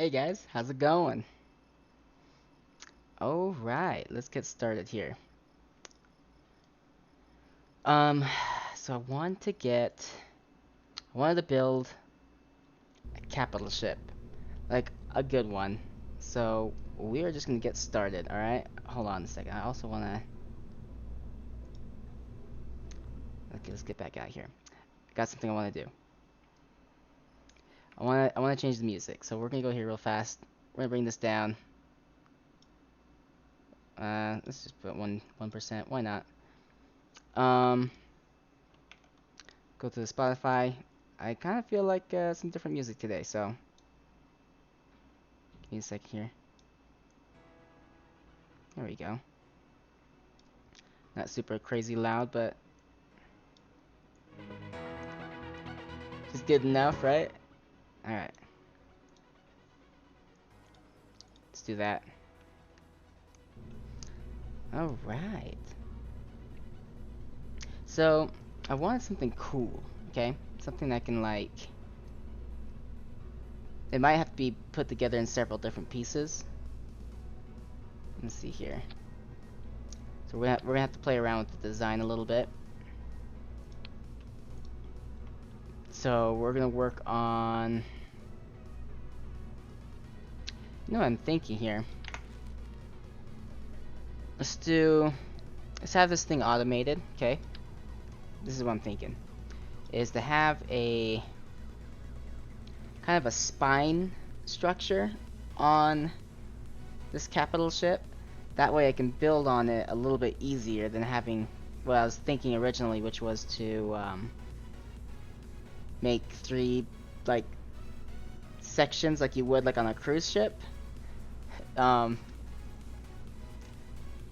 Hey guys, how's it going? All right, let's get started here. Um, so I wanted to build a capital ship, like a good one. So we are just gonna get started, all right? Hold on a second. I also wanna, okay, let's get back out here. I got something I wanna do. I wanna change the music. So we're gonna go here real fast. We're gonna bring this down. Let's just put 1%. Why not? Um, go to the Spotify. I kind of feel like some different music today, so give me a second here. There we go. Not super crazy loud, but just good enough, right? Alright, let's do that. Alright. So, I wanted something cool, okay? Something that can, like... It might have to be put together in several different pieces. Let's see here. So we're gonna have to play around with the design a little bit. So we're gonna work on... You know what I'm thinking here? Let's have this thing automated, okay? This is what I'm thinking. Is to have a kind of a spine structure on this capital ship. That way I can build on it a little bit easier than having what I was thinking originally, which was to make three like sections like you would like on a cruise ship. Um,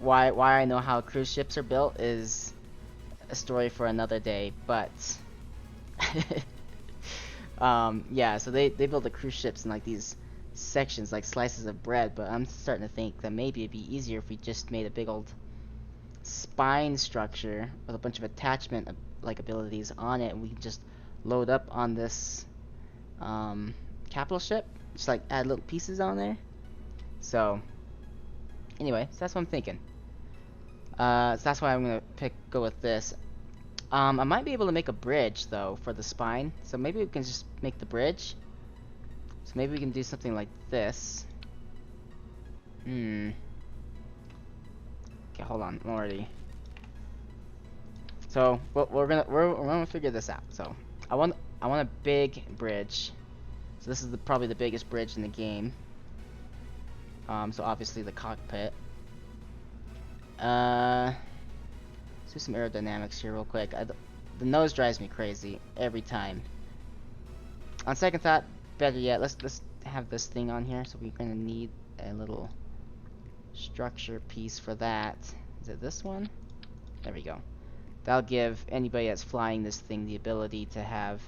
why I know how cruise ships are built is a story for another day, but yeah, so they build the cruise ships in like these sections, like slices of bread, but I'm starting to think that maybe it'd be easier if we just made a big old spine structure with a bunch of attachment like abilities on it, and we can just load up on this capital ship, just like add little pieces on there. So anyway, so that's what I'm thinking. So that's why I'm gonna go with this. I might be able to make a bridge though for the spine, so maybe we can just make the bridge. So maybe we can do something like this. Okay, hold on, I'm already. So we're gonna figure this out. So I want a big bridge. So this is probably the biggest bridge in the game. So obviously the cockpit. Let's do some aerodynamics here real quick. The nose drives me crazy every time. On second thought, better yet, let's have this thing on here. So we're gonna need a little structure piece for that. Is it this one? There we go. That'll give anybody that's flying this thing the ability to have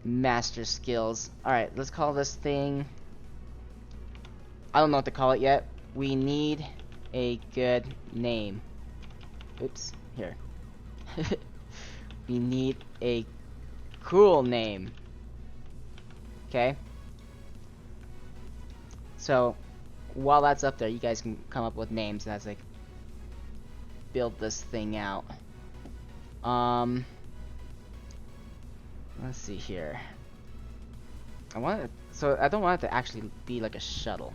master skills. Alright, let's call this thing... I don't know what to call it yet. We need a good name. Oops, here. We need a cool name. Okay? So, while that's up there, you guys can come up with names as I build this thing out. Let's see here. So I don't want it to actually be like a shuttle.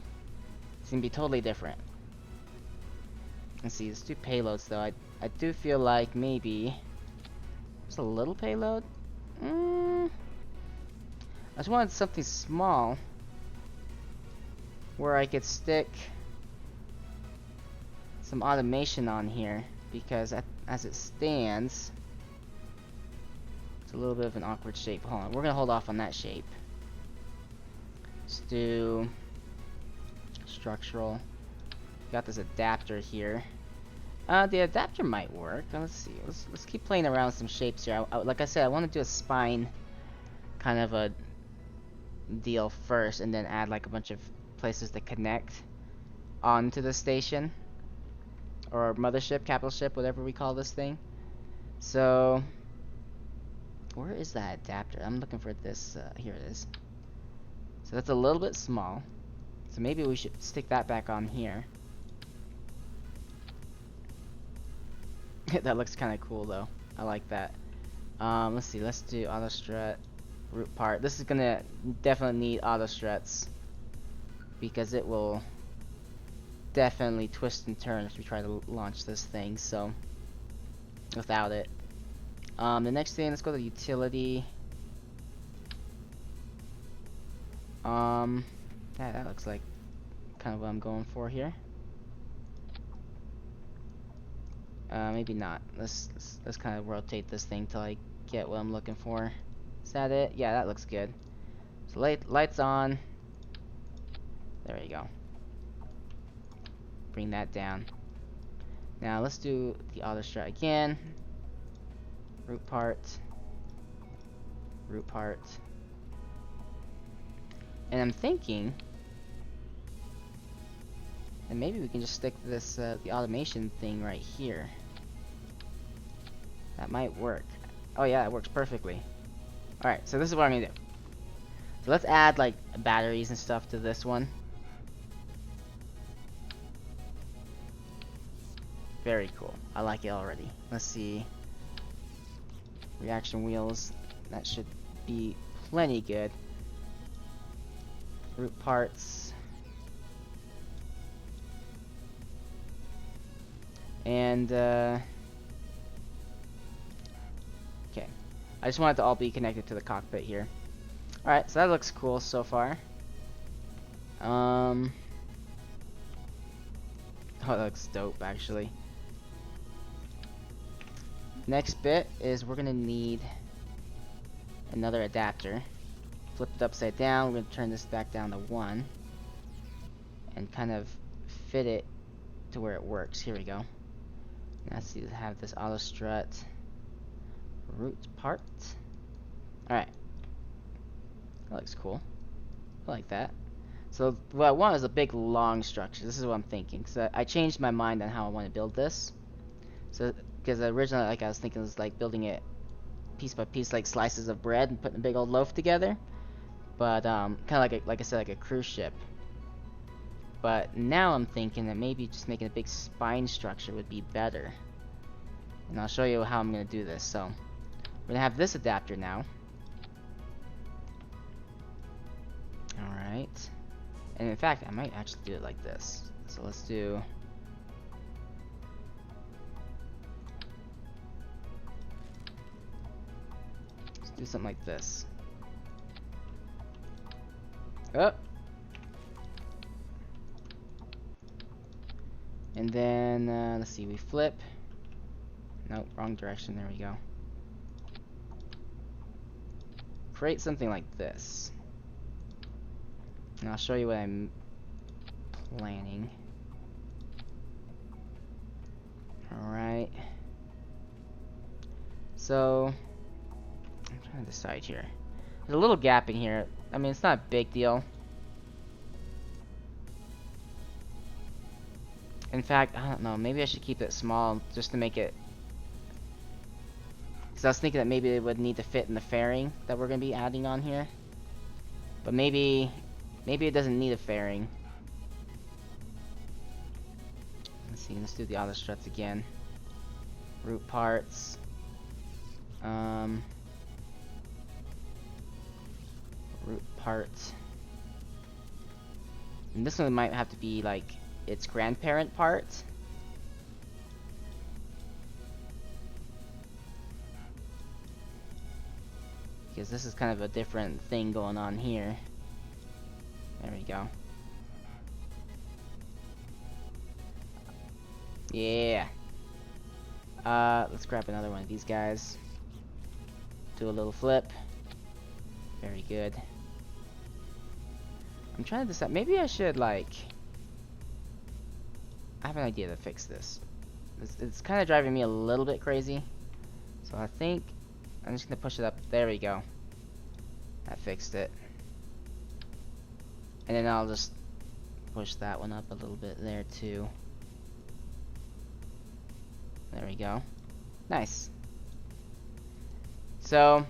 It's gonna be totally different. Let's see, let's do payloads though. I do feel like maybe just a little payload. I just wanted something small where I could stick some automation on here, because as it stands, it's a little bit of an awkward shape. Hold on, we're gonna hold off on that shape. Let's do structural. Got this adapter here. The adapter might work. Let's see. Let's keep playing around with some shapes here. Like I said, I want to do a spine kind of a deal first, and then add like a bunch of places to connect onto the station or mothership, capital ship, whatever we call this thing. So where is that adapter? I'm looking for this. Here it is. So that's a little bit small. So maybe we should stick that back on here. That looks kind of cool though. I like that. Let's see. Let's do auto strut root part. This is gonna definitely need auto struts because it will definitely twist and turn if we try to launch this thing. So without it, the next thing, let's go to utility. That looks like kind of what I'm going for here. Maybe not. Let's kind of rotate this thing till I get what I'm looking for. Is that it? Yeah, that looks good. So lights on. There you go. Bring that down. Now let's do the auto strut again. Root part. Root part. And I'm thinking, and maybe we can just stick this the automation thing right here. That might work. Oh yeah, it works perfectly. Alright, so this is what I'm gonna do. So let's add like batteries and stuff to this one. Very cool. I like it already. Let's see. Reaction wheels. That should be plenty good. Root parts. And okay. I just want it to all be connected to the cockpit here. Alright, so that looks cool so far. Oh, that looks dope actually. Next bit is we're gonna need another adapter. Flip it upside down. We're gonna turn this back down to 1 and kind of fit it to where it works. Here we go. Now let's see, have this auto strut root part. Alright. That looks cool. I like that. So what I want is a big long structure. This is what I'm thinking. So I changed my mind on how I want to build this. So because originally, like I was thinking, it was like building it piece by piece, like slices of bread, and putting a big old loaf together. But kind of like I said, like a cruise ship. But now I'm thinking that maybe just making a big spine structure would be better. And I'll show you how I'm gonna do this. So we're gonna have this adapter now. Alright. And in fact, I might actually do it like this. So let's do... let's do something like this. Oh! And then, let's see, we flip. Nope, wrong direction, there we go. Create something like this. And I'll show you what I'm planning. Alright. So, I'm trying to decide here. There's a little gap in here. I mean, it's not a big deal. In fact, I don't know. Maybe I should keep it small just to make it... because I was thinking that maybe it would need to fit in the fairing that we're going to be adding on here. But maybe it doesn't need a fairing. Let's see. Let's do the auto struts again. Root parts. Root parts. And this one might have to be like its grandparent part. Because this is kind of a different thing going on here. There we go. Yeah. Let's grab another one of these guys. Do a little flip. Very good. I'm trying to decide. Maybe I should like... I have an idea to fix this. It's kind of driving me a little bit crazy. So I think I'm just gonna push it up. There we go. That fixed it. And then I'll just push that one up a little bit there too. There we go. Nice. So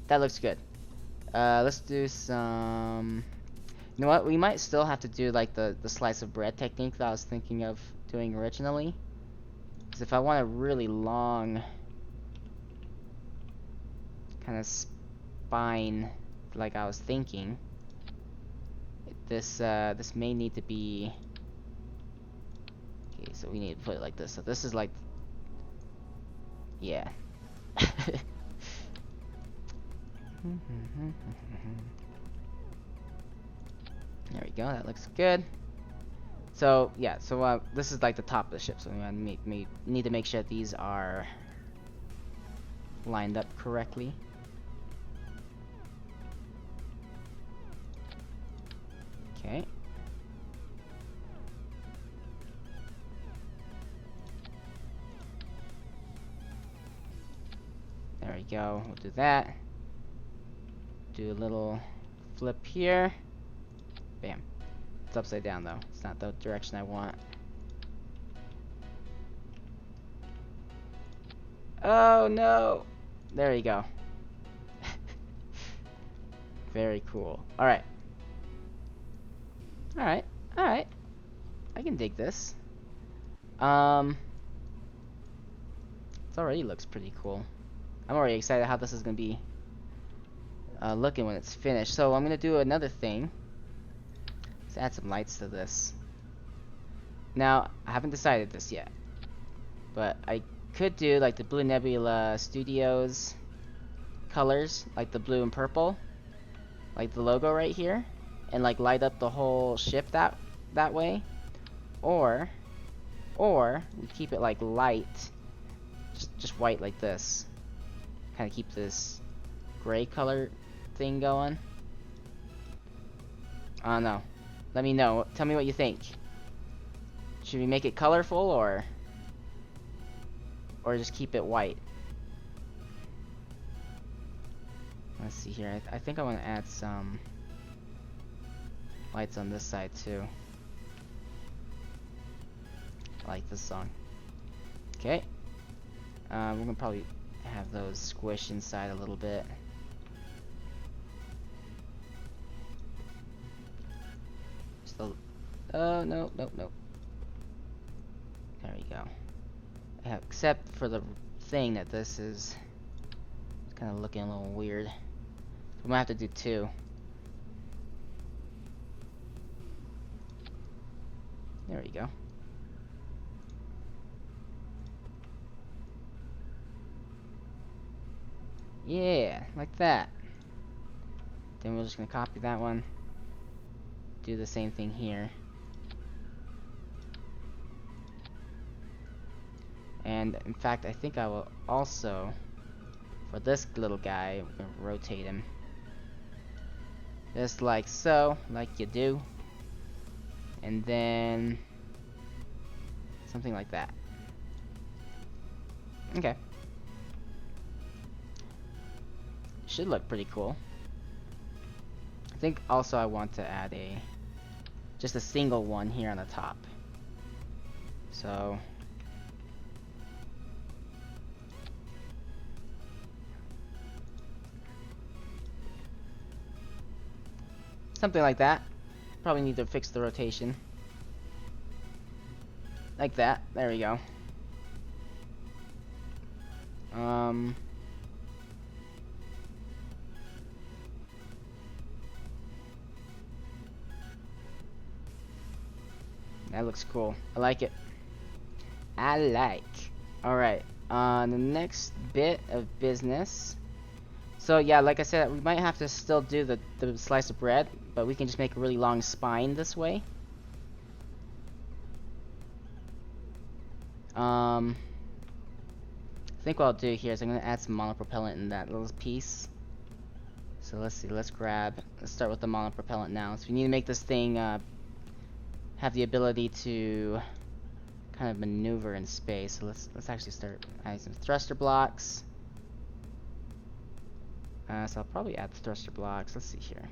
that looks good. Let's do some. You know what? We might still have to do like the slice of bread technique that I was thinking of doing originally. Because if I want a really long kind of spine, like I was thinking, this may need to be. Okay, so we need to put it like this. So this is like, yeah. There we go. That looks good. So yeah, so this is like the top of the ship. So we need to make sure that these are lined up correctly. Okay. There we go. We'll do that. Do a little flip here. Bam. It's upside down though. It's not the direction I want. Oh no! There you go. Very cool. Alright. Alright. Alright. I can dig this. It already looks pretty cool. I'm already excited how this is gonna be looking when it's finished. So I'm gonna do another thing. Let's add some lights to this. Now, I haven't decided this yet, but I could do like the Blue Nebula Studios colors, like the blue and purple, like the logo right here, and like light up the whole ship that way, or we keep it like light, just white like this, kind of keep this gray color thing going. I don't know. Let me know. Tell me what you think. Should we make it colorful or just keep it white? Let's see here. I think I want to add some lights on this side too. I like this song. Okay. We're gonna probably have those squish inside a little bit. Just a, oh no. There we go. Yeah, except for the thing that this is kind of looking a little weird. We might have to do two. There we go. Yeah, like that. Then we're just gonna copy that one. Do the same thing here. And in fact, I think I will also, for this little guy, we're gonna rotate him. Just like so, like you do. And then something like that. Okay. Should look pretty cool. I think also I want to add just a single one here on the top. So something like that. Probably need to fix the rotation. Like that. There we go. That looks cool. I like it. I like. Alright. The next bit of business. So yeah, like I said, we might have to still do the slice of bread, but we can just make a really long spine this way. I think what I'll do here is I'm gonna add some monopropellant in that little piece. So let's see, let's start with the monopropellant now. So we need to make this thing have the ability to kind of maneuver in space. So let's actually start adding some thruster blocks. So I'll probably add the thruster blocks. Let's see here.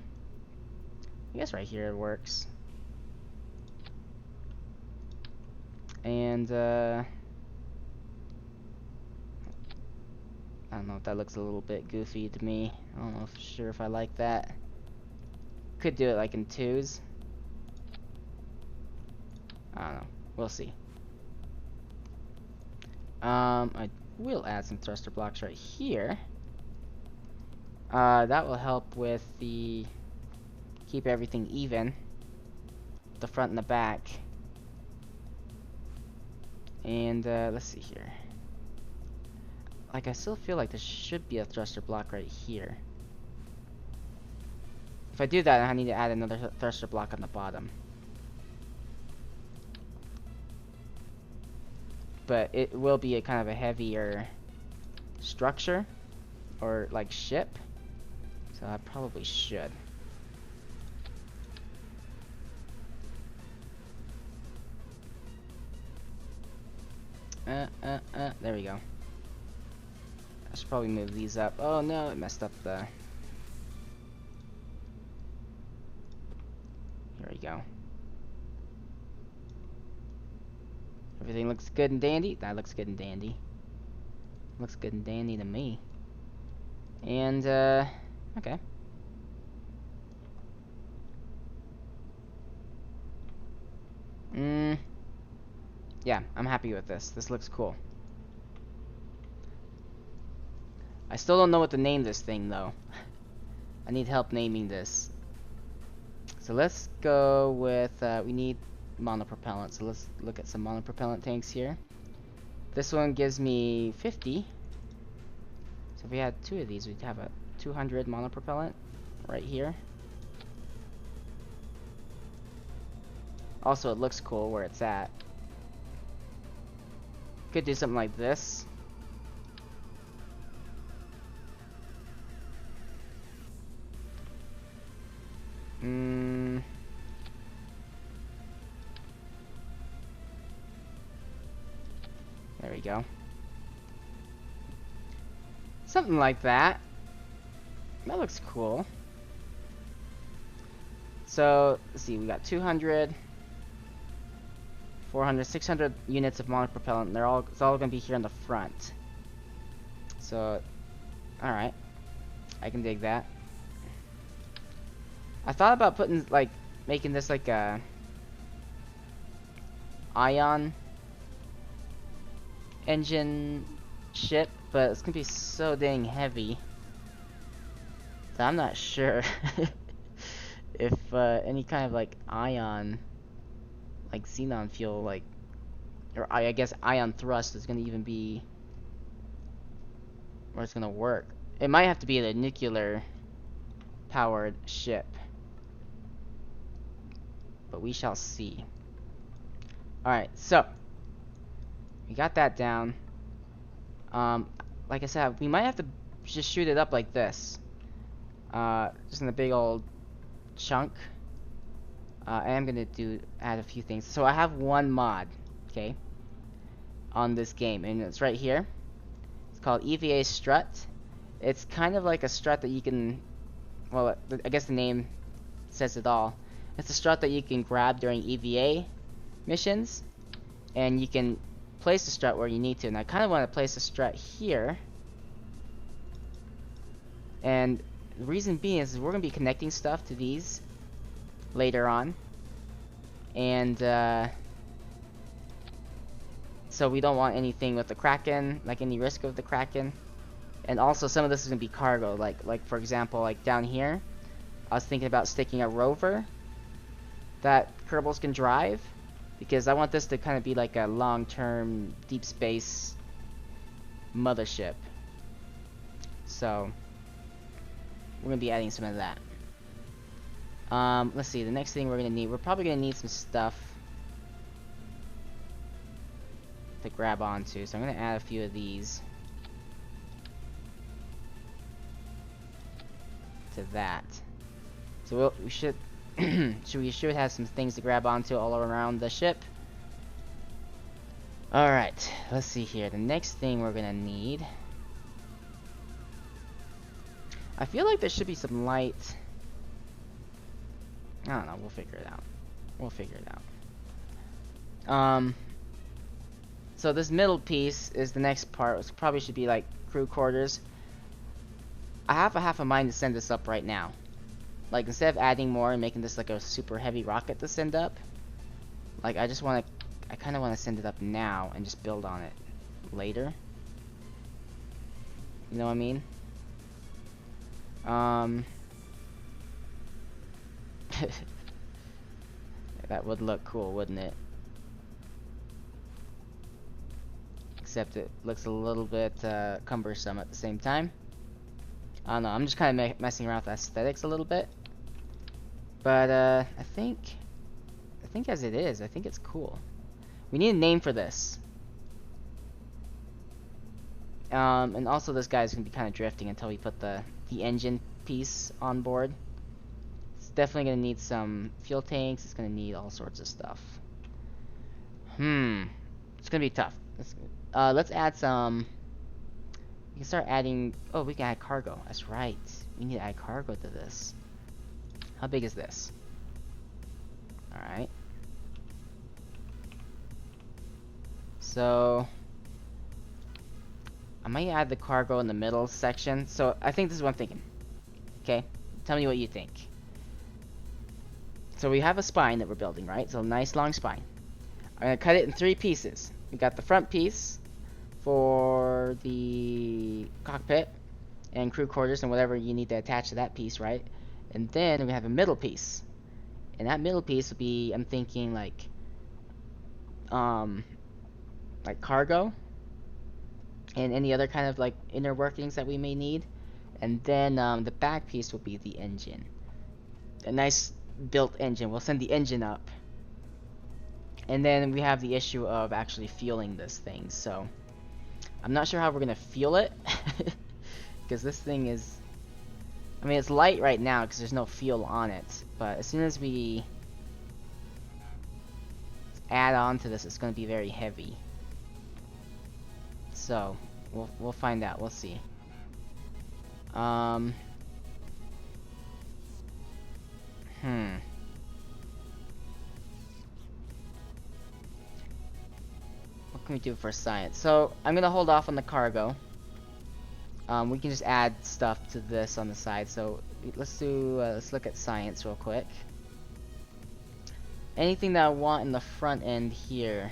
I guess right here it works. And I don't know if that looks a little bit goofy to me. I don't know sure if I like that. Could do it like in twos. I don't know. We'll see. I will add some thruster blocks right here. That will help with the keep everything even. The front and the back. And let's see here. Like, I still feel like there should be a thruster block right here. If I do that, I need to add another thruster block on the bottom. But it will be a kind of a heavier structure, or like ship. So I probably should. There we go. I should probably move these up. Oh no, it messed up the... Here we go. Everything looks good and dandy. That looks good and dandy. Looks good and dandy to me. And, okay. Yeah, I'm happy with this. This looks cool. I still don't know what to name this thing, though. I need help naming this. So let's go with, we need monopropellant. So let's look at some monopropellant tanks here. This one gives me 50. So if we had two of these, we'd have a 200 monopropellant right here. Also, it looks cool where it's at. Could do something like this. There we go. Something like that. That looks cool. So, let's see, we got 200, 400, 600 units of monopropellant. It's all going to be here in the front. So, alright. I can dig that. I thought about putting, like, making this like a ion engine ship, but it's gonna be so dang heavy that I'm not sure if any kind of like ion, like xenon fuel, like, or I guess ion thrust is gonna even be where it's gonna work. It might have to be a nuclear powered ship, but we shall see. Alright, so we got that down. Like I said, we might have to just shoot it up like this. Just in a big old chunk. I am gonna add a few things. So I have one mod, okay, on this game, and it's right here. It's called EVA Strut. It's kind of like a strut that you can, well, I guess the name says it all. It's a strut that you can grab during EVA missions, and you can place the strut where you need to. And I kind of want to place the strut here. And the reason being is we're going to be connecting stuff to these later on. And so we don't want anything with the Kraken, like any risk of the Kraken. And also some of this is going to be cargo. Like for example, like down here, I was thinking about sticking a rover that Kerbals can drive, because I want this to kind of be like a long-term deep space mothership. So we're gonna be adding some of that. Let's see, the next thing we're probably gonna need some stuff to grab onto, so I'm gonna add a few of these to that. So we should we should have some things to grab onto all around the ship. Alright, let's see here. The next thing we're gonna need, I feel like there should be some light. I don't know, we'll figure it out. So this middle piece is the next part. It probably should be like crew quarters. I have a half a mind to send this up right now. Like, instead of adding more and making this like a super heavy rocket to send up, like, I kind of want to send it up now and just build on it later. You know what I mean? That would look cool, wouldn't it? Except it looks a little bit cumbersome at the same time. I don't know, I'm just kind of messing around with aesthetics a little bit. But I think as it is, I think it's cool. We need a name for this. And also this guy's gonna be kind of drifting until we put the engine piece on board. It's definitely gonna need some fuel tanks. It's gonna need all sorts of stuff. It's gonna be tough. Let's add some. We can start adding. Oh, we can add cargo. That's right. We need to add cargo to this. How big is this? All right. So I might add the cargo in the middle section. So I think this is what I'm thinking. Okay, tell me what you think. So we have a spine that we're building, right? So a nice long spine. I'm gonna cut it in 3 pieces. We got the front piece for the cockpit and crew quarters and whatever you need to attach to that piece, right? And then we have a middle piece. And that middle piece will be, I'm thinking like cargo and any other kind of like inner workings that we may need. And then the back piece will be the engine. A nice built engine. We'll send the engine up. And then we have the issue of actually fueling this thing. So I'm not sure how we're gonna fuel it. Because this thing is, I mean, it's light right now because there's no fuel on it. But as soon as we add on to this, it's gonna be very heavy. So we'll find out. We'll see. What can we do for science? So I'm gonna hold off on the cargo. We can just add stuff to this on the side. So let's look at science real quick. Anything that I want in the front end here,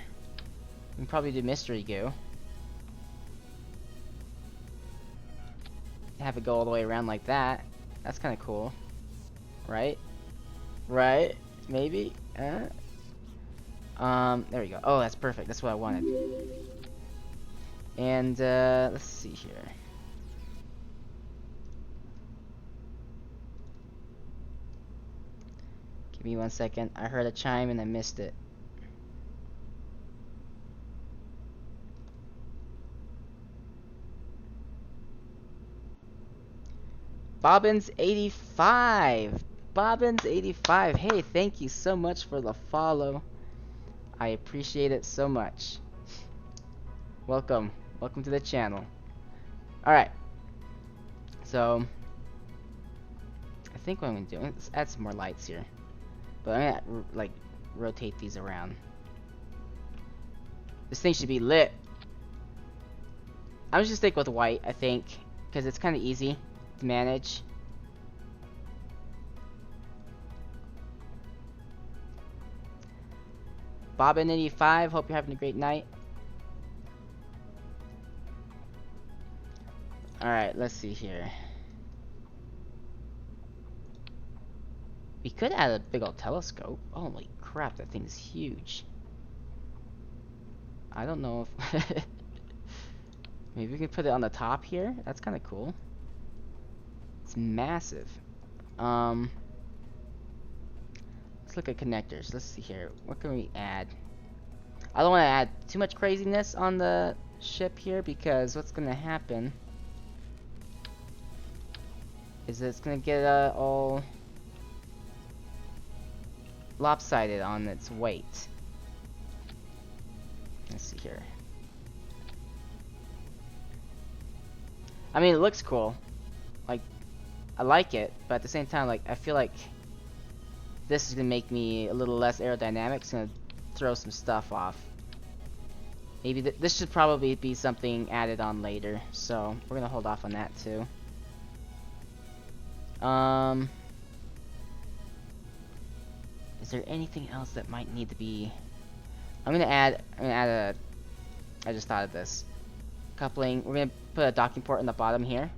we can probably do mystery goo. Have it go all the way around like that. That's kind of cool, right? Right? Maybe. There we go. Oh, that's perfect. That's what I wanted. And let's see here. Give me 1 second. I heard a chime and I missed it. Bobbins85. Bobbins85. Hey, thank you so much for the follow. I appreciate it so much. Welcome. Welcome to the channel. Alright. So I think what I'm gonna do, let's add some more lights here. But I'm gonna like rotate these around. This thing should be lit. I'm just gonna stick with white, I think, because it's kind of easy to manage. Bobbin85, hope you're having a great night. Alright, let's see here. We could add a big old telescope. Holy crap, that thing's huge. I don't know if maybe we can put it on the top here. That's kind of cool. It's massive. Let's look at connectors. Let's see here. What can we add? I don't want to add too much craziness on the ship here because what's gonna happen is it's gonna get all lopsided on its weight. Let's see here. I mean, it looks cool. Like, I like it, but at the same time, like, I feel like this is gonna make me a little less aerodynamic. It's gonna throw some stuff off. Maybe this should probably be something added on later, so we're gonna hold off on that too. Is there anything else that might need to be? I'm gonna add a. I just thought of this. Coupling. We're gonna put a docking port in the bottom here,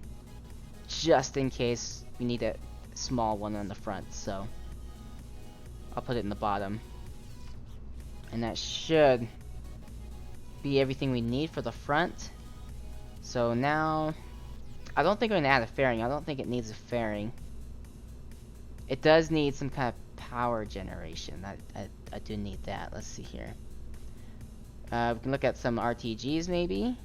just in case we need a small one on the front. So I'll put it in the bottom, and that should be everything we need for the front. So now, I don't think we're gonna add a fairing. I don't think it needs a fairing. It does need some kind of power generation. I do need that. Let's see here. We can look at some RTGs maybe.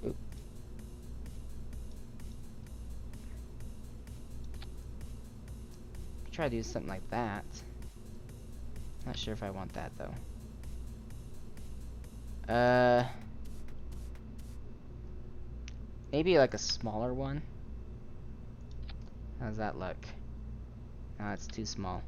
Oop. Try to do something like that. Not sure if I want that though. Maybe like a smaller one. How's that look? No, it's too small.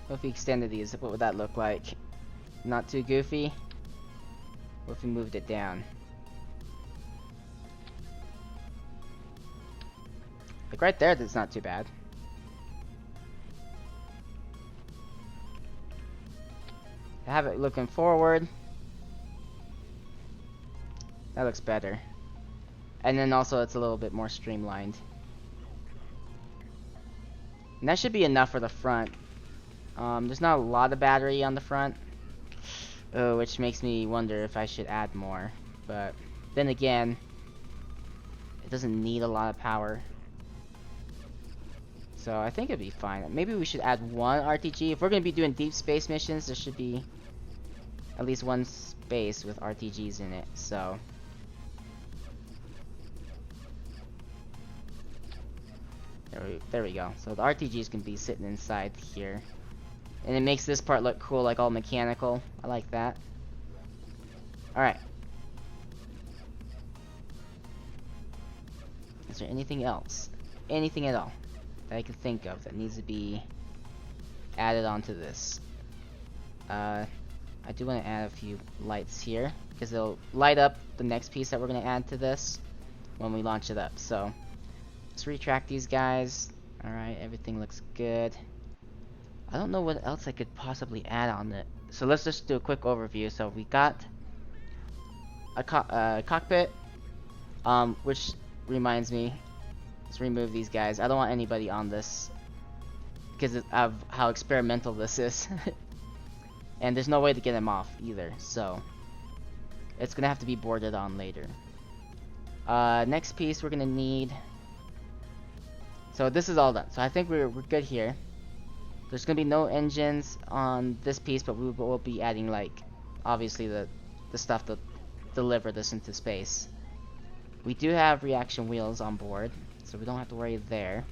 What if we extended these? What would that look like? Not too goofy? What if we moved it down? Like right there, that's not too bad. Have it looking forward. That looks better. And then also it's a little bit more streamlined. And that should be enough for the front. There's not a lot of battery on the front. Oh, which makes me wonder if I should add more. But then again, it doesn't need a lot of power. So I think it'd be fine. Maybe we should add one RTG. If we're going to be doing deep space missions, there should be at least one space with RTGs in it. So there we go. So the RTGs can be sitting inside here. And it makes this part look cool, like all mechanical. I like that. Alright. Is there anything else? Anything at all that I can think of that needs to be added onto this? I do want to add a few lights here, because they'll light up the next piece that we're going to add to this when we launch it up. So let's retract these guys. Alright, everything looks good. I don't know what else I could possibly add on it. So let's just do a quick overview. So we got a cockpit, which reminds me, let's remove these guys. I don't want anybody on this because of how experimental this is. And there's no way to get them off either, so it's gonna have to be boarded on later. Next piece we're gonna need. So this is all done. So I think we're good here. There's gonna be no engines on this piece, but we will be adding, like, obviously the stuff to deliver this into space. We do have reaction wheels on board, so we don't have to worry there.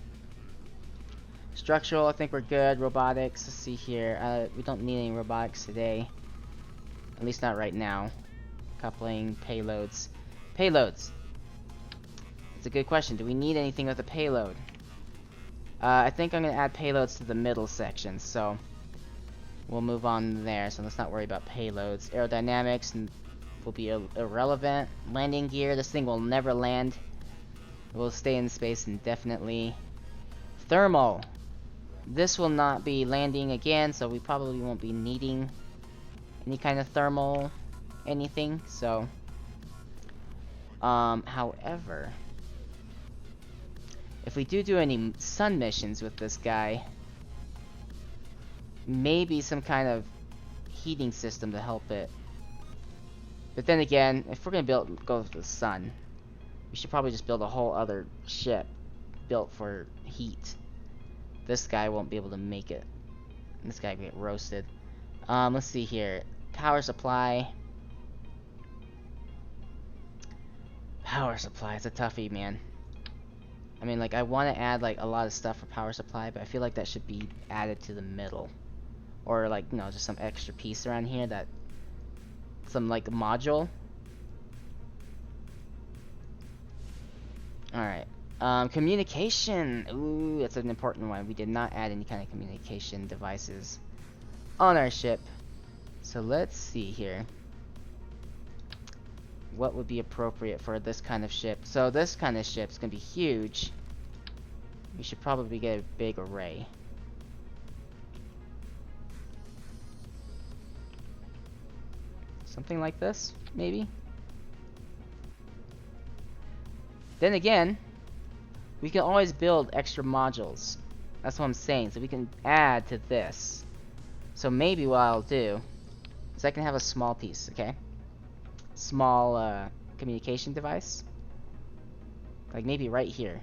Structural, I think we're good. Robotics, let's see here. We don't need any robotics today, at least not right now. Coupling, payloads. Payloads. It's a good question. Do we need anything with a payload? I think I'm going to add payloads to the middle section, so we'll move on there. So let's not worry about payloads. Aerodynamics will be irrelevant. Landing gear, this thing will never land. It will stay in space indefinitely. Thermal. This will not be landing again, so we probably won't be needing any kind of thermal anything. So, however, if we do any sun missions with this guy, maybe some kind of heating system to help it. But then again, if we're gonna go with the sun, we should probably just build a whole other ship built for heat. This guy won't be able to make it. This guy will get roasted. Let's see here. Power supply. Power supply, it's a toughie, man. I mean, like, I want to add, like, a lot of stuff for power supply, but I feel like that should be added to the middle. Or, like, you know, just some extra piece around here that some like module. Alright. Communication. Ooh, that's an important one. We did not add any kind of communication devices on our ship. So let's see here. What would be appropriate for this kind of ship? So this kind of ship's gonna be huge. We should probably get a big array. Something like this, maybe? Then again, we can always build extra modules. That's what I'm saying. So we can add to this. So maybe what I'll do is I can have a small piece, okay? Small communication device. Like maybe right here.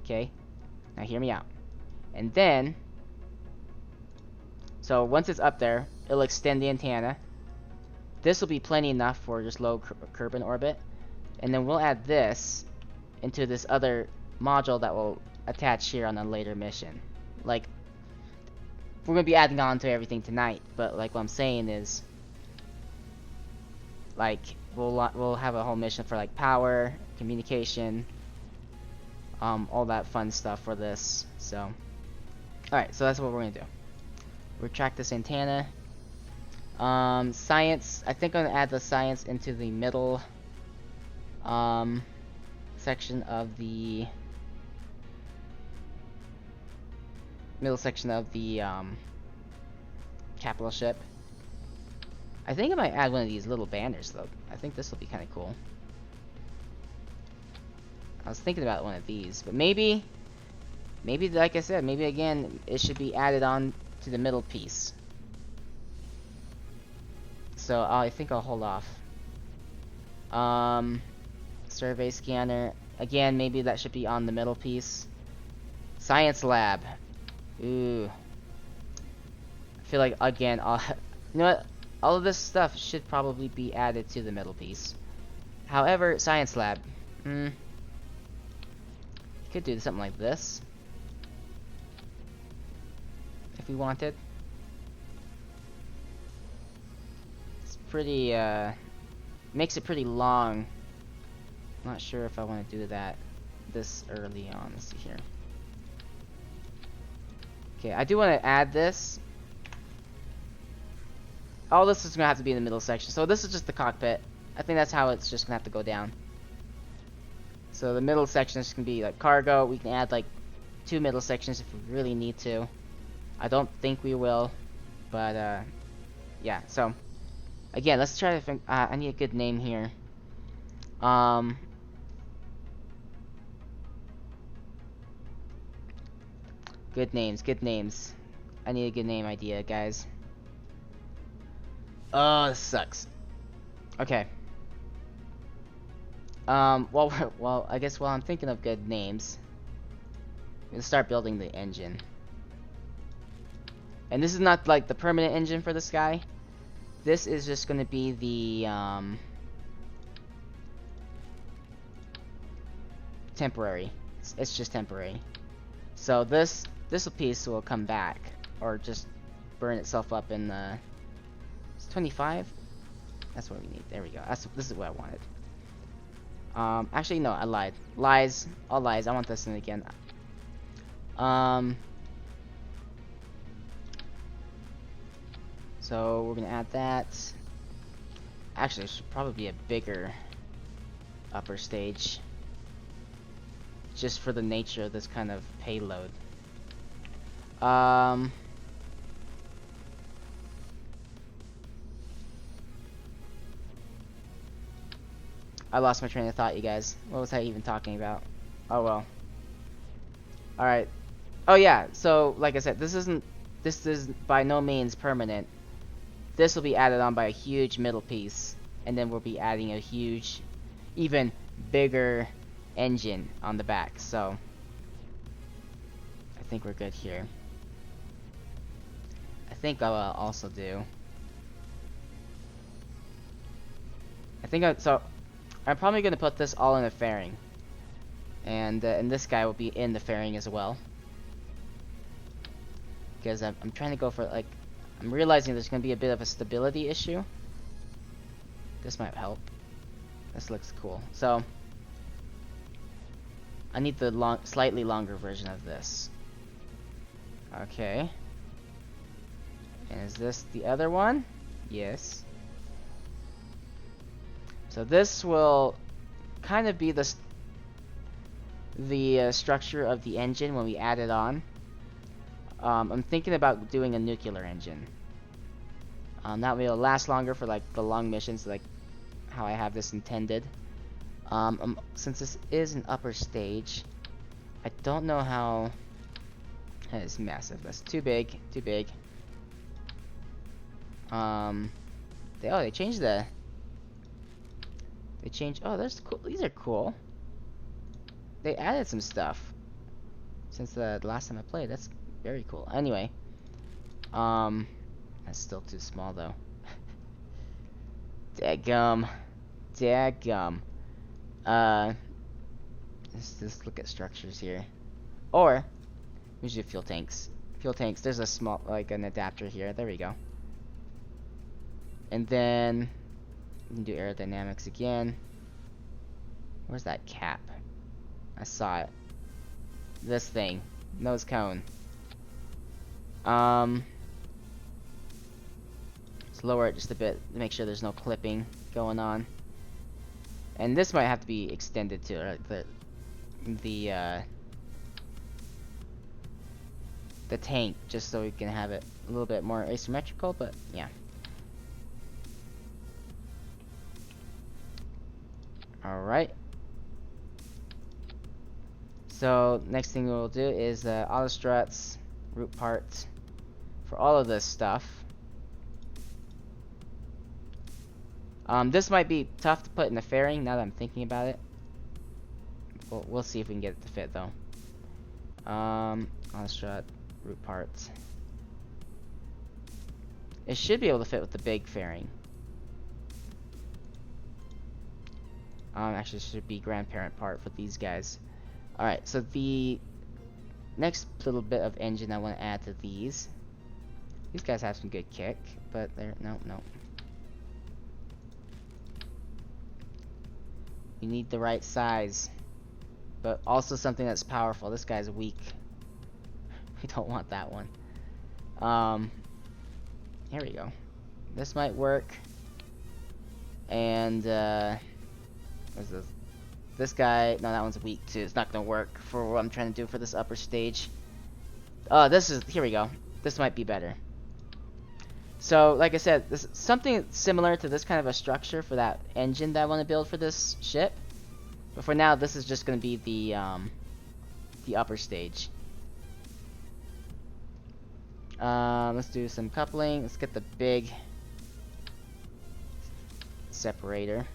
Okay? Now hear me out. And then, so once it's up there, it'll extend the antenna. This will be plenty enough for just low curb in orbit. And then we'll add this into this other module that will attach here on a later mission. Like, we're gonna be adding on to everything tonight, but like what I'm saying is, like, we'll have a whole mission for like power, communication, all that fun stuff for this. So, all right, so that's what we're gonna do. Retract this antenna. Science. I think I'm gonna add the science into the middle section of the capital ship. I think I might add one of these little banners though. I think this will be kind of cool. I was thinking about one of these, but maybe like I said, maybe again it should be added on to the middle piece. So I think I'll hold off. Survey scanner. Again, maybe that should be on the middle piece. Science lab. Ooh. I feel like, again, you know what? All of this stuff should probably be added to the middle piece. However, science lab. You could do something like this. If we wanted. It's pretty, makes it pretty long. Not sure if I want to do that this early on. Let's see here. Okay, I do want to add this. All this is gonna have to be in the middle section. So this is just the cockpit. I think that's how it's just gonna have to go down. So the middle section is gonna be like cargo. We can add like 2 middle sections if we really need to. I don't think we will, but yeah. So again, let's try to think. I need a good name here. Good names. I need a good name idea, guys. Oh, this sucks. Okay. Well, I guess while I'm thinking of good names, I'm gonna start building the engine. And this is not like the permanent engine for this guy. This is just gonna be the temporary. It's just temporary. So this piece will come back, or just burn itself up in the. It's 25. That's what we need. There we go. This is what I wanted. Actually no, I lied. All lies. I want this in again. So we're gonna add that. Actually, it should probably be a bigger upper stage, just for the nature of this kind of payload. I lost my train of thought, you guys. What was I even talking about? Oh well. Alright. Oh yeah, so like I said, this is by no means permanent. This will be added on by a huge middle piece, and then we'll be adding a huge, even bigger engine on the back. So I think we're good here. I think I'll also do. I'm probably gonna put this all in a fairing, and this guy will be in the fairing as well, because I'm trying to go for like, I'm realizing there's gonna be a bit of a stability issue This might help. This looks cool. So I need the slightly longer version of this. Okay. And is this the other one? Yes. So this will kind of be the structure of the engine when we add it on. I'm thinking about doing a nuclear engine. That way it'll last longer for like the long missions, like how I have this intended. Since this is an upper stage, I don't know how. That is massive. That's too big. Too big. They changed the. They changed. Oh, there's cool. These are cool. They added some stuff since the last time I played. That's very cool. Anyway, that's still too small though. Dadgum. Dadgum. Let's just look at structures here. Or we should do fuel tanks. Fuel tanks. There's a small, like an adapter here. There we go. And then we can do aerodynamics again. Where's that cap? I saw it. This thing. Nose cone. Let's lower it just a bit to make sure there's no clipping going on. And this might have to be extended too, right? The tank, just so we can have it a little bit more asymmetrical, but yeah. Alright. So next thing we'll do is auto struts, root parts for all of this stuff. This might be tough to put in the fairing now that I'm thinking about it. We'll see if we can get it to fit though. Auto strut, root parts. It should be able to fit with the big fairing. Actually, it should be grandparent part for these guys. Alright, so the next little bit of engine I want to add to these. These guys have some good kick, but they're no. You need the right size, but also something that's powerful. This guy's weak. We don't want that one. Here we go. This might work. And what's this? This guy, no, that one's weak too. It's not gonna work for what I'm trying to do for this upper stage. Here we go. This might be better. So, like I said, this is something similar to this kind of a structure for that engine that I want to build for this ship. But for now, this is just going to be the upper stage. Let's do some coupling. Let's get the big separator.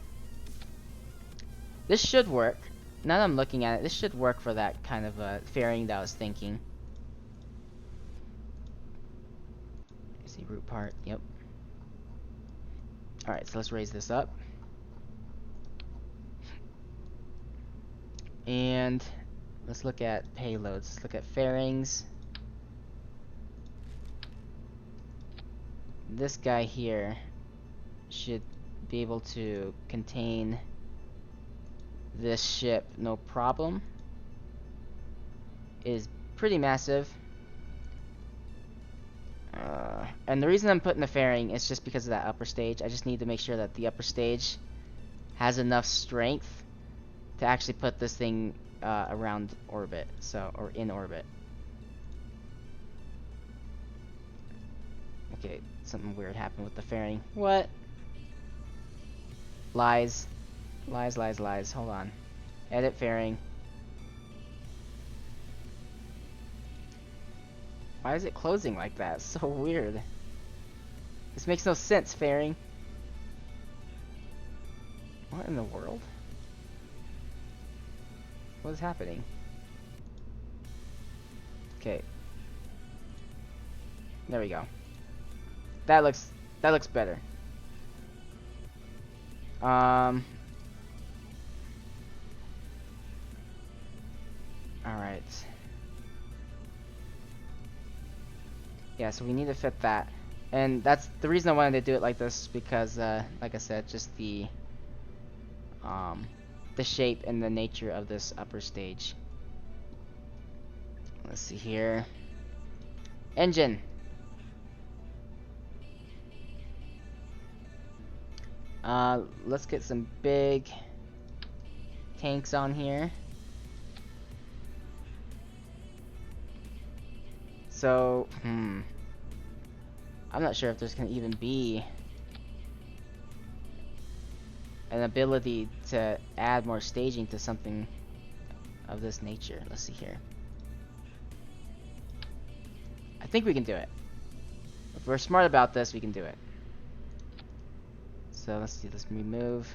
This should work. Now that I'm looking at it, this should work for that kind of fairing that I was thinking. See, root part, yep. Alright, so let's raise this up. And let's look at payloads. Let's look at fairings. This guy here should be able to contain this ship no problem. It is pretty massive. And the reason I'm putting the fairing is just because of that upper stage. I just need to make sure that the upper stage has enough strength to actually put this thing around orbit, or in orbit. Okay, something weird happened with the fairing. What? Lies. Lies, lies, lies. Hold on. Edit fairing. Why is it closing like that? It's so weird. This makes no sense, fairing. What in the world? What is happening? Okay. There we go. That looks better. Alright. Yeah, so we need to fit that. And that's the reason I wanted to do it like this, because like I said, just the shape and the nature of this upper stage. Let's see here. Engine. Let's get some big tanks on here. So, I'm not sure if there's gonna even be an ability to add more staging to something of this nature. Let's see here. I think we can do it. If we're smart about this, we can do it. So let's see, let's remove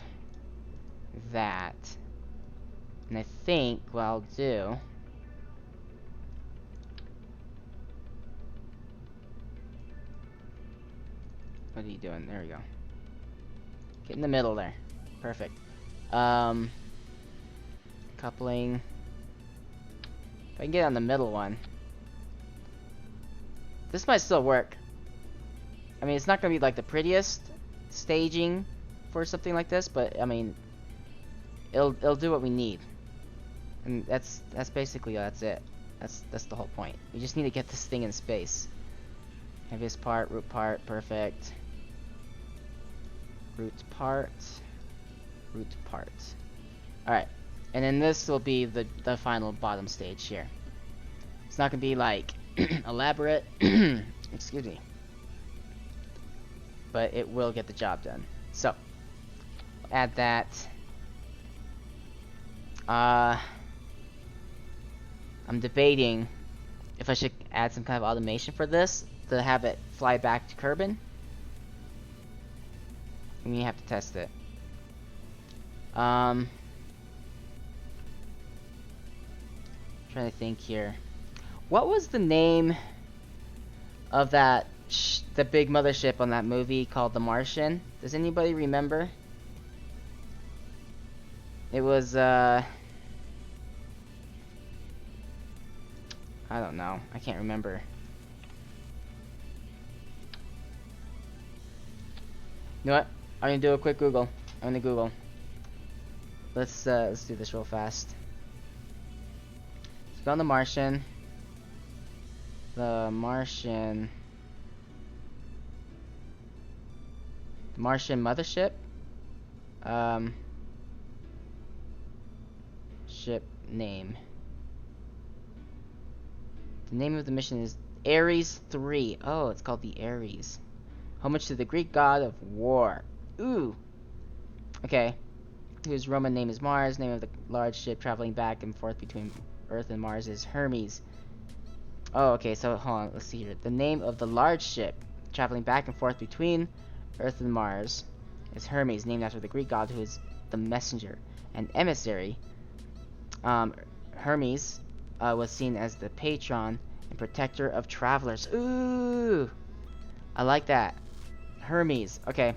that. And I think what I'll do, what are you doing? There we go. Get in the middle there. Perfect. Coupling. If I can get on the middle one. This might still work. I mean, it's not gonna be like the prettiest staging for something like this, but I mean, it'll do what we need. And that's basically that's it. That's the whole point. We just need to get this thing in space. Heaviest part, root part, perfect. Root part, root part. Alright, and then this will be the final bottom stage here. It's not gonna be like elaborate, excuse me, but it will get the job done. So, add that. I'm debating if I should add some kind of automation for this to have it fly back to Kerbin. We have to test it. Trying to think here. What was the name of that the big mothership on that movie called The Martian? Does anybody remember? It was I don't know. I can't remember. You know what? I'm gonna do a quick Google. I'm gonna Google. Let's do this real fast. Let's go on The Martian. The Martian mothership. Ship name. The name of the mission is Ares 3. Oh, it's called the Ares. Homage to the Greek god of war. Ooh. Okay. Whose Roman name is Mars. Name of the large ship traveling back and forth between Earth and Mars is Hermes. Oh, okay, so hold on, let's see here. The name of the large ship traveling back and forth between Earth and Mars is Hermes, named after the Greek god who is the messenger and emissary. Hermes was seen as the patron and protector of travelers. Ooh! I like that. Hermes. Okay.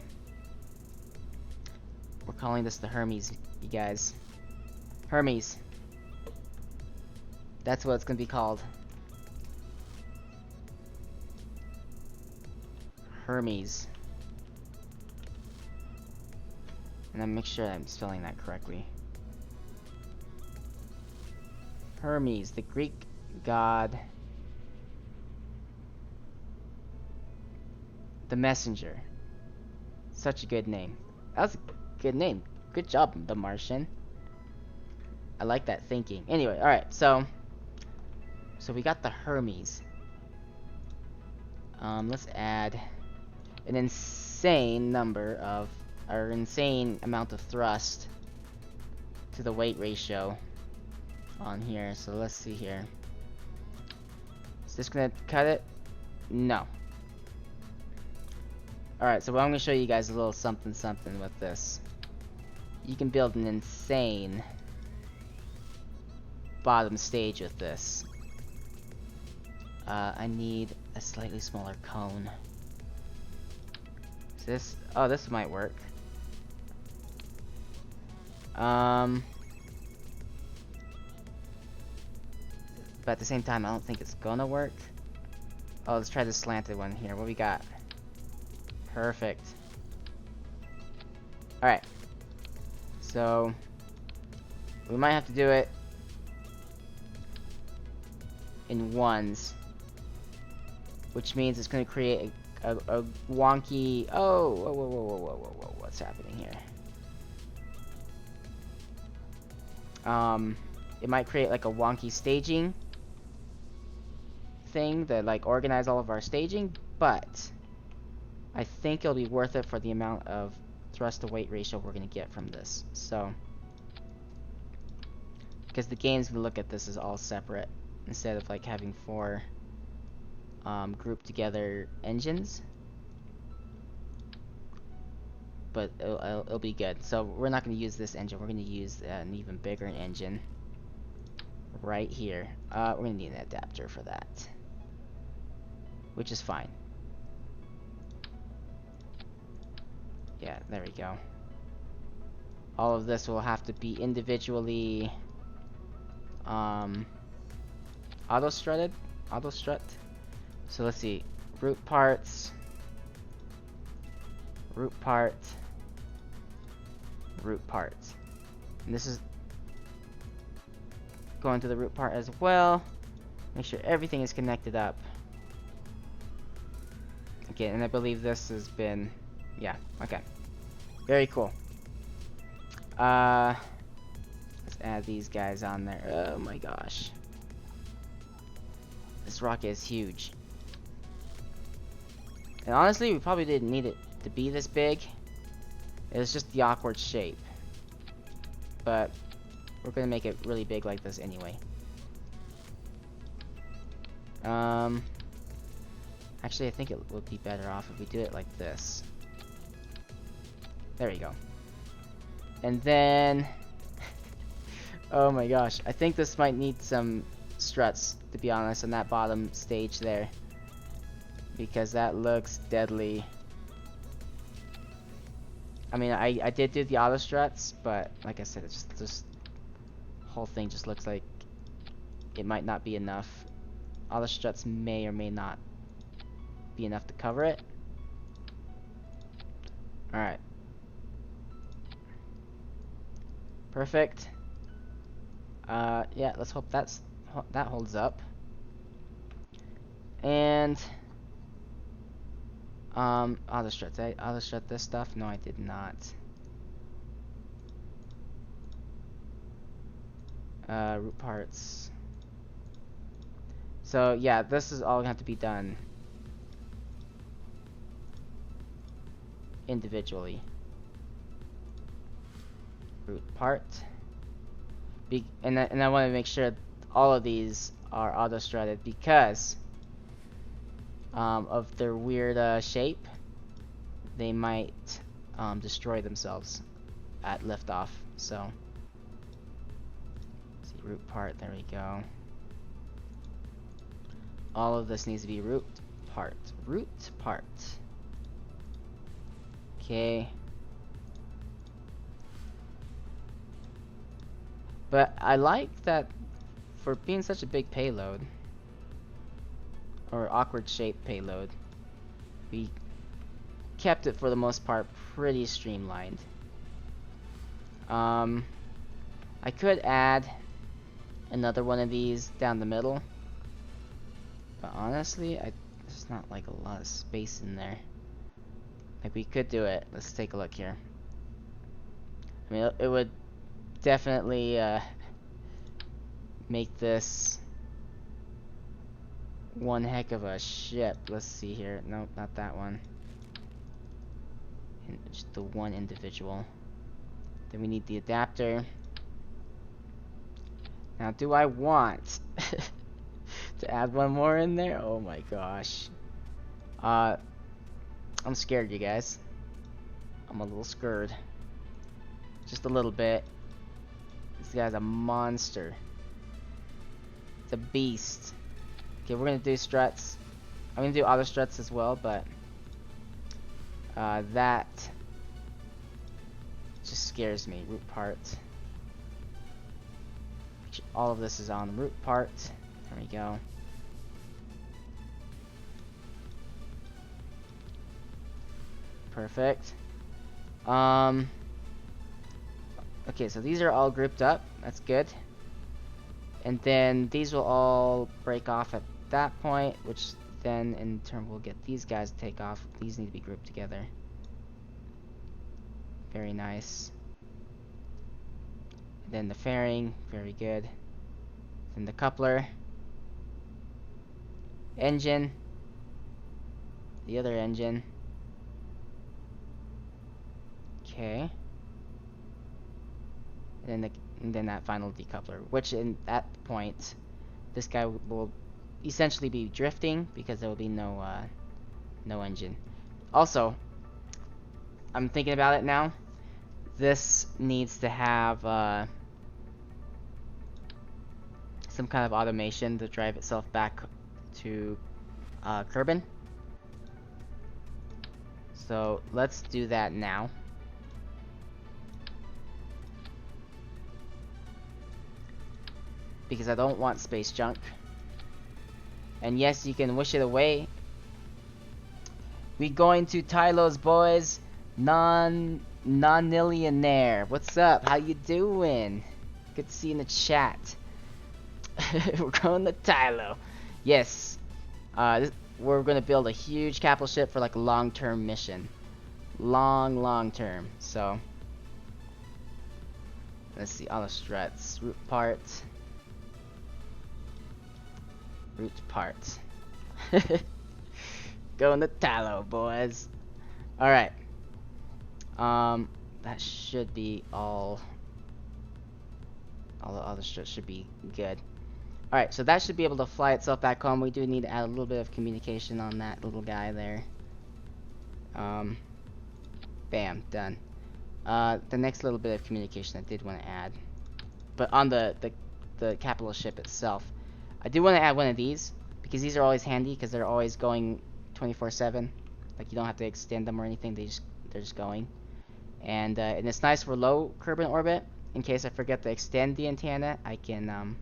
We're calling this the Hermes, you guys. Hermes. That's what it's gonna be called. Hermes. And I'm make sure I'm spelling that correctly. Hermes, the Greek god, the messenger. Such a good name. That was a good name. Good job, The Martian. I like that thinking. Anyway, alright, so we got the Hermes. Let's add an insane number of, or insane amount of thrust to the weight ratio on here. So let's see here. Is this gonna cut it? No. Alright, so I'm gonna show you guys a little something with this. You can build an insane bottom stage with this. I need a slightly smaller cone. Is this? Oh, this might work. But at the same time, I don't think it's gonna work. Oh, let's try the slanted one here. What we got? Perfect. Alright. So, we might have to do it in ones. Which means it's going to create a wonky... Oh, whoa, what's happening here? It might create like a wonky staging thing that like organize all of our staging, but I think it'll be worth it for the amount of thrust to weight ratio we're going to get from this. So, because the game's going to look at this as all separate instead of like having four grouped together engines. But it'll be good. So we're not going to use this engine. We're going to use an even bigger engine right here. We're going to need an adapter for that, which is fine. Yeah, there we go. All of this will have to be individually auto-strut. So let's see, root part, and this is going to the root part as well. Make sure everything is connected up. Okay, and I believe this has been, yeah, okay, very cool. Let's add these guys on there. Oh my gosh, this rocket is huge. And honestly, we probably didn't need it to be this big. It was just the awkward shape. But we're gonna make it really big like this anyway. Actually, I think it would be better off if we do it like this. There you go. And then, oh my gosh, I think this might need some struts, to be honest, on that bottom stage there, because that looks deadly. I mean, I did do the auto struts, but like I said, it's just whole thing just looks like it might not be enough. Auto struts may or may not be enough to cover it. Alright. Perfect. Yeah, let's hope that holds up. And auto struts. I auto strut this stuff? No, I did not. Root parts. So yeah, this is all gonna have to be done individually. Root part. And I want to make sure all of these are auto strutted because of their weird shape. They might destroy themselves at liftoff. So, let's see, root part. There we go. All of this needs to be root part. Root part. Okay. But I like that for being such a big payload, or awkward shaped payload, we kept it for the most part pretty streamlined. I could add another one of these down the middle, but honestly, there's not like a lot of space in there. Like, we could do it. Let's take a look here. I mean, it would definitely make this one heck of a ship. Let's see here. Nope, not that one. And just the one individual. Then we need the adapter. Now, do I want to add one more in there? Oh my gosh. I'm scared, you guys. I'm a little scared. Just a little bit. This guy's a monster. It's a beast. Okay, we're gonna do struts. I'm gonna do auto struts as well, but that just scares me. Root part. All of this is on root part. There we go. Perfect. Okay, so these are all grouped up. That's good. And then these will all break off at that point, which then in turn will get these guys to take off. These need to be grouped together. Very nice. And then the fairing, very good. Then the coupler. Engine. The other engine. Okay. And then that final decoupler, which in that point, this guy will essentially be drifting because there will be no engine. Also, I'm thinking about it now. This needs to have some kind of automation to drive itself back to Kerbin. So let's do that now. Because I don't want space junk. And yes, you can wish it away. We going to Tylo's, boys. Non-millionaire. What's up? How you doing? Good to see you in the chat. We're going to Tylo. Yes. We're gonna build a huge capital ship for like a long-term mission. Long term. So let's see all the struts. Root parts. Going to Tylo, boys. Alright. That should be all the other struts should be good. Alright, so that should be able to fly itself back home. We do need to add a little bit of communication on that little guy there. Bam, done. The next little bit of communication I did want to add, but on the capital ship itself, I do want to add one of these because these are always handy because they're always going 24/7. Like you don't have to extend them or anything. They're just going, and it's nice for low Kerbin orbit. In case I forget to extend the antenna, I can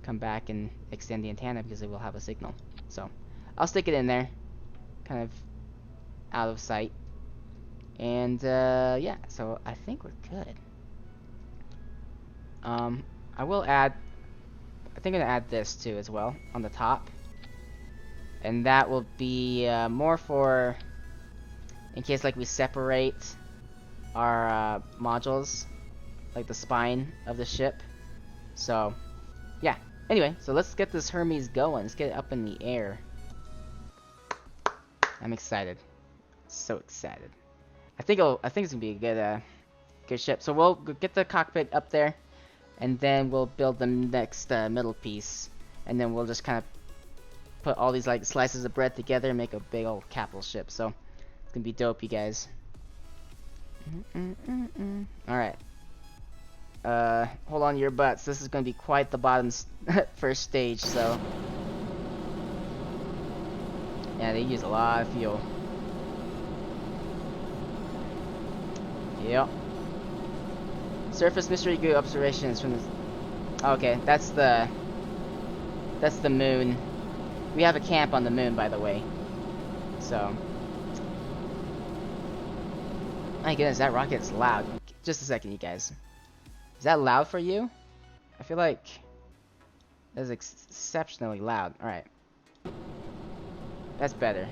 come back and extend the antenna because it will have a signal. So I'll stick it in there, kind of out of sight. And yeah, so I think we're good. I will add, I think I'm gonna add this too as well on the top, and that will be more for in case like we separate our modules, like the spine of the ship. So yeah, anyway, so let's get this Hermes going. Let's get it up in the air. I'm excited, so excited. I think it's gonna be a good ship. So we'll get the cockpit up there, and then we'll build the next middle piece, and then we'll just kind of put all these like slices of bread together and make a big old capital ship. So it's gonna be dope, you guys. All right. Hold on to your butts. This is gonna be quite the bottom first stage. So yeah, they use a lot of fuel. Yep. Surface mystery goo observations from the... Okay, that's the moon. We have a camp on the moon, by the way. So... My goodness, that rocket's loud. Just a second, you guys. Is that loud for you? I feel like... That's exceptionally loud. Alright. That's better.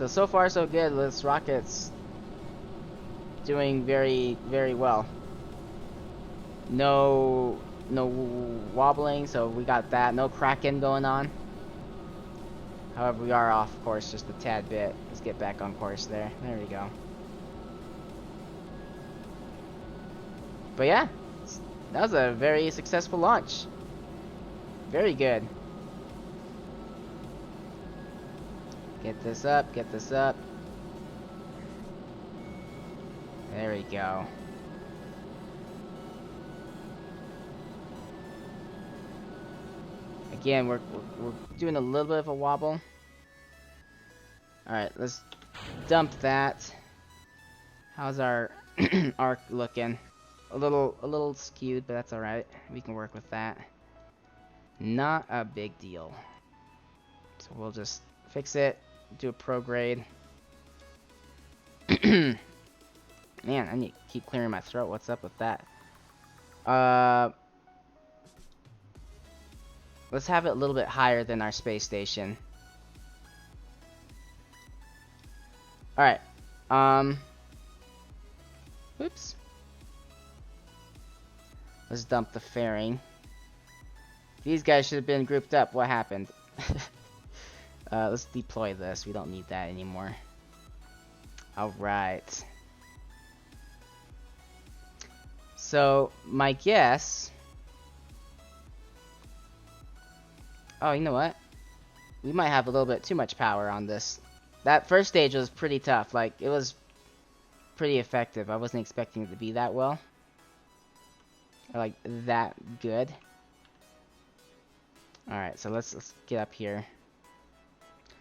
So far so good. This rocket's doing very, very well. No wobbling, so we got that. No cracking going on. However, we are off course just a tad bit. Let's get back on course there. There we go. But yeah, that was a very successful launch. Very good. Get this up, get this up. There we go. Again, we're doing a little bit of a wobble. Alright, let's dump that. How's our arc looking? A little skewed, but that's alright. We can work with that. Not a big deal. So we'll just fix it, do a prograde. Man, I need to keep clearing my throat. What's up with that? Let's have it a little bit higher than our space station. Alright. Oops. Let's dump the fairing. These guys should have been grouped up. What happened? Let's deploy this. We don't need that anymore. Alright. So, my guess... Oh, you know what? We might have a little bit too much power on this. That first stage was pretty tough. Like, it was pretty effective. I wasn't expecting it to be that well. Or, like, that good. Alright, so let's get up here.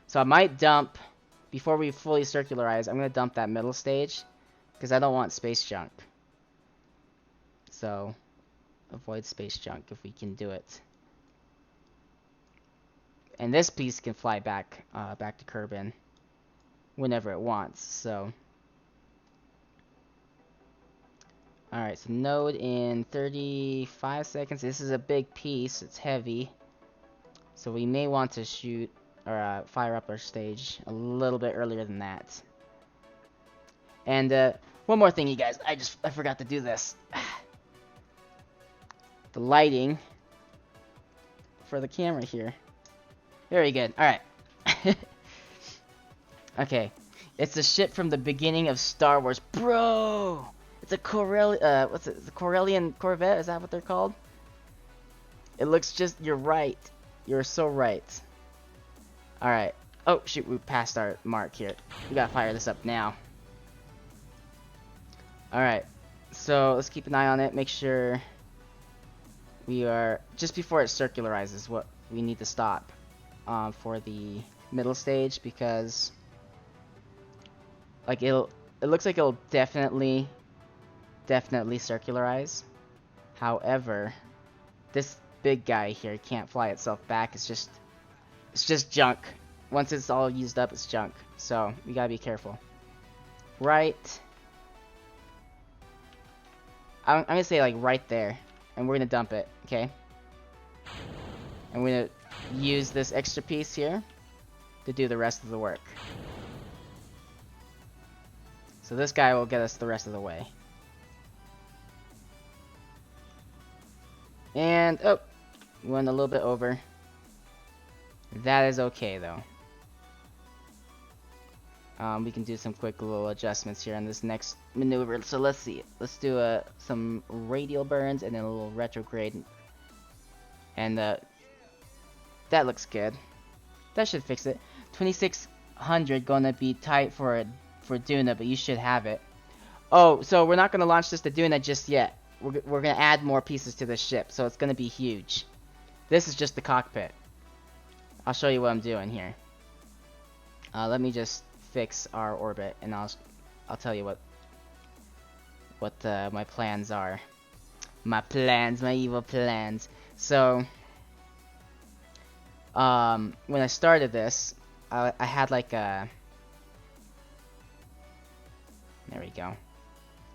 So I might dump, before we fully circularize, I'm going to dump that middle stage. Because I don't want space junk. So, avoid space junk if we can do it. And this piece can fly back to Kerbin whenever it wants, so. Alright, so node in 35 seconds. This is a big piece, it's heavy. So we may want to shoot, or fire up our stage a little bit earlier than that. And one more thing, you guys, I forgot to do this. The lighting for the camera here. Very good. Alright. Okay. It's a ship from the beginning of Star Wars. Bro! It's a what's it? The Corellian Corvette? Is that what they're called? It looks just... You're right. You're so right. Alright. Oh, shoot. We passed our mark here. We gotta fire this up now. Alright. So, let's keep an eye on it. Make sure we are... Just before it circularizes, what we need to stop. For the middle stage, because like it looks like it'll definitely circularize. However, this big guy here can't fly itself back. It's just junk. Once it's all used up, it's junk. So we gotta be careful. Right. I'm gonna say like right there, and we're gonna dump it. Okay. And we're gonna use this extra piece here to do the rest of the work. So this guy will get us the rest of the way. And, oh, went a little bit over. That is okay, though. We can do some quick little adjustments here on this next maneuver. So let's see. Let's do some radial burns and then a little retrograde. And, that looks good. That should fix it. 2600 gonna be tight for Dunna, but you should have it. Oh, so we're not gonna launch this to Dunna just yet. We're gonna add more pieces to the ship, so it's gonna be huge. This is just the cockpit. I'll show you what I'm doing here. Let me just fix our orbit, and I'll tell you what my plans are. My evil plans. So. When I started this, I had like a... There we go.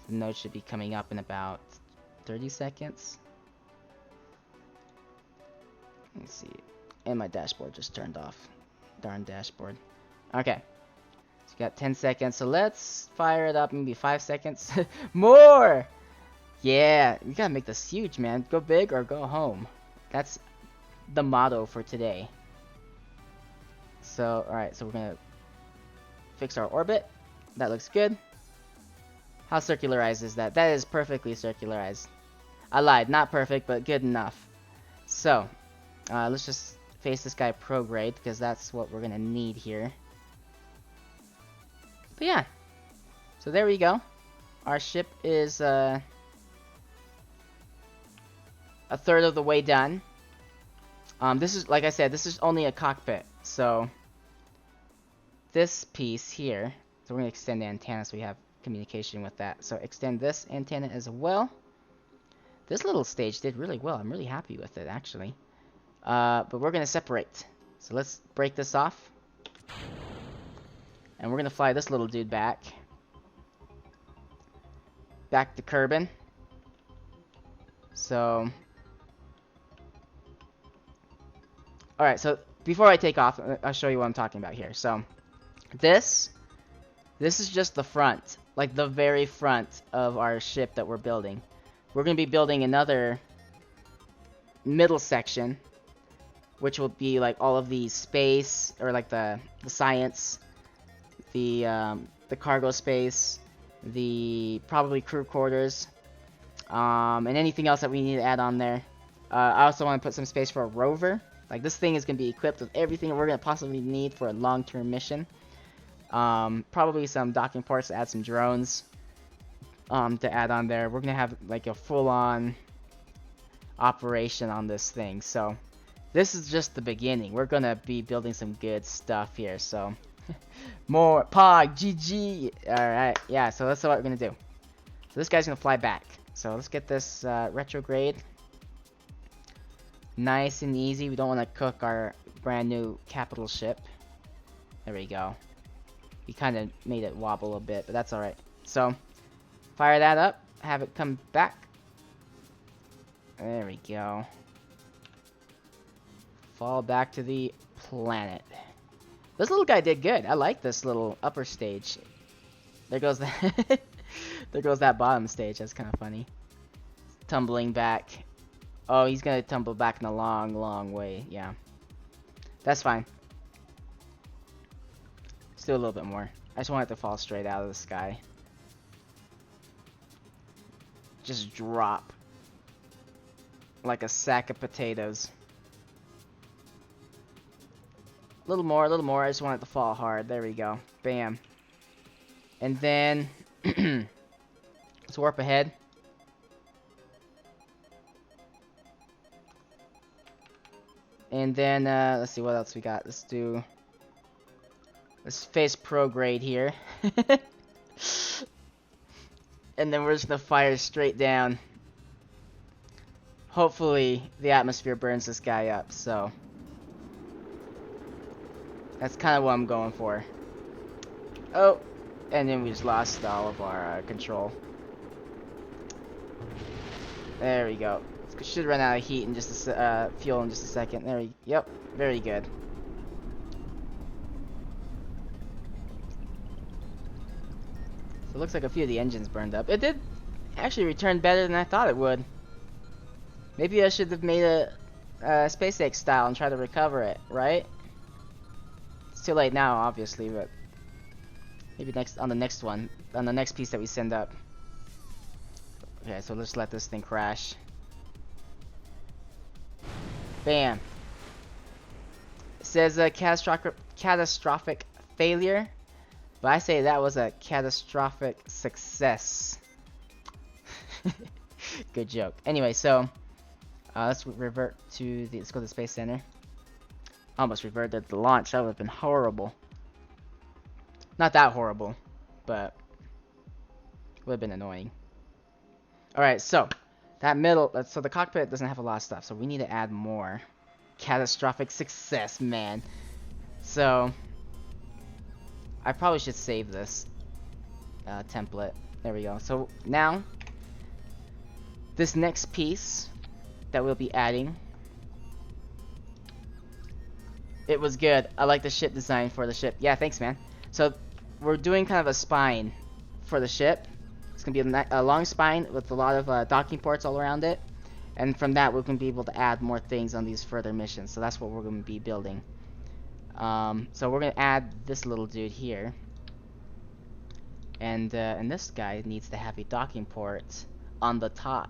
The node should be coming up in about 30 seconds. Let me see. And my dashboard just turned off. Darn dashboard. Okay. So we got 10 seconds. So let's fire it up maybe 5 seconds. More! Yeah, we gotta make this huge, man. Go big or go home. That's the motto for today. So, alright, so we're gonna fix our orbit. That looks good. How circularized is that? That is perfectly circularized. I lied, not perfect, but good enough. So, let's just face this guy prograde, because that's what we're gonna need here. But yeah. So there we go. Our ship is a third of the way done. This is, like I said, this is only a cockpit, so this piece here, so we're going to extend the antenna so we have communication with that. So extend this antenna as well. This little stage did really well. I'm really happy with it, actually. But we're gonna separate. So let's break this off. And we're gonna fly this little dude back. Back to Kerbin. So... Alright, so before I take off, I'll show you what I'm talking about here. So, this is just the front. Like, the very front of our ship that we're building. We're gonna be building another middle section, which will be like all of the space, or like the science, the cargo space, the probably crew quarters, and anything else that we need to add on there. I also want to put some space for a rover. Like, this thing is going to be equipped with everything we're going to possibly need for a long-term mission. Probably some docking ports to add some drones to add on there. We're going to have like a full-on operation on this thing. So, this is just the beginning. We're going to be building some good stuff here. So, more POG, GG. Alright, yeah, so that's what we're going to do. So, this guy's going to fly back. So, let's get this retrograde. Nice and easy. We don't want to cook our brand new capital ship. There we go. We kind of made it wobble a bit, but that's alright. So, fire that up. Have it come back. There we go. Fall back to the planet. This little guy did good. I like this little upper stage. There goes that. There goes that bottom stage. That's kind of funny. Tumbling back. Oh, he's gonna tumble back in a long, long way. Yeah. That's fine. Let's do a little bit more. I just want it to fall straight out of the sky. Just drop. Like a sack of potatoes. A little more, a little more. I just want it to fall hard. There we go. Bam. And then... let's warp ahead. And then, let's see what else we got. Let's face prograde here. And then we're just gonna fire straight down. Hopefully, the atmosphere burns this guy up, so. That's kind of what I'm going for. Oh, and then we just lost all of our control. There we go. Should run out of heat in just a fuel in just a second. There we. Yep. Very good. So it looks like a few of the engines burned up. It did actually return better than I thought it would. Maybe I should have made a SpaceX style and try to recover it, right? It's too late now, obviously, but maybe on the next one, on the next piece that we send up. Okay, so let's let this thing crash. Bam. It says a catastrophic failure, but I say that was a catastrophic success. Good joke. Anyway, so let's revert to let's go to the Space Center. Almost reverted to the launch. That would have been horrible. Not that horrible, but would have been annoying. All right, so. That middle, so the cockpit doesn't have a lot of stuff, so we need to add more. Catastrophic success, man. So, I probably should save this template. There we go. So now, this next piece that we'll be adding, it was good. I like the ship design for the ship. Yeah, thanks, man. So, we're doing kind of a spine for the ship. It's going to be a long spine with a lot of docking ports all around it. And from that, we're going to be able to add more things on these further missions. So that's what we're going to be building. So we're going to add this little dude here. And this guy needs to have a docking port on the top.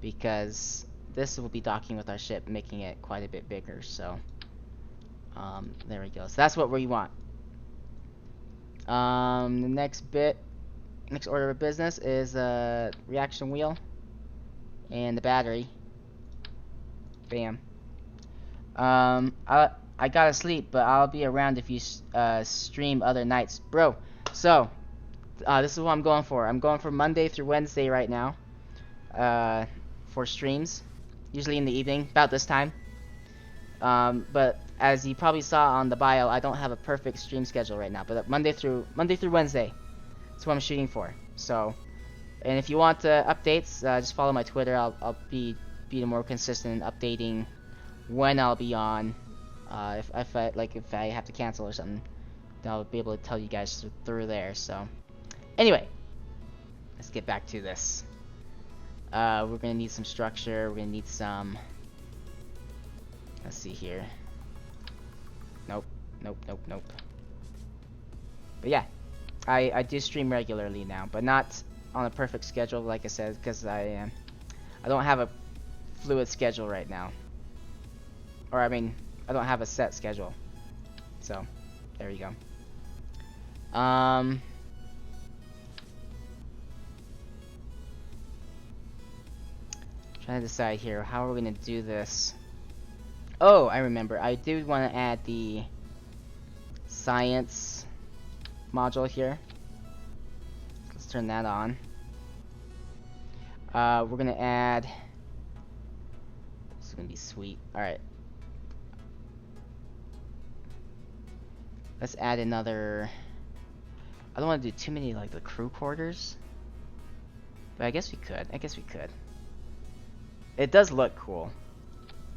Because this will be docking with our ship, making it quite a bit bigger. So there we go. So that's what we want. The next order of business is a reaction wheel and the battery. Bam. I gotta sleep, but I'll be around if you stream other nights, bro. So this is what I'm going for. I'm going for Monday through Wednesday right now for streams, usually in the evening, about this time. But as you probably saw on the bio, I don't have a perfect stream schedule right now. But Monday through Wednesday, that's what I'm shooting for. So, and if you want updates, just follow my Twitter. I'll be more consistent in updating when I'll be on. If I have to cancel or something, then I'll be able to tell you guys through there. So, anyway, let's get back to this. We're gonna need some structure. We're gonna need some. Let's see here. Nope. But yeah, I do stream regularly now, but not on a perfect schedule, like I said, because I don't have a fluid schedule right now. Or I mean, I don't have a set schedule. So, there you go. Trying to decide here, how are we gonna do this? Oh, I remember. I do want to add the science module here. Let's turn that on. We're gonna add. This is gonna be sweet. All right. Let's add another. I don't want to do too many like the crew quarters, but I guess we could. It does look cool.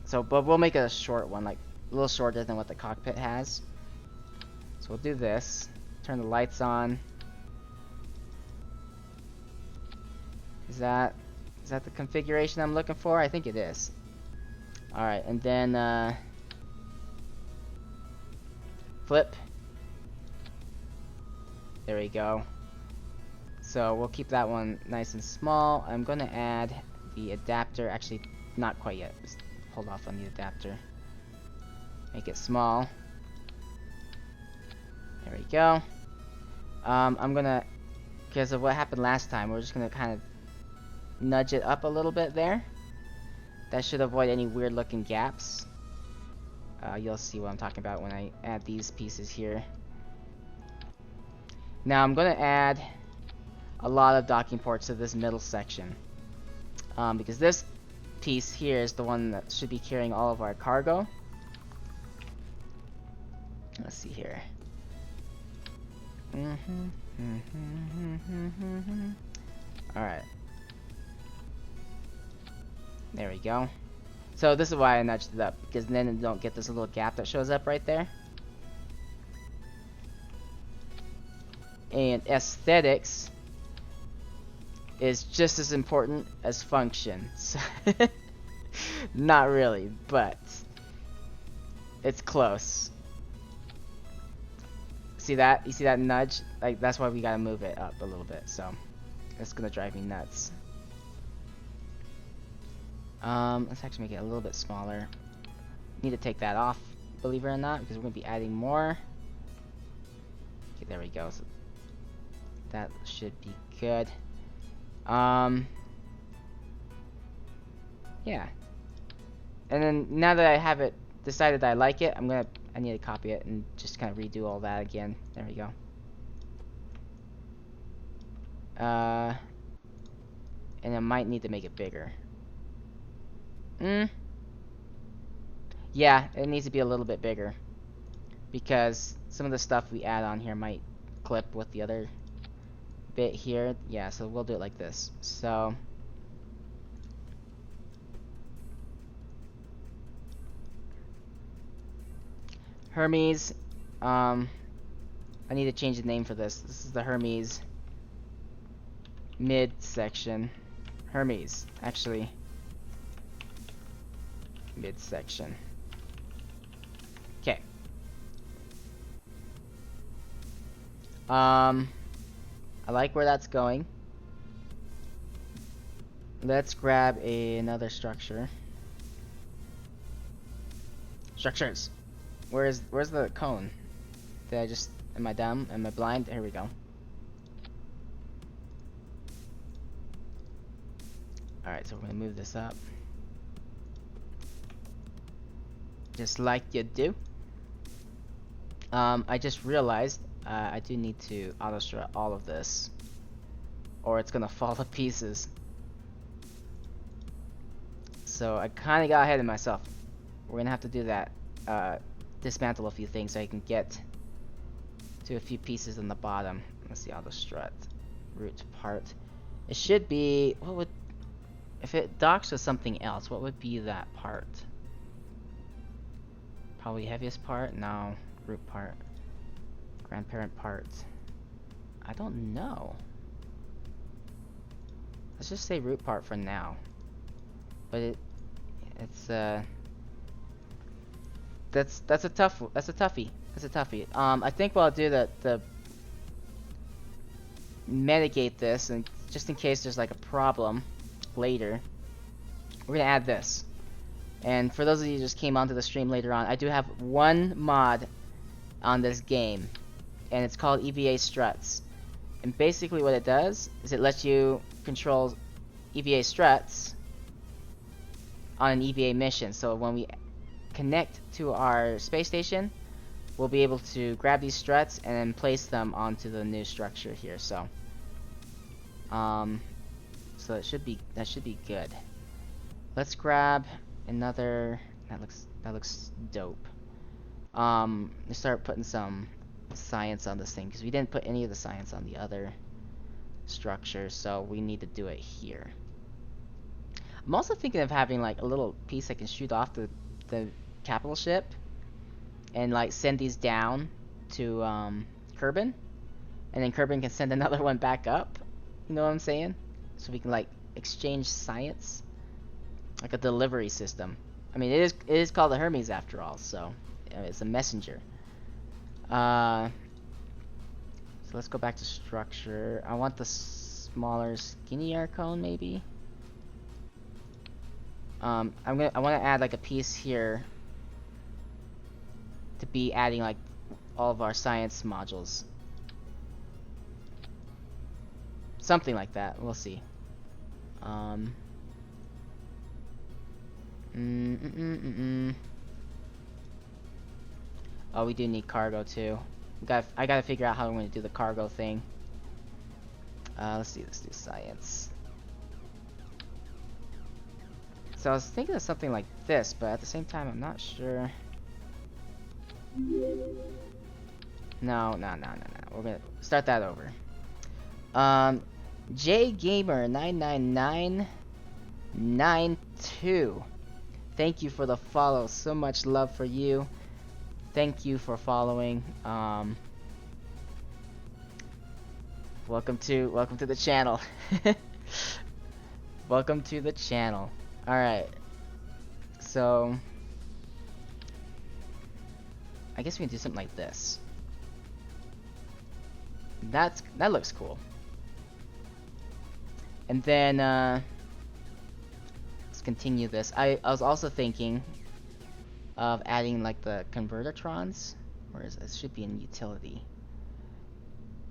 So, but we'll make it a short one, like a little shorter than what the cockpit has. So we'll do this. Turn the lights on. Is that the configuration I'm looking for? I think it is. All right, and then flip. There we go. So we'll keep that one nice and small. I'm gonna add the adapter. Actually, not quite yet. Just hold off on the adapter. Make it small. There we go. I'm gonna, because of what happened last time, we're just gonna kind of nudge it up a little bit there. That should avoid any weird looking gaps. You'll see what I'm talking about when I add these pieces here. Now I'm gonna add a lot of docking ports to this middle section. Because this piece here is the one that should be carrying all of our cargo. Let's see here. Alright. There we go. So this is why I nudged it up, because then you don't get this little gap that shows up right there. And aesthetics is just as important as function. Not really, but it's close. See that? You see that nudge? Like, that's why we gotta move it up a little bit. So it's gonna drive me nuts. Let's actually make it a little bit smaller. Need to take that off, believe it or not, because we're gonna be adding more. Okay, there we go. So that should be good. Yeah. And then now that I have it decided that I like it, I need to copy it and just kind of redo all that again. There we go. And I might need to make it bigger. Yeah, it needs to be a little bit bigger, because some of the stuff we add on here might clip with the other bit here. Yeah, so we'll do it like this. So Hermes, I need to change the name for this. This is the Hermes mid section. Hermes, actually, mid section. Okay. I like where that's going. Let's grab another structure. Structures. Where's the cone? Am I dumb? Am I blind? Here we go. Alright, so we're gonna move this up. Just like you do. I just realized I do need to auto strut all of this, or it's gonna fall to pieces. So I kinda got ahead of myself. we're gonna have to do that. Dismantle a few things so I can get to a few pieces on the bottom. Let's see, auto strut root part. It should be, what would, if it docks with something else, what would be that part? Probably heaviest part? No. Root part. Grandparent part. I don't know. Let's just say root part for now. But it's that's a toughie. That's a toughie. I think what I'll do the mitigate this, and just in case there's like a problem later, we're gonna add this. And for those of you who just came onto the stream later on, I do have one mod on this game, and it's called EVA struts. And basically what it does is it lets you control EVA struts on an EVA mission. So when we connect to our space station, we'll be able to grab these struts and then place them onto the new structure here. So that should be good. Let's grab another. That looks dope. Let's start putting some science on this thing, because we didn't put any of the science on the other structure, so we need to do it here. I'm also thinking of having like a little piece I can shoot off the capital ship and like send these down to Kerbin, and then Kerbin can send another one back up. You know what I'm saying? So we can like exchange science, like a delivery system. I mean, it is called the Hermes after all, so it's a messenger. So let's go back to structure. I want the smaller, skinnier cone, maybe. I want to add like a piece here to be adding like all of our science modules. Something like that. We'll see. Oh, we do need cargo too. I gotta figure out how I'm gonna do the cargo thing. Let's do science. So I was thinking of something like this, but at the same time, I'm not sure. No. We're gonna start that over. JGamer99992. Thank you for the follow. So much love for you. Thank you for following. Welcome to the channel. Welcome to the channel. All right. So I guess we can do something like this. That looks cool. And then let's continue this. I was also thinking of adding like the convertitrons. Where is this? It should be in utility.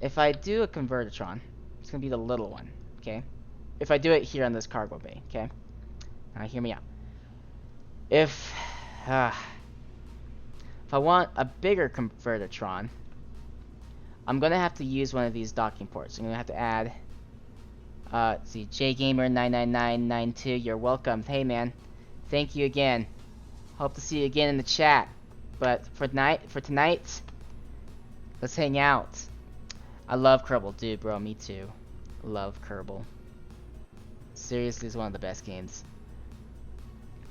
If I do a convertitron, it's gonna be the little one, okay? If I do it here on this cargo bay, okay? Now hear me out. If I want a bigger convertitron, I'm gonna have to use one of these docking ports. I'm gonna have to add. Let's see, JGamer99992. You're welcome. Hey man, thank you again. Hope to see you again in the chat. But for tonight, let's hang out. I love Kerbal, dude, bro. Me too. Love Kerbal. Seriously, it's one of the best games.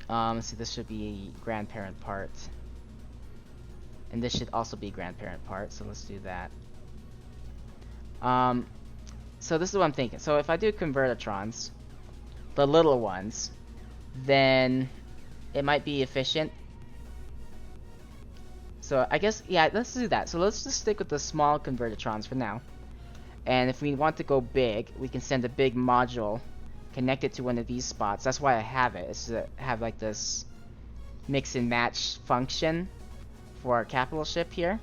Let's see, this should be grandparent part, and this should also be grandparent part. So let's do that. So this is what I'm thinking. So if I do convertitrons, the little ones, then it might be efficient. So I guess, yeah, let's do that. So let's just stick with the small convertitrons for now. And if we want to go big, we can send a big module, connect it to one of these spots. That's why I have it. It's to have like this mix and match function for our capital ship here.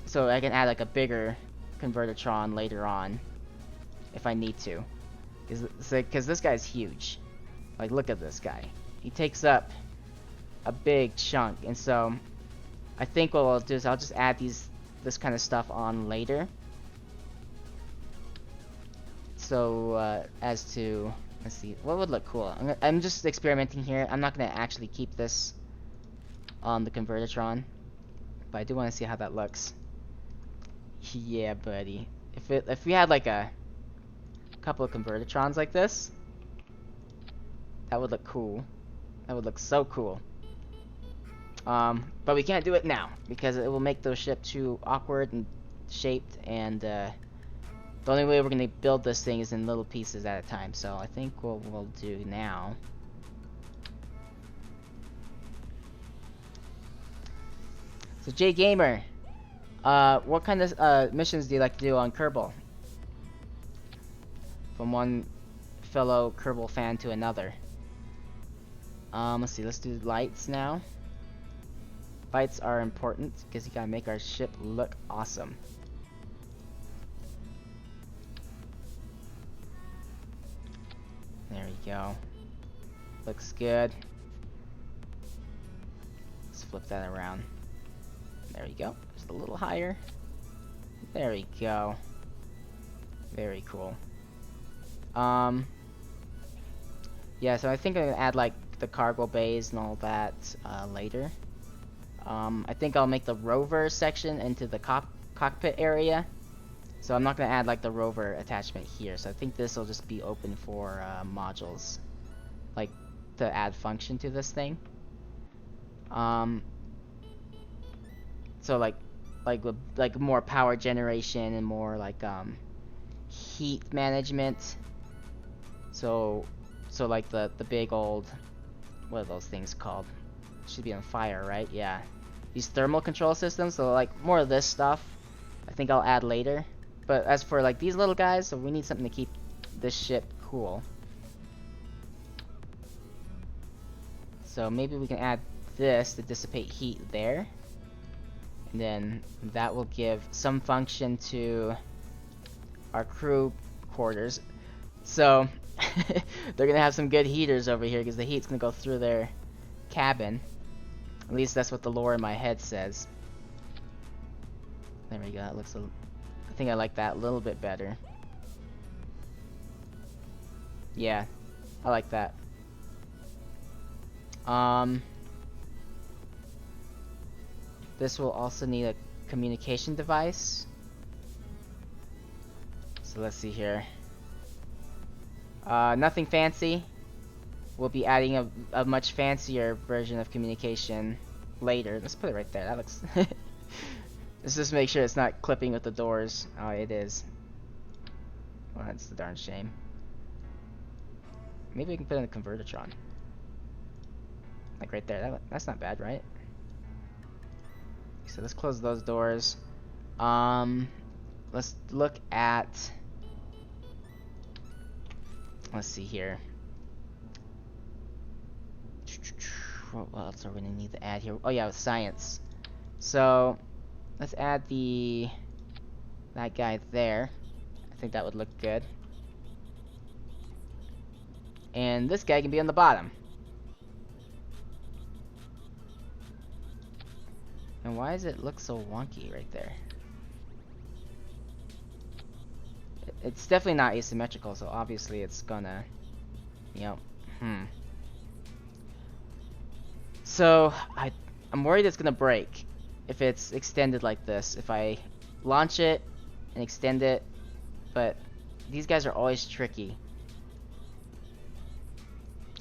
So I can add like a bigger convertitron later on if I need to, because this guy's huge. Like, look at this guy. He takes up a big chunk, and so I think what I'll do is I'll just add this kind of stuff on later. So as to Let's see, what would look cool? I'm just experimenting here. I'm not gonna actually keep this on the Convertitron, but I do want to see how that looks. Yeah, buddy. If we had like a couple of Convertitrons like this, that would look cool. That would look so cool. But we can't do it now because it will make those ships too awkward and shaped, and the only way we're gonna build this thing is in little pieces at a time. So I think what we'll do now. So Jay Gamer, what kind of missions do you like to do on Kerbal? From one fellow Kerbal fan to another. Let's see. Let's do lights now. Lights are important because you gotta make our ship look awesome. There we go. Looks good. Let's flip that around. There we go. Just a little higher. There we go. Very cool. Yeah, so I think I'm gonna add like the cargo bays and all that later. I think I'll make the rover section into the cockpit area. So I'm not gonna add like the rover attachment here. So I think this will just be open for modules, like to add function to this thing. So like more power generation and more like heat management. So like the big old, what are those things called? Should be on fire, right? Yeah. These thermal control systems, so like more of this stuff I think I'll add later. But as for like these little guys, so we need something to keep this ship cool. So maybe we can add this to dissipate heat there. And then that will give some function to our crew quarters. So they're gonna have some good heaters over here because the heat's gonna go through their cabin. At least that's what the lore in my head says. There we go. That looks I think I like that a little bit better. Yeah, I like that. This will also need a communication device. So let's see here. Nothing fancy. We'll be adding a much fancier version of communication later. Let's put it right there. That looks... Let's just make sure it's not clipping with the doors. Oh, it is. Well, that's the darn shame. Maybe we can put in a Convertitron. Like right there. That's not bad, right? So let's close those doors. Let's look at... Let's see here. What else are we gonna need to add here? Oh yeah, with science. So let's add that guy there. I think that would look good. And this guy can be on the bottom. And why does it look so wonky right there? It's definitely not asymmetrical, so obviously it's gonna, you know, So I'm worried it's gonna break if it's extended like this. If I launch it and extend it, but these guys are always tricky.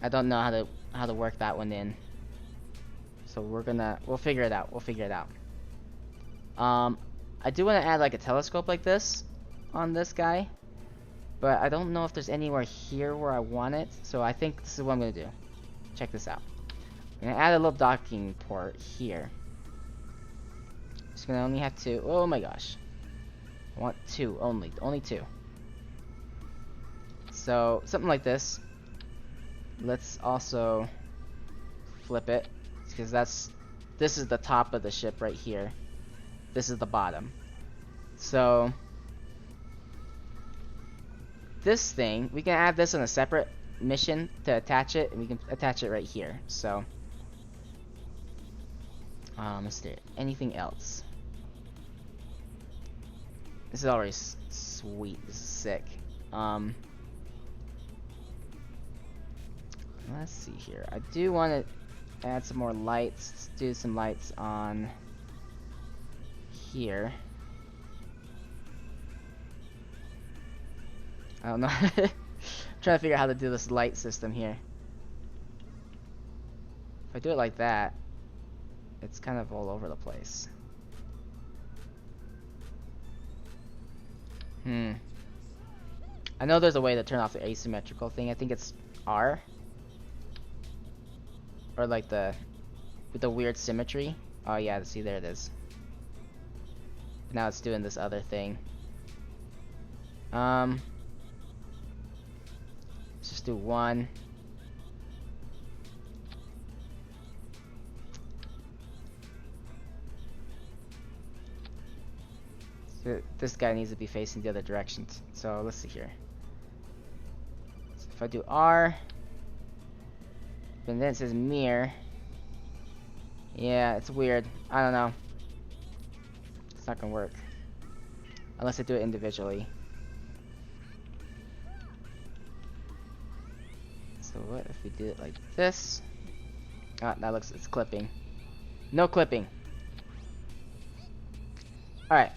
I don't know how to work that one in. So we'll figure it out. We'll figure it out. I do want to add like a telescope like this on this guy, but I don't know if there's anywhere here where I want it. So I think this is what I'm gonna do. Check this out. I'm gonna add a little docking port here. Just gonna only have two. Oh my gosh. I want two only. Only two. So something like this. Let's also flip it, because this is the top of the ship right here. This is the bottom. So this thing, we can add this on a separate mission to attach it, and we can attach it right here. So let's do it. Anything else? This is already sweet. This is sick. Let's see here. I do want to add some more lights. Let's do some lights on here. I don't know. I'm trying to figure out how to do this light system here. If I do it like that, it's kind of all over the place. I know there's a way to turn off the asymmetrical thing. I think it's R. Or like with the weird symmetry. Oh yeah, see, there it is. Now it's doing this other thing. Let's just do one. So this guy needs to be facing the other direction. So let's see here. So if I do R, and then it says mirror. Yeah, it's weird. I don't know. It's not gonna work unless I do it individually. So what if we do it like this? Ah, that looks, it's clipping. No clipping. Alright.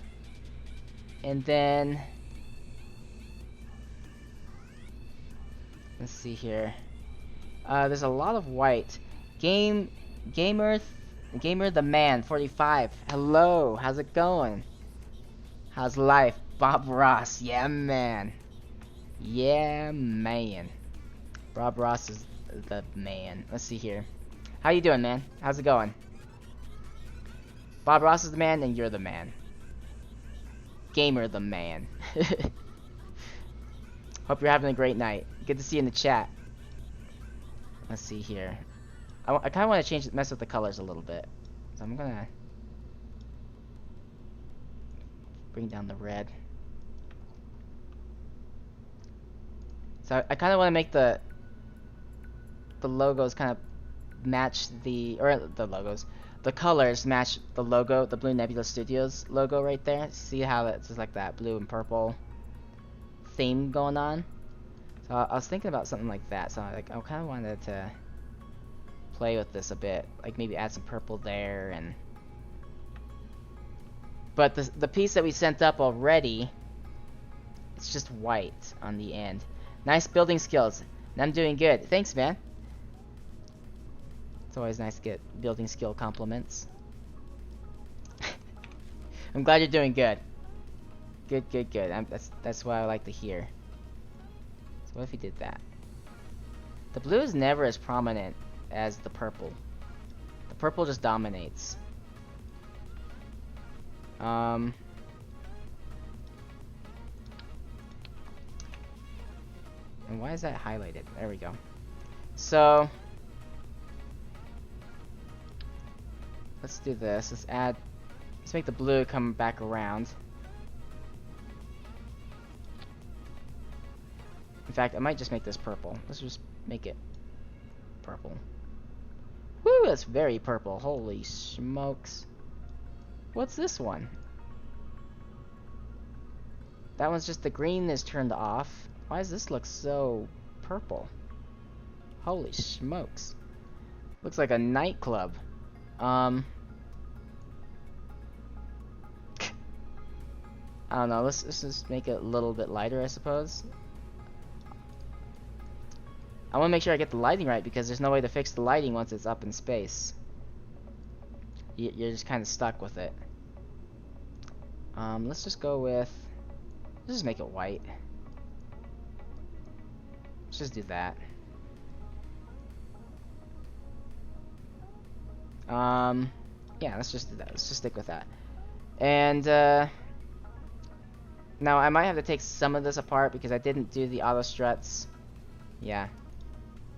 And then let's see here. There's a lot of white. Gamer the man 45. Hello, how's it going? How's life? Bob Ross, yeah man. Yeah man. Bob Ross is the man. Let's see here. How you doing, man? How's it going? Bob Ross is the man, and you're the man. Gamer the man. Hope you're having a great night. Good to see you in the chat. Let's see here. I kind of want to mess with the colors a little bit. So I'm gonna bring down the red. So I kind of want to make the logos kind of match the colors match the logo, the Blue Nebula Studios logo right there. See how it's just like that blue and purple theme going on? So I was thinking about something like that. So I kind of wanted to play with this a bit, like maybe add some purple there, and but the piece that we sent up already, it's just white on the end. Nice building skills. I'm doing good. Thanks, man. It's always nice to get building skill compliments. I'm glad you're doing good. Good. That's what I like to hear. So what if we did that? The blue is never as prominent as the purple. The purple just dominates. And why is that highlighted? There we go. So let's do this. Let's make the blue come back around. In fact, I might just make this purple. Let's just make it purple. Woo, that's very purple. Holy smokes. What's this one? That one's just the green is turned off. Why does this look so purple? Holy smokes. Looks like a nightclub. I don't know. Let's just make it a little bit lighter, I suppose. I want to make sure I get the lighting right, because there's no way to fix the lighting once it's up in space. You're just kind of stuck with it. Let's just go with... Let's just make it white. Let's just do that. Yeah, let's just do that. Let's just stick with that. And, now I might have to take some of this apart because I didn't do the auto struts. Yeah.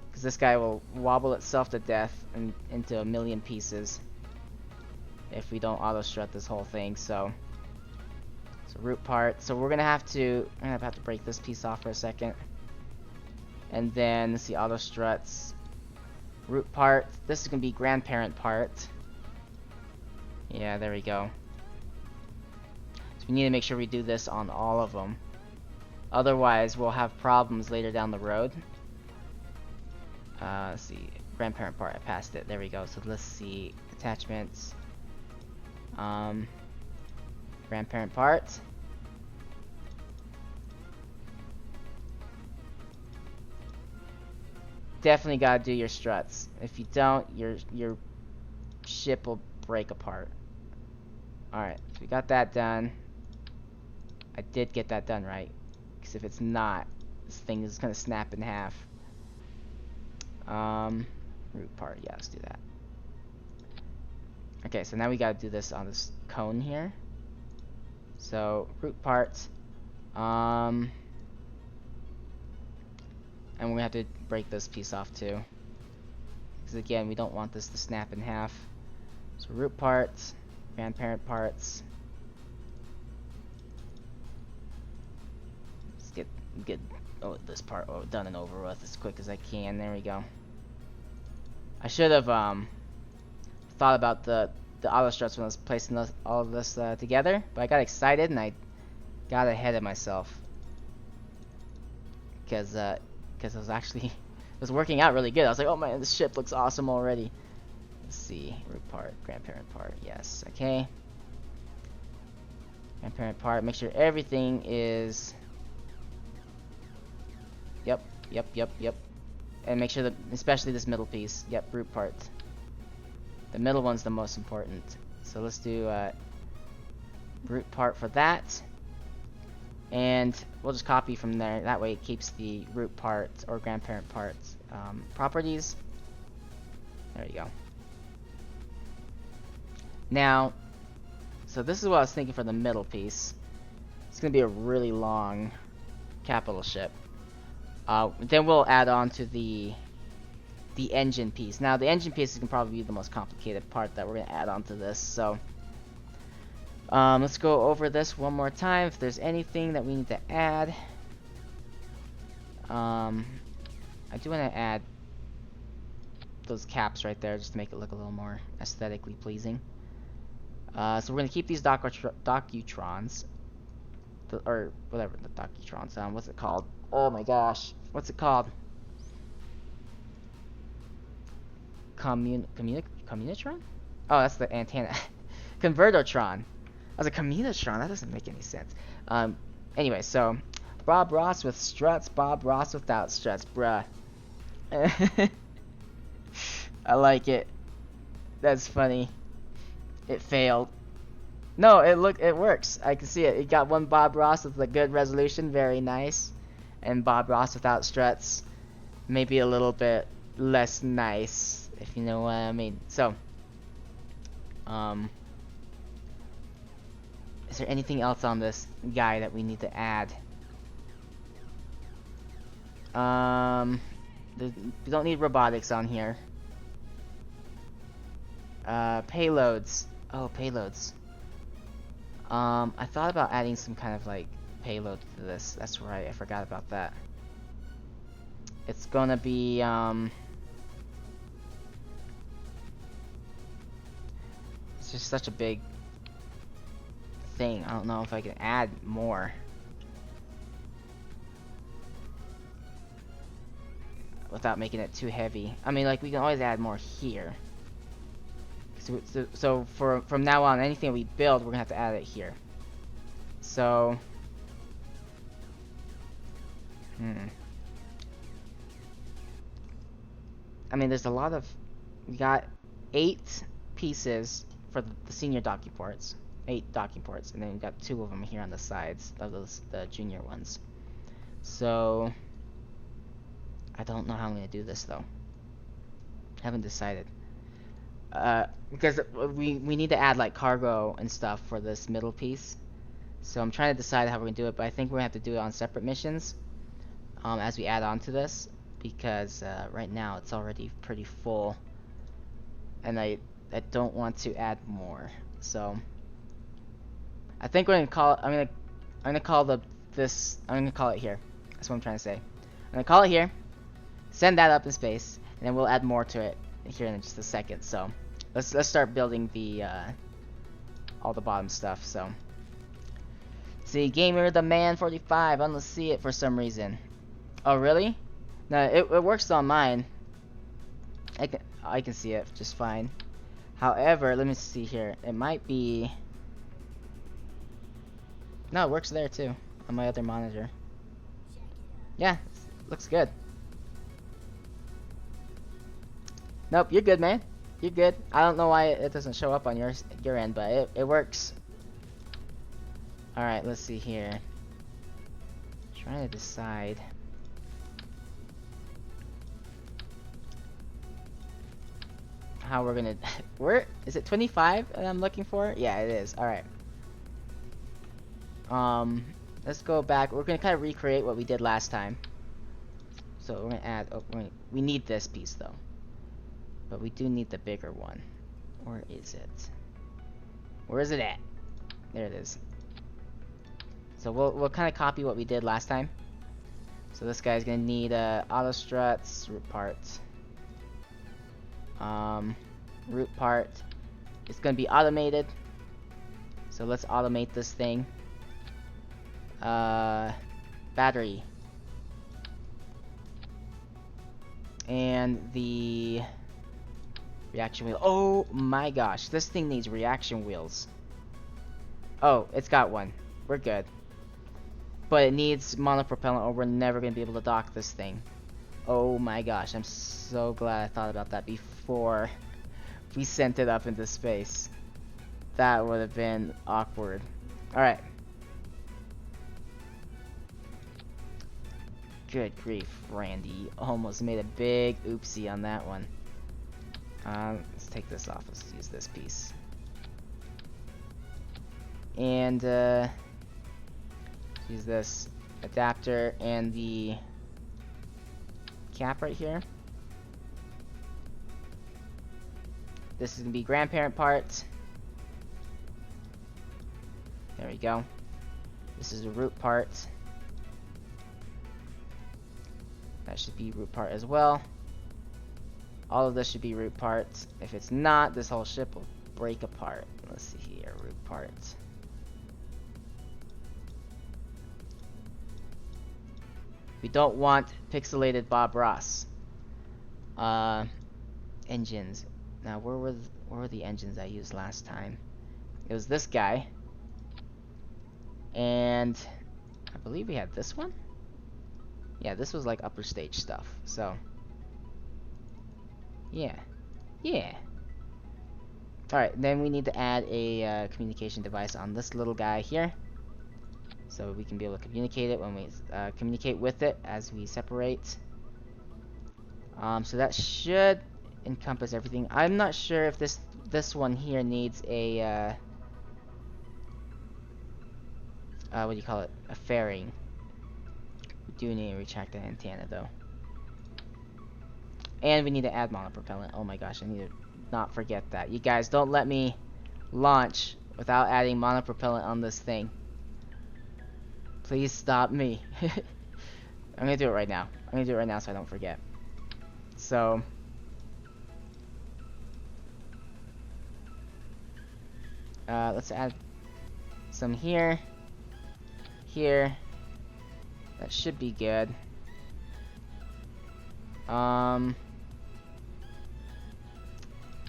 Because this guy will wobble itself to death and into a million pieces if we don't auto strut this whole thing. So root part. So we're gonna have to break this piece off for a second. And then let's see, auto struts. Root part. This is gonna be grandparent part. Yeah, there we go. So we need to make sure we do this on all of them. Otherwise, we'll have problems later down the road. Let's see, grandparent part. I passed it. There we go. So let's see, attachments. Grandparent part. Definitely gotta do your struts. If you don't, your ship will break apart. Alright, so we got that done. I did get that done right. Because if it's not, this thing is gonna snap in half. Root part, yeah, let's do that. Okay, so now we gotta do this on this cone here. So, root part. And we're gonna have to break this piece off too. Because again, we don't want this to snap in half. So root parts, grandparent parts. Let's get this part done and over with as quick as I can. There we go. I should have thought about the auto struts when I was placing all of this together, but I got excited and I got ahead of myself because it was actually it was working out really good. I was like, oh man, this ship looks awesome already. Let's see, root part, grandparent part, yes, okay. Grandparent part, make sure everything is, yep, and make sure that, especially this middle piece, yep, root part. The middle one's the most important. So let's do root part for that. And we'll just copy from there. That way it keeps the root part or grandparent parts properties. There you go. Now, so this is what I was thinking for the middle piece. It's going to be a really long capital ship. Then we'll add on to the engine piece. Now, the engine piece is going to probably be the most complicated part that we're going to add on to this. So, let's go over this one more time. If there's anything that we need to add. I do want to add those caps right there just to make it look a little more aesthetically pleasing. So we're going to keep these docutrons. Or whatever, the docutrons. What's it called? Oh my gosh. What's it called? Communitron? Oh, that's the antenna. Convertotron. I was like, Communitron? That doesn't make any sense. Anyway, so Bob Ross with struts, Bob Ross without struts, bruh. I like it. That's funny. It failed. No, it works. I can see it. It got one Bob Ross with a good resolution, very nice. And Bob Ross without struts, maybe a little bit less nice, if you know what I mean. So, is there anything else on this guy that we need to add? We don't need robotics on here. Payloads. Oh, payloads. I thought about adding some kind of like payload to this. That's right, I forgot about that. It's gonna be it's just such a big thing. I don't know if I can add more. Without making it too heavy. I mean, like, we can always add more here. So from now on, anything we build, we're gonna have to add it here. So, I mean, there's a lot of. We got 8 pieces for the senior docking ports, 8 docking ports, and then we got 2 of them here on the sides of the junior ones. So, I don't know how I'm gonna do this though. Haven't decided. Because we need to add like cargo and stuff for this middle piece. So I'm trying to decide how we're gonna do it, but I think we're gonna have to do it on separate missions as we add on to this, because right now it's already pretty full, and I don't want to add more. So I think we're gonna call it. I'm gonna call I'm gonna call it here. That's what I'm trying to say. I'm gonna call it here. Send that up in space, and then we'll add more to it here in just a second. So let's start building the all the bottom stuff. So see, gamer the man 45. I don't see it for some reason. Oh really? No, it works on mine. I can see it just fine. However, let me see here. It might be. No, it works there too on my other monitor. Yeah, looks good. Nope, you're good, man. You're good. I don't know why it doesn't show up on your end, but it works. All right, let's see here. Trying to decide. How we're gonna where is it 25 that I'm looking for? Yeah, it is. All right. Let's go back. We're gonna kind of recreate what we did last time. So we're gonna add. Oh, we need this piece though, but we do need the bigger one. Where is it? Where is it at? There it is. So we'll kind of copy what we did last time. So this guy's gonna need auto struts, root parts. Root part. It's gonna be automated. So let's automate this thing. Battery. And the reaction wheel. Oh my gosh, this thing needs reaction wheels. Oh, it's got one. We're good. But it needs monopropellant or we're never gonna be able to dock this thing. Oh my gosh, I'm so glad I thought about that before we sent it up into space. That would have been awkward. Alright. Good grief, Randy. Almost made a big oopsie on that one. Let's take this off. Let's use this piece. And, use this adapter and the cap right here. This is gonna be grandparent part. There we go. This is the root part. That should be root part as well. All of this should be root parts. If it's not, this whole ship will break apart. Let's see here, root parts. We don't want pixelated Bob Ross. Engines. Now, where were the engines I used last time? It was this guy. And I believe we had this one? Yeah, this was like upper stage stuff. So, yeah. Yeah. Alright, then we need to add a communication device on this little guy here. So we can be able to communicate it when we communicate with it as we separate. So that should encompass everything. I'm not sure if this one here needs a what do you call it? A fairing. We do need to retract the antenna though. And we need to add monopropellant. Oh my gosh, I need to not forget that. You guys, don't let me launch without adding monopropellant on this thing. Please stop me. I'm gonna do it right now. I'm gonna do it right now so I don't forget. So let's add some here. Here. That should be good. I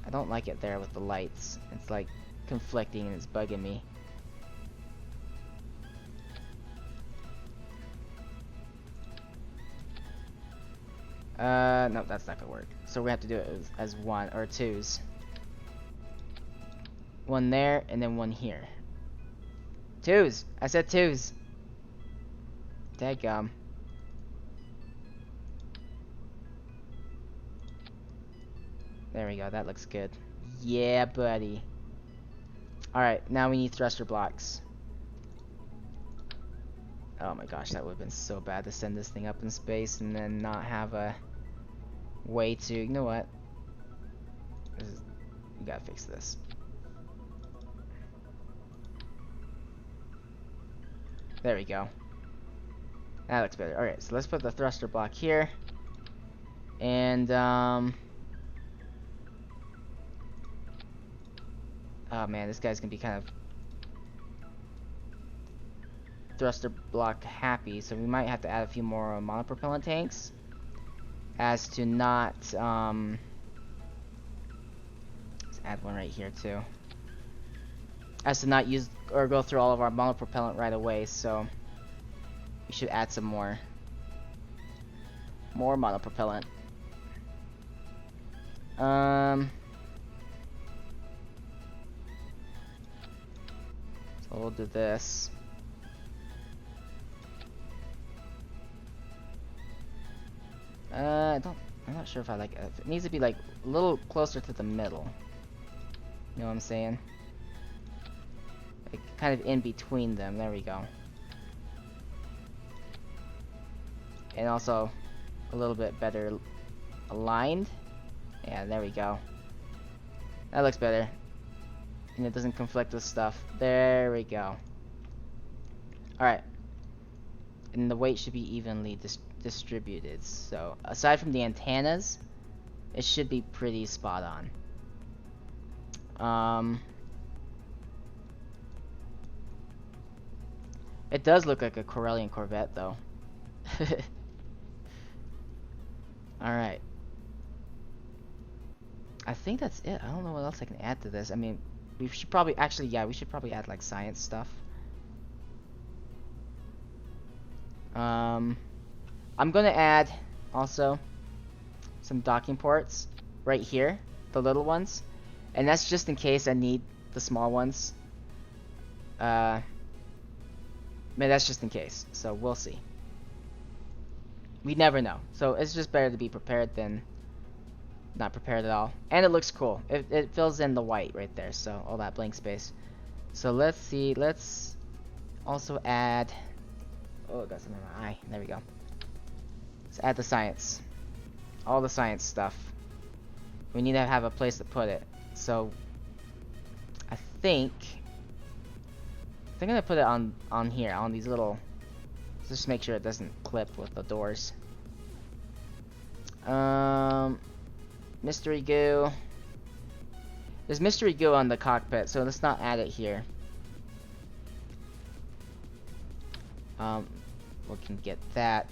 don't like it there with the lights. It's like conflicting and it's bugging me. No, that's not gonna work. So we have to do it as one or twos. One there and then one here. Twos! I said twos! Dadgum. There we go, that looks good. Yeah, buddy. Alright, now we need thruster blocks. Oh my gosh, that would have been so bad to send this thing up in space and then not have a way to... You know what? We gotta fix this. There we go. That looks better. Alright, so let's put the thruster block here. And, oh man, this guy's gonna be kind of thruster block happy, so we might have to add a few more monopropellant tanks as to not add one right here too. As to not use or go through all of our monopropellant right away, so we should add some more monopropellant. So we'll do this. I'm not sure if I like it. It needs to be like a little closer to the middle. You know what I'm saying? Like kind of in between them. There we go. And also a little bit better aligned. Yeah, there we go. That looks better. And it doesn't conflict with stuff. There we go. Alright. And the weight should be evenly distributed. So, aside from the antennas, it should be pretty spot on. It does look like a Corellian Corvette, though. Alright. I think that's it. I don't know what else I can add to this. I mean, we should probably actually, yeah, we should probably add like science stuff. I'm gonna add also some docking ports right here, the little ones, and that's just in case I need the small ones. Man, that's just in case, so we'll see. We never know, so it's just better to be prepared than not prepared at all. And it looks cool. It fills in the white right there, so all that blank space. So let's see, let's also add, oh, I got something in my eye. There we go. Let's add the science. All the science stuff. We need to have a place to put it. So I think I'm gonna put it on here, on these little, just make sure it doesn't clip with the doors. Mystery goo. There's mystery goo on the cockpit, so let's not add it here. We can get that.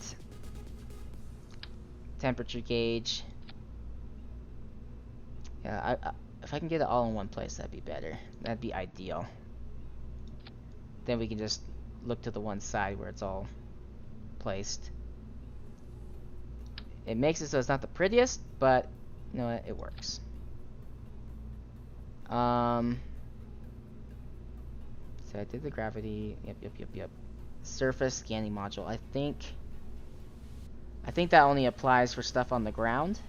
Temperature gauge. Yeah, if I can get it all in one place, that'd be better. That'd be ideal. Then we can just look to the one side where it's all placed. It makes it so it's not the prettiest, but you know what, it works. So I did the gravity. Yep. Surface scanning module. I think that only applies for stuff on the ground.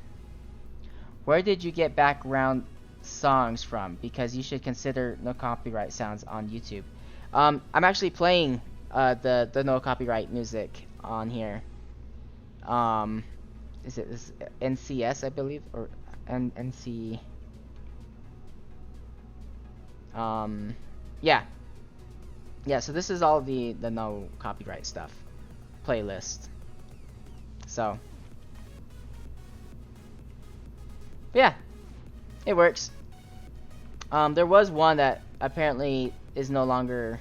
Where did you get background songs from? Because you should consider no copyright sounds on YouTube. I'm actually playing the no copyright music on here. Is it this NCS, I believe, or NC? Yeah. So this is all the no copyright stuff playlist. So yeah, it works. There was one that apparently is no longer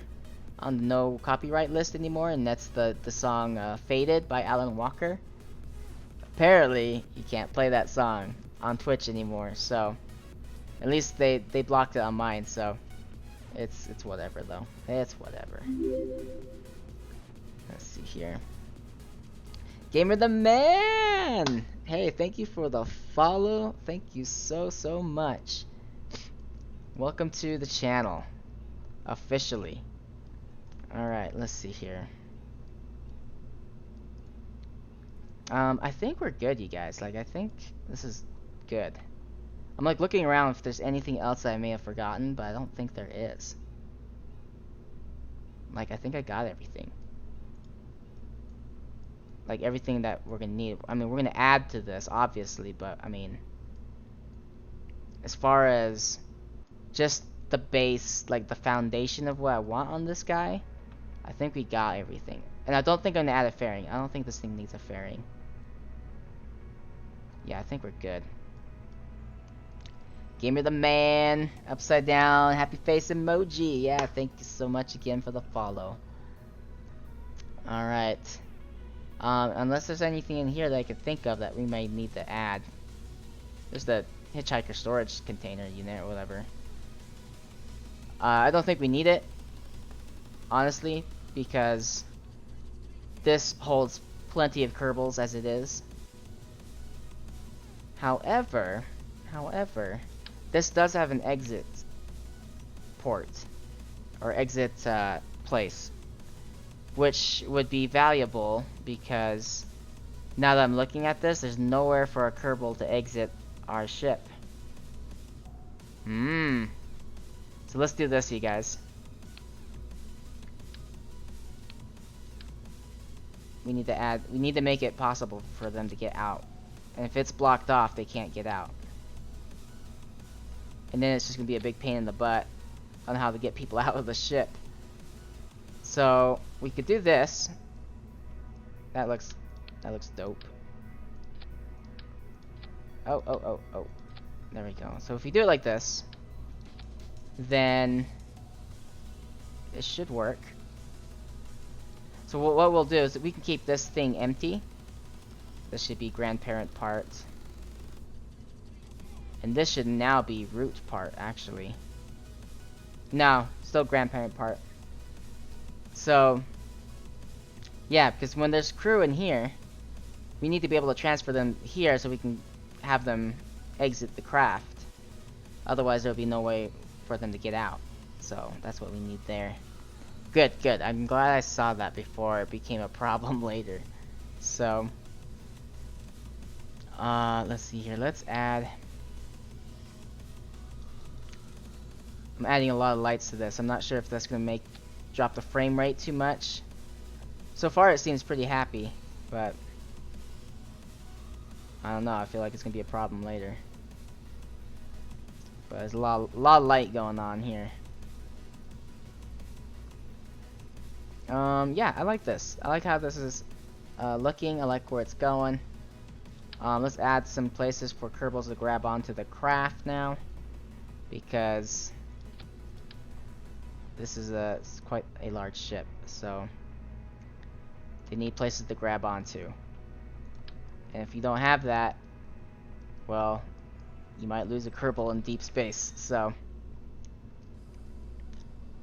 on the no copyright list anymore, and that's the song Faded by Alan Walker. Apparently you can't play that song on Twitch anymore, so at least they blocked it on mine, so it's whatever though. It's whatever. Let's see here. Gamer the man! Hey, thank you for the follow. Thank you so much. Welcome to the channel. Officially. Alright, let's see here. I think we're good, you guys. Like, I think this is good. I'm like looking around if there's anything else that I may have forgotten, but I don't think there is. Like, I think I got everything. Like, everything that we're gonna need. I mean, we're gonna add to this, obviously, but, I mean, as far as just the base, like, the foundation of what I want on this guy, I think we got everything. And I don't think I'm gonna add a fairing. I don't think this thing needs a fairing. Yeah, I think we're good. Gamer the man, upside down, happy face emoji. Yeah, thank you so much again for the follow. Alright. Unless there's anything in here that I could think of that we might need to add. There's the hitchhiker storage container unit or whatever. I don't think we need it, honestly, because this holds plenty of Kerbals as it is. However, this does have an exit port, or exit place, which would be valuable because now that I'm looking at this, there's nowhere for a Kerbal to exit our ship. So let's do this, you guys. We need to make it possible for them to get out. And if it's blocked off, they can't get out. And then it's just gonna be a big pain in the butt on how to get people out of the ship. So we could do this. That looks dope. Oh. There we go. So if we do it like this, then it should work. So what we'll do is we can keep this thing empty. This should be grandparent part. And this should now be root part, actually. No, still grandparent part. So, yeah, because when there's crew in here, we need to be able to transfer them here so we can have them exit the craft. Otherwise, there'll be no way for them to get out. So, that's what we need there. Good. I'm glad I saw that before it became a problem later. So, let's see here. Let's add... I'm adding a lot of lights to this. I'm not sure if that's going to drop the frame rate too much. So far it seems pretty happy, but I don't know. I feel like it's going to be a problem later. But there's a lot of light going on here. Yeah, I like this. I like how this is looking. I like where it's going. Let's add some places for Kerbals to grab onto the craft now, because this is it's quite a large ship, so they need places to grab onto. And if you don't have that, well, you might lose a Kerbal in deep space. So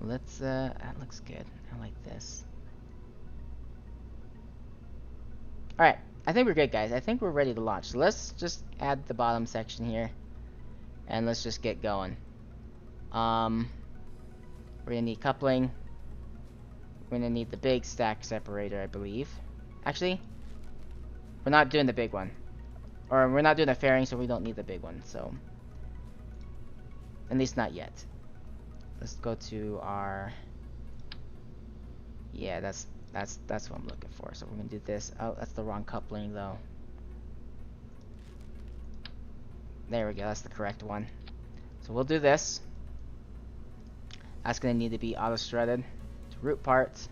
let's that looks good. I like this. Alright, I think we're good, guys. I think we're ready to launch. So let's just add the bottom section here, and let's just get going. We're gonna need coupling. We're gonna need the big stack separator, I believe. Actually, we're not doing the big one. Or we're not doing the fairing, so we don't need the big one, so. At least not yet. Let's go to our... Yeah, that's what I'm looking for. So we're gonna do this. Oh, that's the wrong coupling, though. There we go, that's the correct one. So we'll do this. That's gonna need to be auto-strutted. Root parts.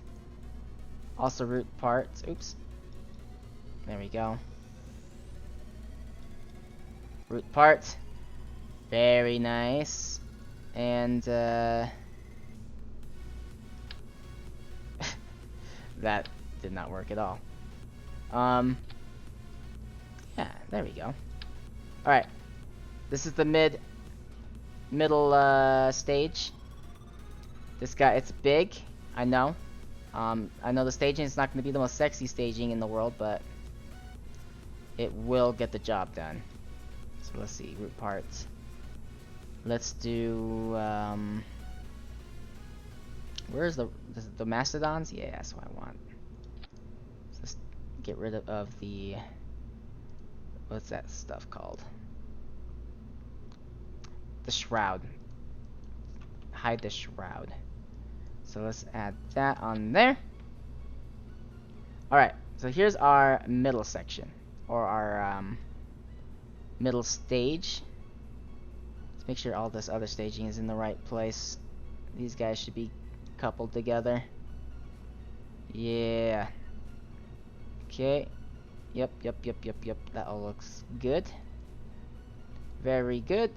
Also root parts. Oops. There we go. Root part. Very nice. And that did not work at all. Yeah, there we go. Alright. This is the middle stage. This guy, it's big, I know. I know the staging is not going to be the most sexy staging in the world, but it will get the job done. So let's see, root parts. Let's do, where's the mastodons? Yeah, that's what I want. Let's get rid of the, what's that stuff called? The shroud. Hide the shroud. So let's add that on there. Alright, so here's our middle section, or our middle stage. Let's make sure all this other staging is in the right place. These guys should be coupled together. Yeah. Okay. Yep. That all looks good. Very good.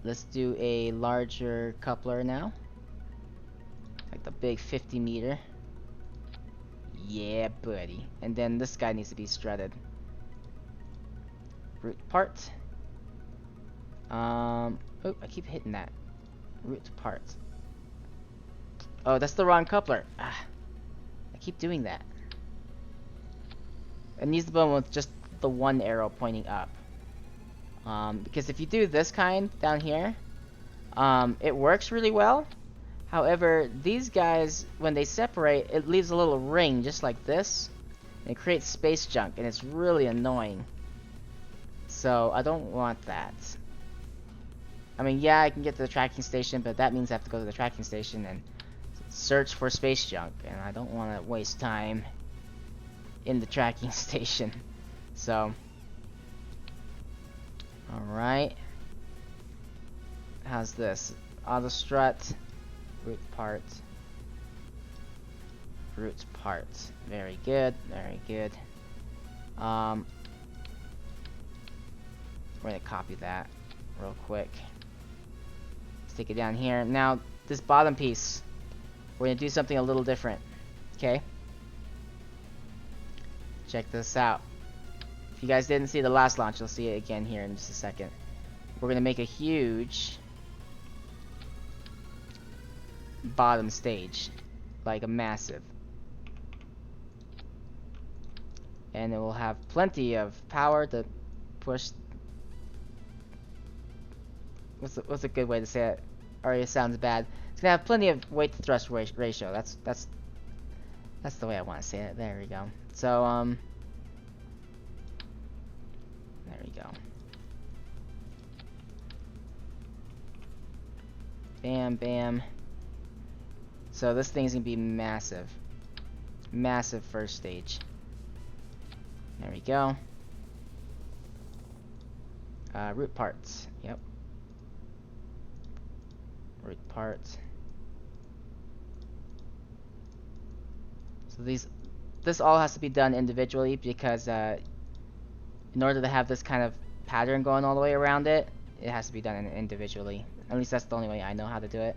Let's do a larger coupler now. Like the big 50 meter. Yeah, buddy. And then this guy needs to be strutted. root part. Oh, I keep hitting that. Root part. Oh, that's the wrong coupler. Ah, I keep doing that. It needs to be with just the one arrow pointing up. Because if you do this kind down here, it works really well. However, these guys, when they separate, it leaves a little ring just like this. And it creates space junk, and it's really annoying. So, I don't want that. I mean, yeah, I can get to the tracking station, but that means I have to go to the tracking station and search for space junk. And I don't want to waste time in the tracking station. So, alright. How's this? Auto strut. Root part. Root part. Very good. Very good. We're gonna copy that real quick. Stick it down here. Now, this bottom piece, we're gonna do something a little different. Okay? Check this out. If you guys didn't see the last launch, you'll see it again here in just a second. We're gonna make a huge bottom stage, like a massive, and it will have plenty of power to push. What's a good way to say it? Already it sounds bad. It's gonna have plenty of weight to thrust ratio. That's the way I want to say it. There we go. So there we go. Bam, bam. So this thing's gonna be massive. Massive first stage. There we go. Root parts. Yep. Root parts. So this all has to be done individually because in order to have this kind of pattern going all the way around it, it has to be done individually. At least that's the only way I know how to do it.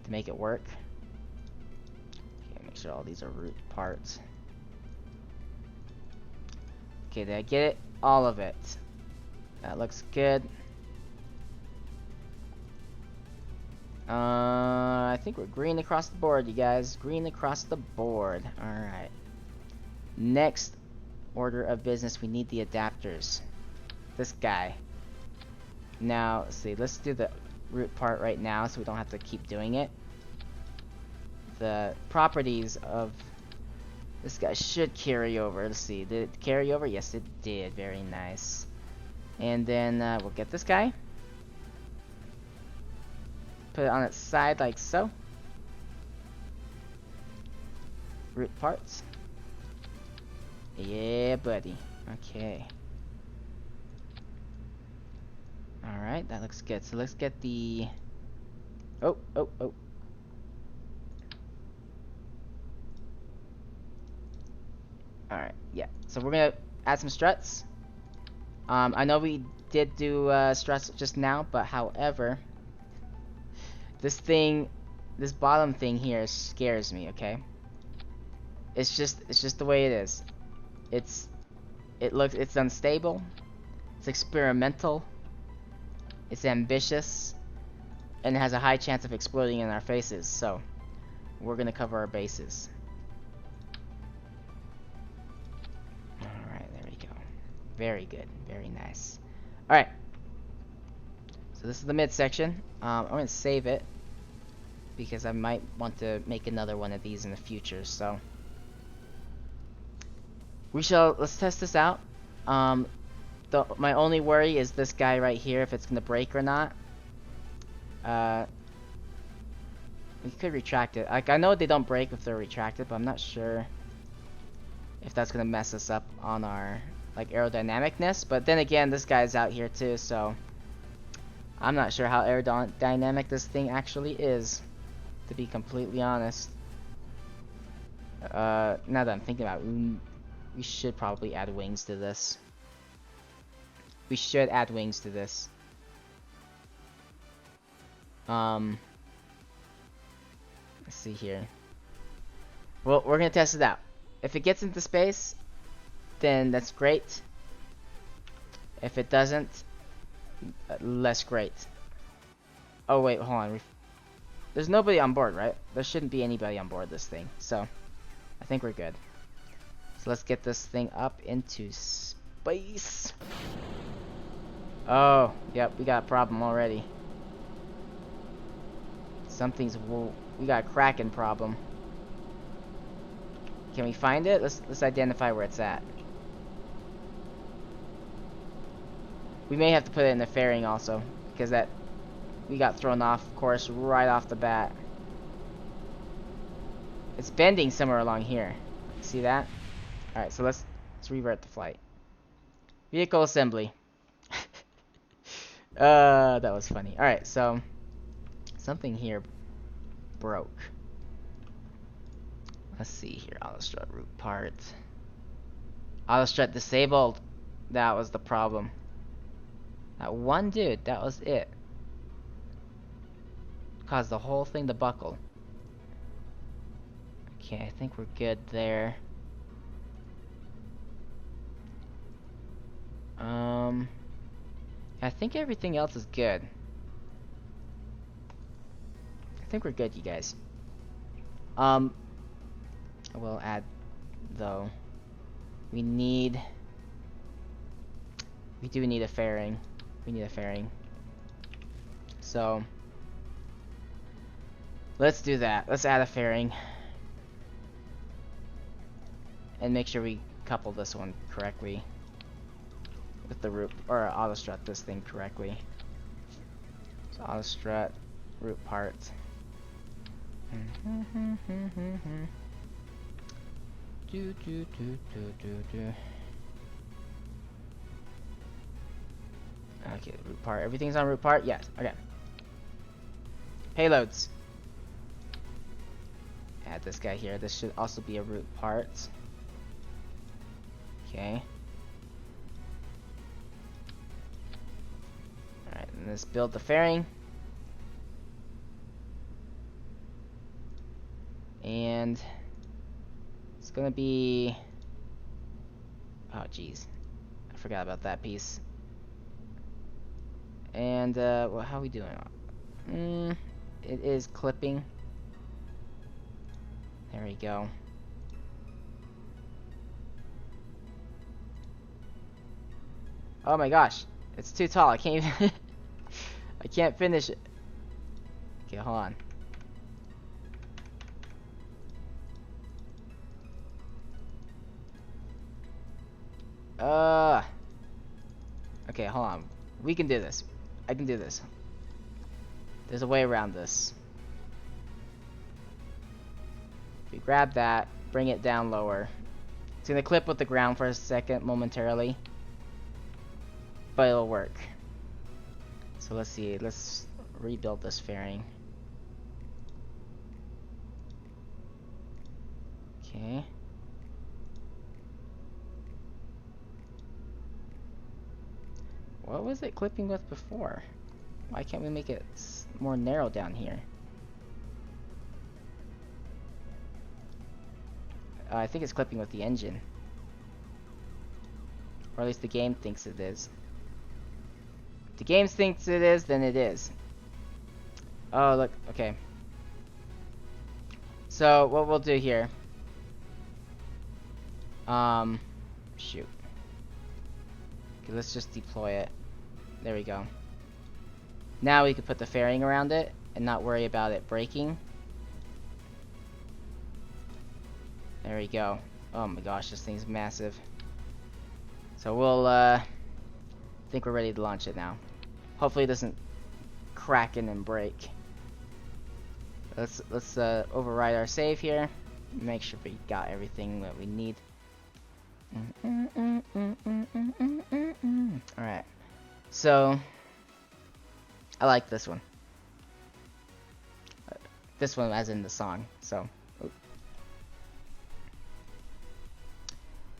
To make it work. Okay, make sure all these are root parts. Okay, did I get it? All of it. That looks good. I think we're green across the board, you guys. Green across the board. Alright. Next order of business, we need the adapters. This guy. Now, let's see. Let's do the root part right now so we don't have to keep doing it. The properties of this guy should carry over. Let's see. Did it carry over? Yes, it did. Very nice. And then we'll get this guy. Put it on its side like so. Root parts. Yeah, buddy. Okay. Alright, that looks good. So let's get the... Oh. Alright, yeah. So we're gonna add some struts. I know we did do struts just now, but however, this bottom thing here scares me, okay? It's just the way it is. It's unstable, it's experimental, it's ambitious, and it has a high chance of exploding in our faces, so we're gonna cover our bases. Alright, there we go. Very good, very nice. Alright. So this is the midsection. I'm gonna save it because I might want to make another one of these in the future, so let's test this out. My only worry is this guy right here, if it's gonna break or not. We could retract it. Like, I know they don't break if they're retracted, but I'm not sure if that's gonna mess us up on our like aerodynamicness. But then again, this guy's out here too, so I'm not sure how aerodynamic this thing actually is, to be completely honest. Now that I'm thinking about it, we should probably add wings to this. We should add wings to this. Let's see here. Well, we're gonna test it out. If it gets into space, then that's great. If it doesn't, less great. Oh wait, hold on. There's nobody on board, right? There shouldn't be anybody on board this thing, so I think we're good. So let's get this thing up into space. Oh, yep, we got a problem already. We got a Kraken problem. Can we find it? Let's identify where it's at. We may have to put it in the fairing also, because we got thrown off course right off the bat. It's bending somewhere along here. See that? Alright, so let's revert the flight. Vehicle assembly. That was funny. Alright, so something here broke. Let's see here. Autostrut root part. Autostrut disabled. That was the problem. That one dude, that was it. Caused the whole thing to buckle. Okay, I think we're good there. I think everything else is good. I think we're good, you guys. We'll add, though. We do need a fairing. We need a fairing. So, let's do that. Let's add a fairing. And make sure we couple this one correctly. With the root, or autostrut this thing correctly. So autostrut, root part. Okay, root part. Everything's on root part? Yes. Okay. Payloads. Add this guy here. This should also be a root part. Okay. Alright, and let's build the fairing. And it's gonna be... Oh, jeez. I forgot about that piece. And, well, how are we doing? It is clipping. There we go. Oh my gosh. It's too tall. I can't even... I can't finish it. Okay, hold on. Okay, hold on. We can do this. I can do this. There's a way around this. We grab that, bring it down lower. It's gonna clip with the ground for a second, momentarily. But it'll work. So let's see. Let's rebuild this fairing. Okay. What was it clipping with before? Why can't we make it more narrow down here? I think it's clipping with the engine. Or at least the game thinks it is. If the game thinks it is, then it is. Oh, look. Okay. So, what we'll do here... Shoot. Okay, let's just deploy it. There we go. Now we can put the fairing around it and not worry about it breaking. There we go. Oh my gosh, this thing's massive. So we'll, I think we're ready to launch it now. Hopefully it doesn't crack in and break. Let's override our save here. Make sure we got everything that we need. Alright. So, I like this one. This one as in the song, so.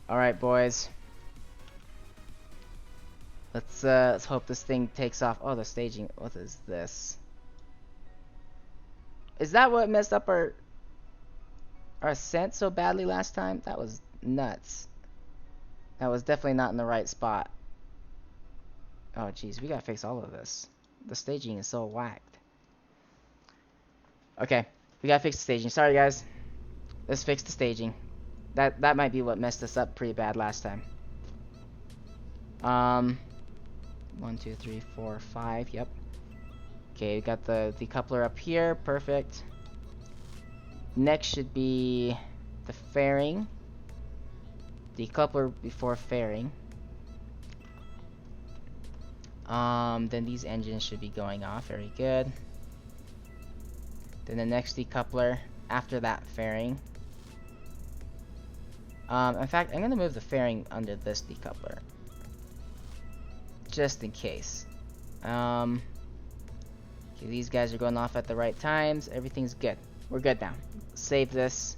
Alright, boys. Let's hope this thing takes off. Oh, the staging. What is this? Is that what messed up our ascent so badly last time? That was nuts. That was definitely not in the right spot. Oh, jeez, we gotta fix all of this. The staging is so whacked. Okay, we gotta fix the staging. Sorry, guys. Let's fix the staging. That might be what messed us up pretty bad last time. 1, 2, 3, 4, 5. Yep. Okay, we got the decoupler up here. Perfect. Next should be the fairing. Decoupler before fairing. Then these engines should be going off. Very good. Then the next decoupler after that fairing. In fact, I'm gonna move the fairing under this decoupler, just in case. Okay, these guys are going off at the right times. Everything's good. We're good now. Save this.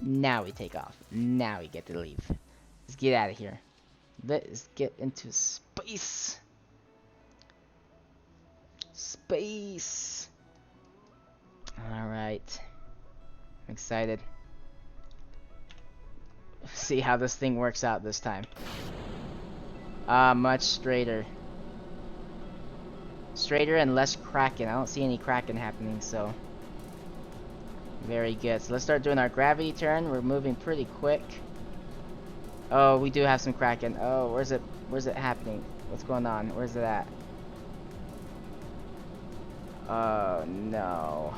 Now we take off. Now we get to leave. Let's get out of here. Let's get into space. Space. Alright. I'm excited. See how this thing works out this time. Much straighter. Straighter and less cracking. I don't see any cracking happening, so. Very good. So let's start doing our gravity turn. We're moving pretty quick. Oh, we do have some cracking. Oh, where's it happening? What's going on? Where's it at? Oh, no.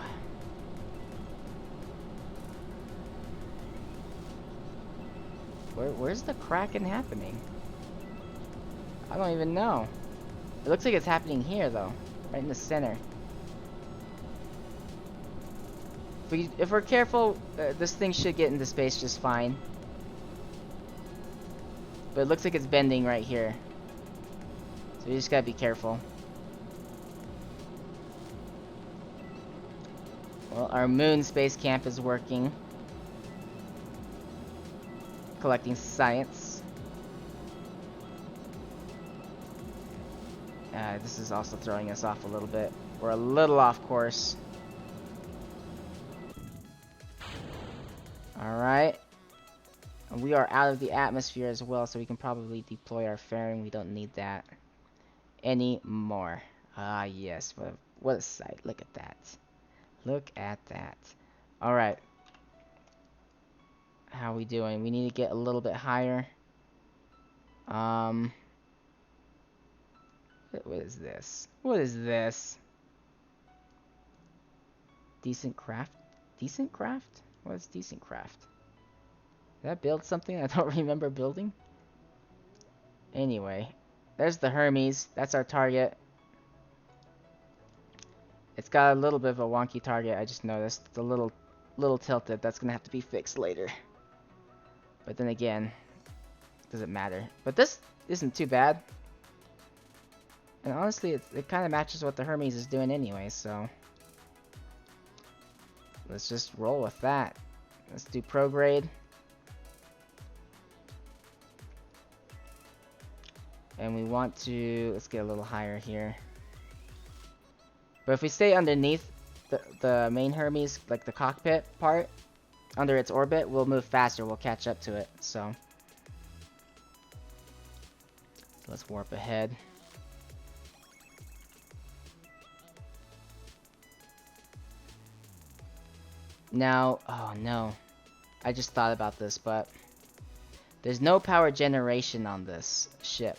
Where's the cracking happening? I don't even know. It looks like it's happening here, though. Right in the center. If we're careful, this thing should get into space just fine. But it looks like it's bending right here. So you just gotta be careful. Well, our moon space camp is working. Collecting science. This is also throwing us off a little bit. We're a little off course. Alright. And we are out of the atmosphere as well, so we can probably deploy our fairing. We don't need that anymore. Ah, yes. What a sight. Look at that. Look at that. Alright. How are we doing? We need to get a little bit higher. What is this? What is this? Decent craft? Decent craft? What is decent craft? Did I build something I don't remember building? Anyway, there's the Hermes. That's our target. It's got a little bit of a wonky target. I just noticed. It's a little tilted. That's gonna have to be fixed later. But then again, doesn't matter. But this isn't too bad. And honestly, it kind of matches what the Hermes is doing anyway, so let's just roll with that. Let's do prograde. And we want to, let's get a little higher here. But if we stay underneath the main Hermes, like the cockpit part, under its orbit, we'll move faster. We'll catch up to it, so. Let's warp ahead. Now, oh no. I just thought about this, but there's no power generation on this ship.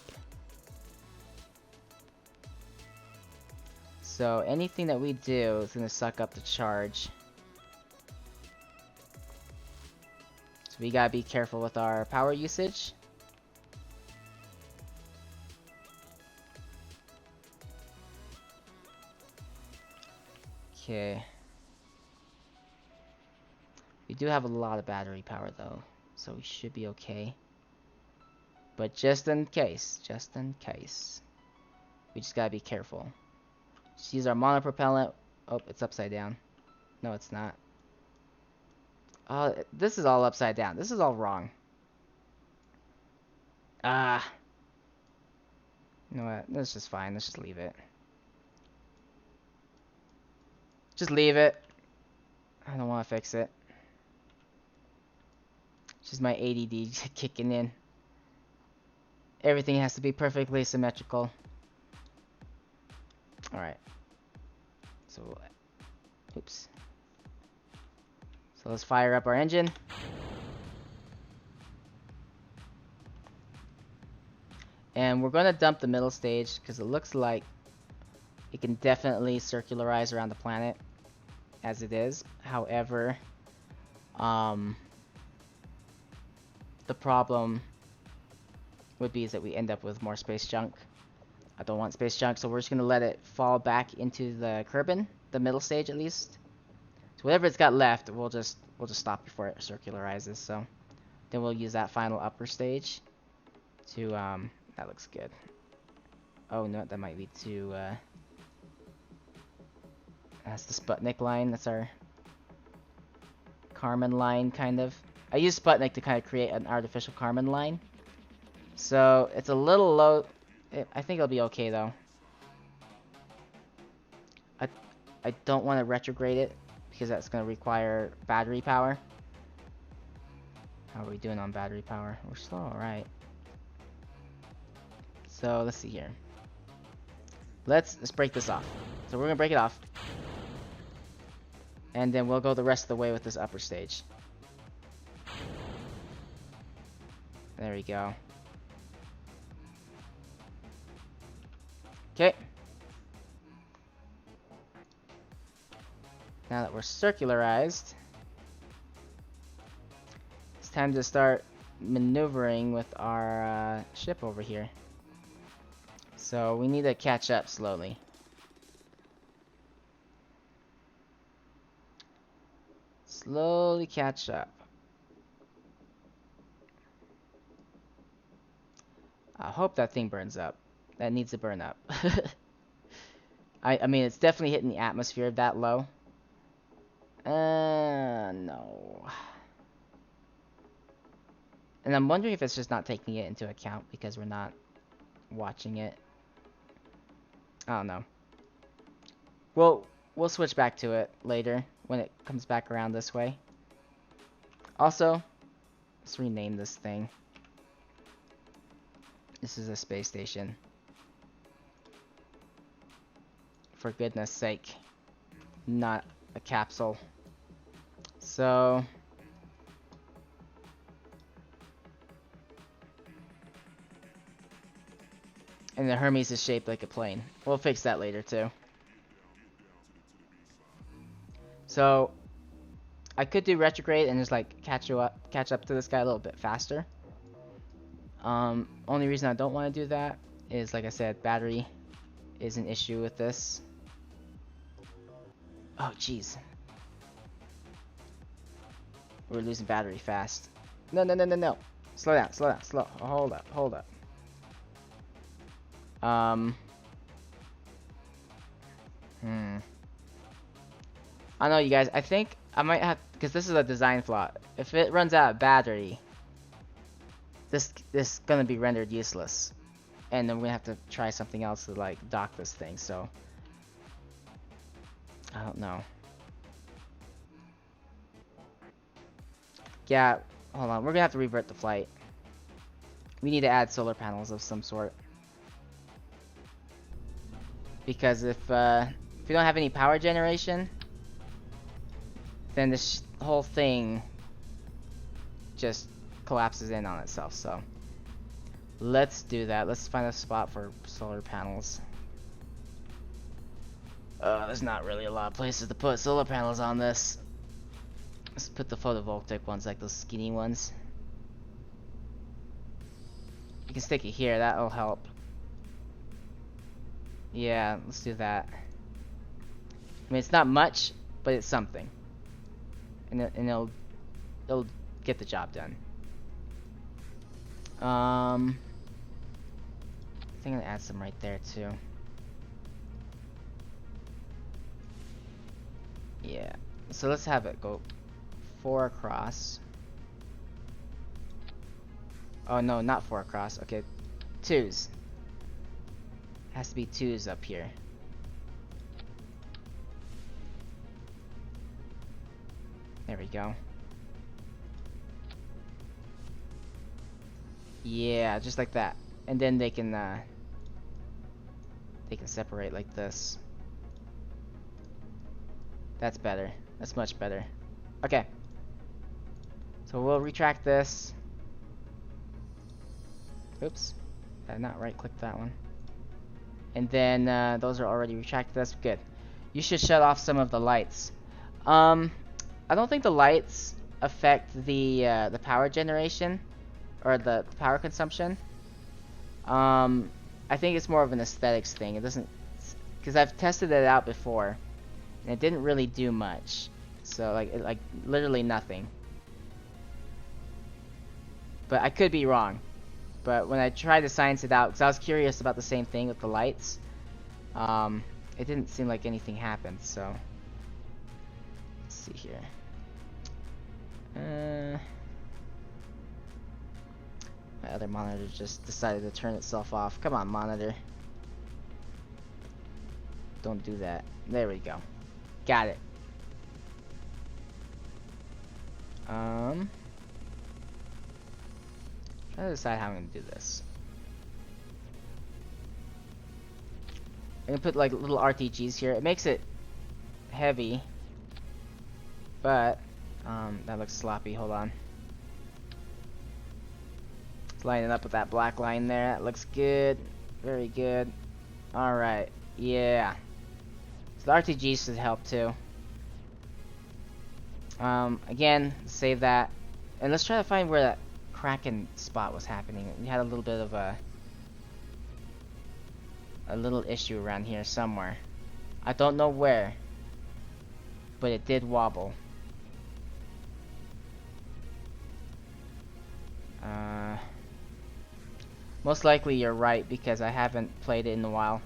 So anything that we do is going to suck up the charge. So we gotta be careful with our power usage. Okay. We do have a lot of battery power though, so we should be okay. But just in case, we just gotta be careful. Just use our monopropellant. Oh, it's upside down. No, it's not. Oh, this is all upside down. This is all wrong. Ah. You know what? That's just fine. Let's just leave it. Just leave it. I don't want to fix it. It's just my ADD kicking in. Everything has to be perfectly symmetrical. Alright. So, oops. So let's fire up our engine. And we're going to dump the middle stage because it looks like it can definitely circularize around the planet as it is. However, the problem would be is that we end up with more space junk. I don't want space junk, so we're just going to let it fall back into the Kerbin, the middle stage at least. So whatever it's got left, we'll just stop before it circularizes. So then we'll use that final upper stage to that looks good. Oh no, that might be too that's the Sputnik line. That's our Kármán line, kind of. I use Sputnik to kind of create an artificial Kármán line. So it's a little low. I think it'll be okay though. I don't want to retrograde it because that's going to require battery power. How are we doing on battery power? We're still alright. So let's see here. Let's break this off. So we're going to break it off. And then we'll go the rest of the way with this upper stage. There we go. Okay. Now that we're circularized, it's time to start maneuvering with our ship over here. So we need to catch up slowly. Slowly catch up. I hope that thing burns up. That needs to burn up. I mean, it's definitely hitting the atmosphere that low. No. And I'm wondering if it's just not taking it into account because we're not watching it. I don't know. We'll switch back to it later when it comes back around this way. Also, let's rename this thing. This is a space station. For goodness sake. Not a capsule. So and the Hermes is shaped like a plane. We'll fix that later too. So I could do retrograde and just like catch up to this guy a little bit faster. Only reason I don't want to do that is, like I said, battery is an issue with this. Oh jeez. We're losing battery fast. No. Slow down. Hold up. I don't know, you guys. I think I might have, because this is a design flaw. If it runs out of battery, this is gonna be rendered useless, and then we're gonna have to try something else to like dock this thing. So I don't know. Yeah, hold on. We're gonna have to revert the flight. We need to add solar panels of some sort. Because if we don't have any power generation, then this whole thing just collapses in on itself. So let's do that. Let's find a spot for solar panels. There's not really a lot of places to put solar panels on this. Let's put the photovoltaic ones, like those skinny ones. You can stick it here, that'll help. Yeah, let's do that. I mean, it's not much, but it's something. And it'll get the job done. I think I'm gonna add some right there too. Yeah. So let's have it go 4 across. Oh no, not 4 across. Okay, 2s. Has to be 2s up here. There we go. Yeah, just like that. and then they can separate like this. That's better. That's much better. Okay. So we'll retract this. Oops. Did I not right click that one? And then those are already retracted. That's good. You should shut off some of the lights. I don't think the lights affect the power generation or the power consumption. I think it's more of an aesthetics thing. It doesn't, because I've tested it out before, and it didn't really do much. So like literally nothing. But I could be wrong. But when I tried to science it out, because I was curious about the same thing with the lights, it didn't seem like anything happened. So let's see here. My other monitor just decided to turn itself off. Come on, monitor. Don't do that. There we go. Got it. Trying to decide how I'm gonna do this. I'm gonna put like little RTGs here. It makes it heavy, but that looks sloppy. Hold on. Let's line it up with that black line there. That looks good. Very good. All right. Yeah. So the RTGs should help too. Again, save that, and let's try to find where that Kraken spot was happening. We had a little bit of a little issue around here somewhere. I don't know where, but it did wobble. Most likely you're right because I haven't played it in a while.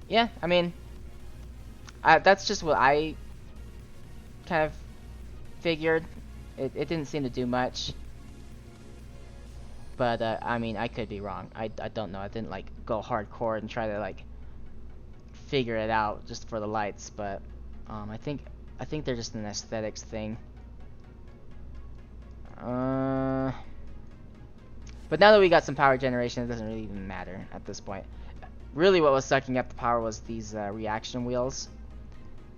Yeah, I mean, that's just what I kind of figured. It didn't seem to do much, but I mean, I could be wrong. I don't know. I didn't like go hardcore and try to like figure it out just for the lights, but I think they're just an aesthetics thing. But now that we got some power generation, it doesn't really even matter at this point. Really, what was sucking up the power was these reaction wheels.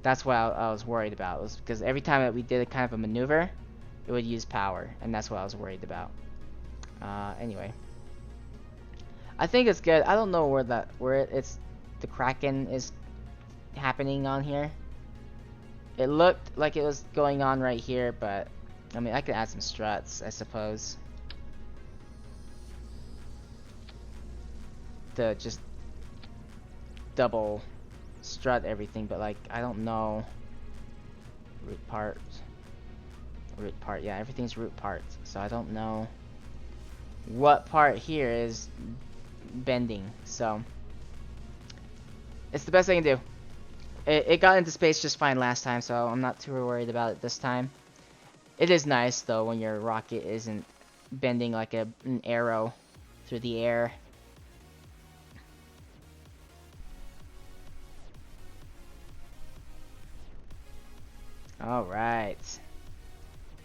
That's what I was worried about. Was because every time that we did a kind of a maneuver, it would use power, and that's what I was worried about. Anyway, I think it's good. I don't know where the Kraken is happening on here. It looked like it was going on right here, but I mean, I could add some struts, I suppose, to just double strut everything. But like, I don't know. Root part, yeah, everything's root parts, so I don't know what part here is bending. So it's the best I can do. It got into space just fine last time, so I'm not too worried about it this time. It is nice though when your rocket isn't bending like an arrow through the air. Alright.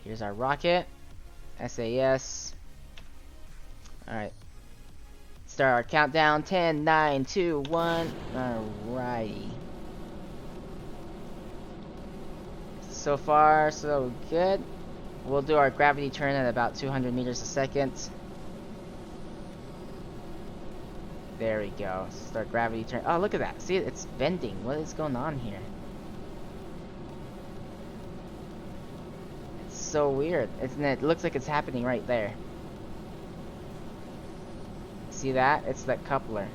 Here's our rocket. SAS. Alright. Start our countdown. 10, 9, 2, 1. Alrighty. So far, so good. We'll do our gravity turn at about 200 meters a second. There we go. Start gravity turn. Oh, look at that. See, it's bending. What is going on here? It's so weird. It looks like it's happening right there. See that? It's that coupler.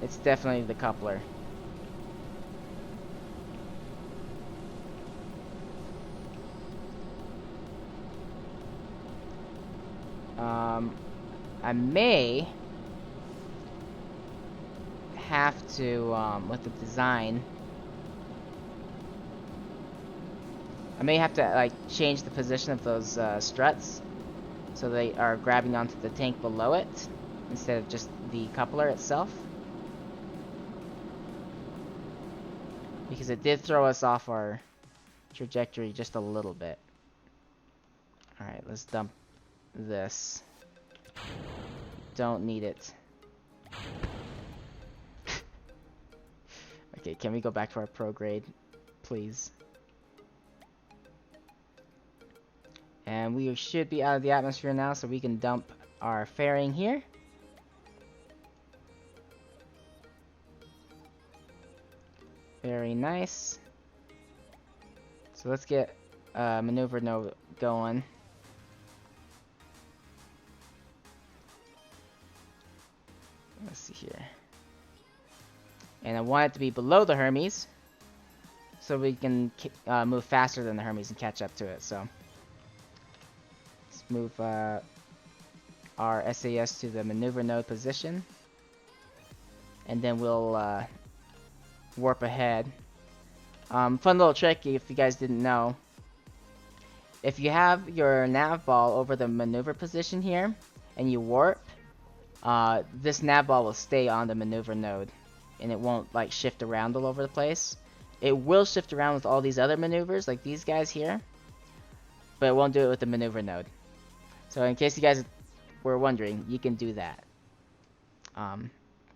It's definitely the coupler. I may have to, with the design, I may have to like change the position of those struts so they are grabbing onto the tank below it instead of just the coupler itself, because it did throw us off our trajectory just a little bit. Alright, let's dump this. Don't need it. Okay, can we go back to our prograde, please? And we should be out of the atmosphere now, so we can dump our fairing here. Very nice. So let's get maneuver node going. Let's see here. And I want it to be below the Hermes, so we can move faster than the Hermes and catch up to it. So let's move our SAS to the maneuver node position, and then we'll warp ahead. Fun little trick if you guys didn't know. If you have your nav ball over the maneuver position here, and you warp, this nav ball will stay on the maneuver node, and it won't like shift around all over the place. It will shift around with all these other maneuvers, like these guys here, but it won't do it with the maneuver node. So in case you guys were wondering, you can do that.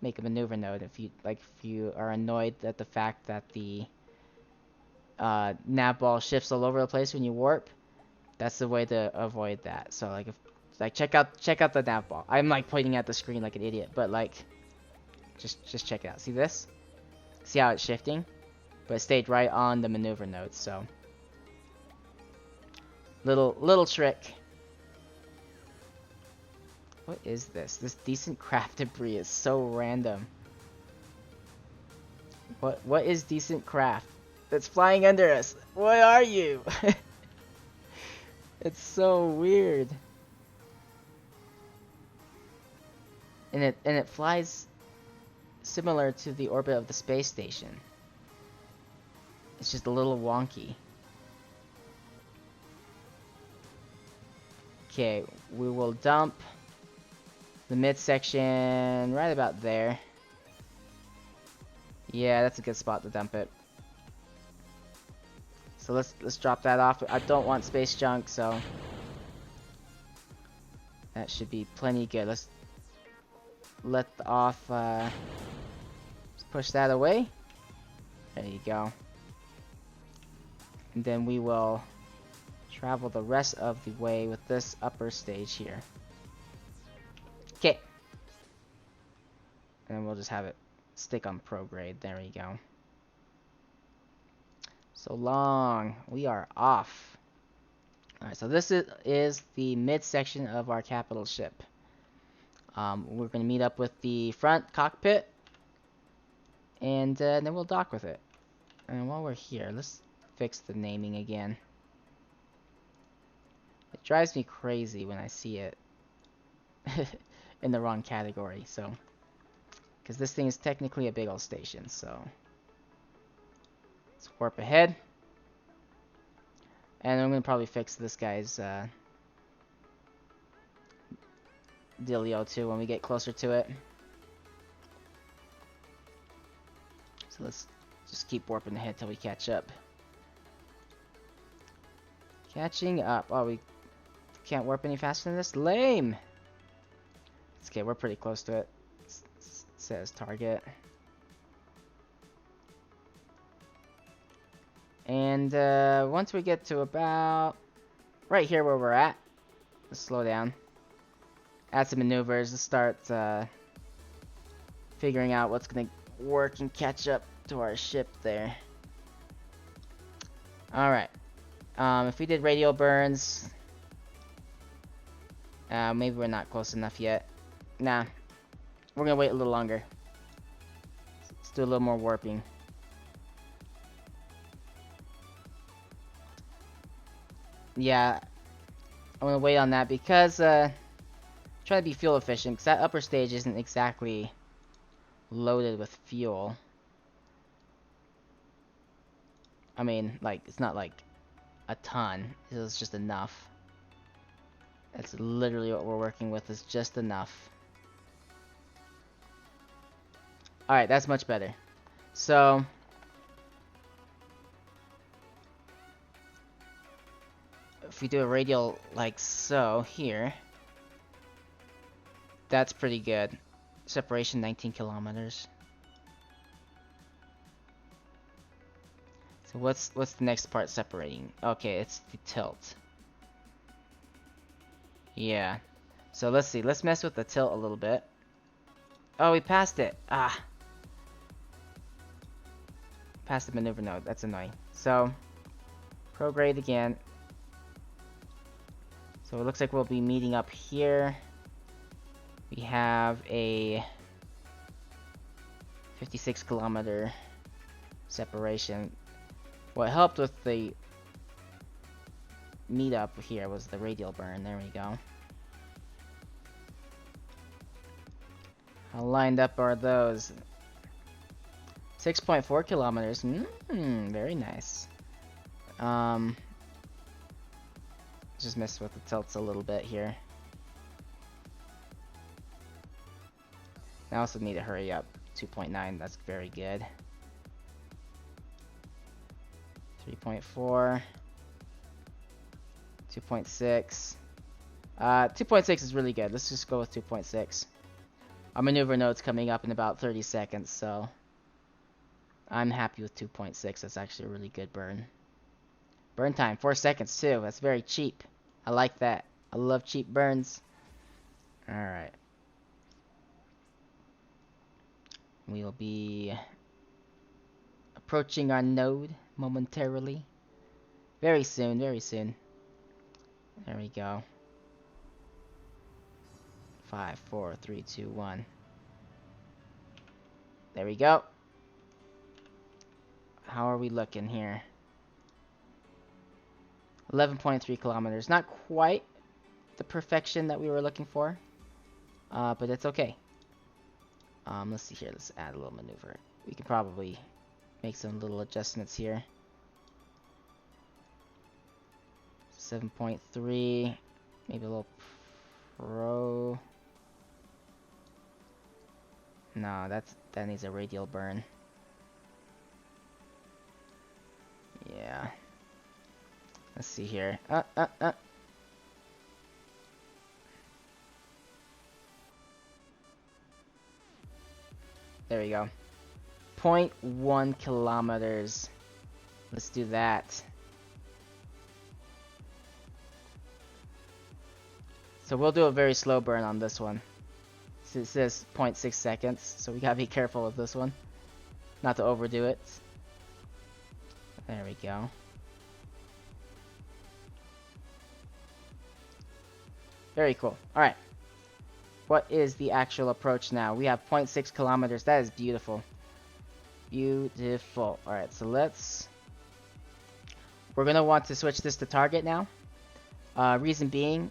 Make a maneuver node if you are annoyed at the fact that the nav ball shifts all over the place when you warp. That's the way to avoid that. So check out the nav ball. I'm like pointing at the screen like an idiot, but like just check it out. See this? See how it's shifting? But it stayed right on the maneuver node. So little trick. What is this? This decent craft debris is so random. What is decent craft that's flying under us? What are you? It's so weird. And it flies similar to the orbit of the space station. It's just a little wonky. Okay, we will dump the midsection right about there. Yeah, that's a good spot to dump it. So let's drop that off. I don't want space junk, so that should be plenty good. Let's let off. Let's push that away. There you go. And then we will travel the rest of the way with this upper stage here. Okay. And then we'll just have it stick on prograde. There we go. So long. We are off. Alright, so this is the midsection of our capital ship. We're going to meet up with the front cockpit, and then we'll dock with it. And while we're here, let's fix the naming again. It drives me crazy when I see it in the wrong category, so because this thing is technically a big old station. So let's warp ahead, and I'm gonna probably fix this guy's dealio too when we get closer to it. So let's just keep warping ahead till we catch up. Catching up. Oh, we can't warp any faster than this? Lame! It's okay, we're pretty close to it. Says target. And once we get to about right here where we're at, let's slow down. Add some maneuvers. Let's start figuring out what's gonna work and catch up to our ship there. Alright. If we did radio burns, maybe we're not close enough yet. Nah, we're gonna wait a little longer. Let's do a little more warping. Yeah, I'm gonna wait on that because try to be fuel efficient, because that upper stage isn't exactly loaded with fuel. I mean, like, it's not like a ton. It's just enough. That's literally what we're working with, is just enough. Alright, that's much better. So if we do a radial like so here, that's pretty good. Separation 19 kilometers. So what's the next part separating? Okay, it's the tilt. Yeah. So let's see. Let's mess with the tilt a little bit. Oh, we passed it. Ah. Passed the maneuver node. That's annoying. So, prograde again. So it looks like we'll be meeting up here. We have a 56 kilometer separation. What helped with the meetup here was the radial burn. There we go. How lined up are those? 6.4 kilometers. Very nice. Just messed with the tilts a little bit here. I also need to hurry up. 2.9, that's very good. 3.4. 2.6. 2.6 is really good. Let's just go with 2.6. Our maneuver node's coming up in about 30 seconds, so I'm happy with 2.6. That's actually a really good burn. Burn time, 4 seconds too. That's very cheap. I like that. I love cheap burns. Alright. We will be approaching our node momentarily. Very soon, very soon. There we go. 5, 4, 3, 2, 1. There we go. How are we looking here? 11.3 kilometers. Not quite the perfection that we were looking for. But it's okay. Let's see here. Let's add a little maneuver. We can probably make some little adjustments here. 7.3. Maybe a little pro. No, that needs a radial burn. Yeah. Let's see here. There we go. 0.1 kilometers. Let's do that. So we'll do a very slow burn on this one. It says 0.6 seconds, so we gotta be careful with this one. Not to overdo it. There we go. Very cool. Alright. What is the actual approach now? We have 0.6 kilometers. That is beautiful. Beautiful. Alright, so we're gonna want to switch this to target now. Reason being,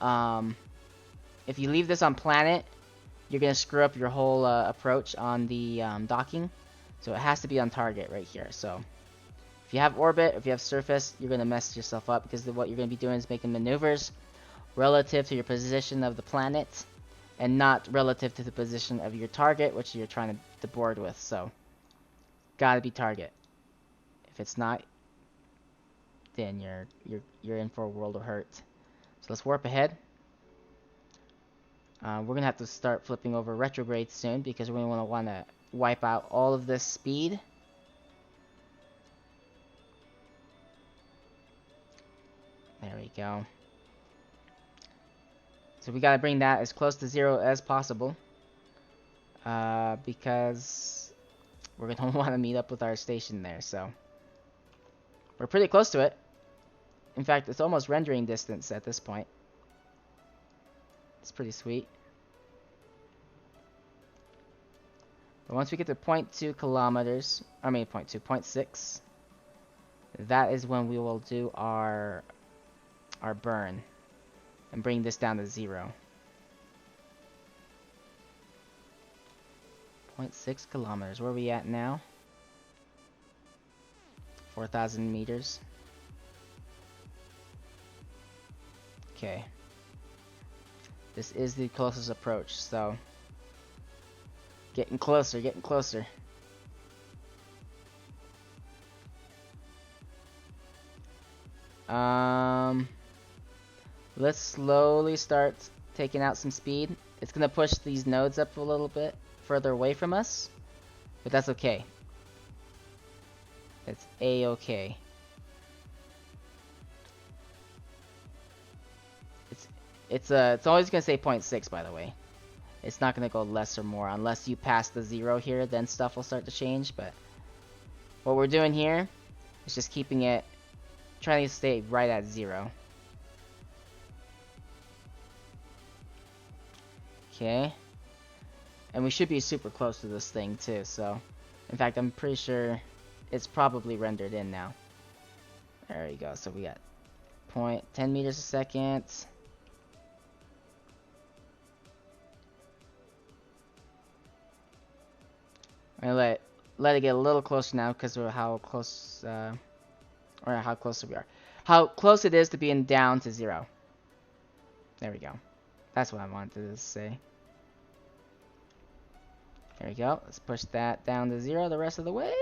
if you leave this on planet, you're gonna screw up your whole approach on the docking. So it has to be on target right here. So if you have orbit, if you have surface, you're gonna mess yourself up because what you're gonna be doing is making maneuvers relative to your position of the planet and not relative to the position of your target, which you're trying to board with. So gotta be target. If it's not, then you're in for a world of hurt. So let's warp ahead. We're gonna have to start flipping over retrograde soon because we're gonna want to wipe out all of this speed. There we go. So we gotta bring that as close to 0 as possible. Because we're gonna want to meet up with our station there. So we're pretty close to it. In fact, it's almost rendering distance at this point. It's pretty sweet. But once we get to 0.2 kilometers, I mean 0.6, that is when we will do our burn and bring this down to 0. 0.6 kilometers. Where are we at now? 4,000 meters. Okay. This is the closest approach, so getting closer, getting closer. Let's slowly start taking out some speed. It's gonna push these nodes up a little bit further away from us, but that's okay. It's a-okay. It's always gonna say 0.6, by the way. It's not gonna go less or more unless you pass the 0 here. Then stuff will start to change. But what we're doing here is just keeping it, trying to stay right at 0. Okay. And we should be super close to this thing too. So, in fact, I'm pretty sure it's probably rendered in now. There we go. So we got 10 meters a second. I'm gonna let it get a little closer now because of how close, or how close we are. How close it is to being down to 0. There we go. That's what I wanted to say. There we go. Let's push that down to 0 the rest of the way.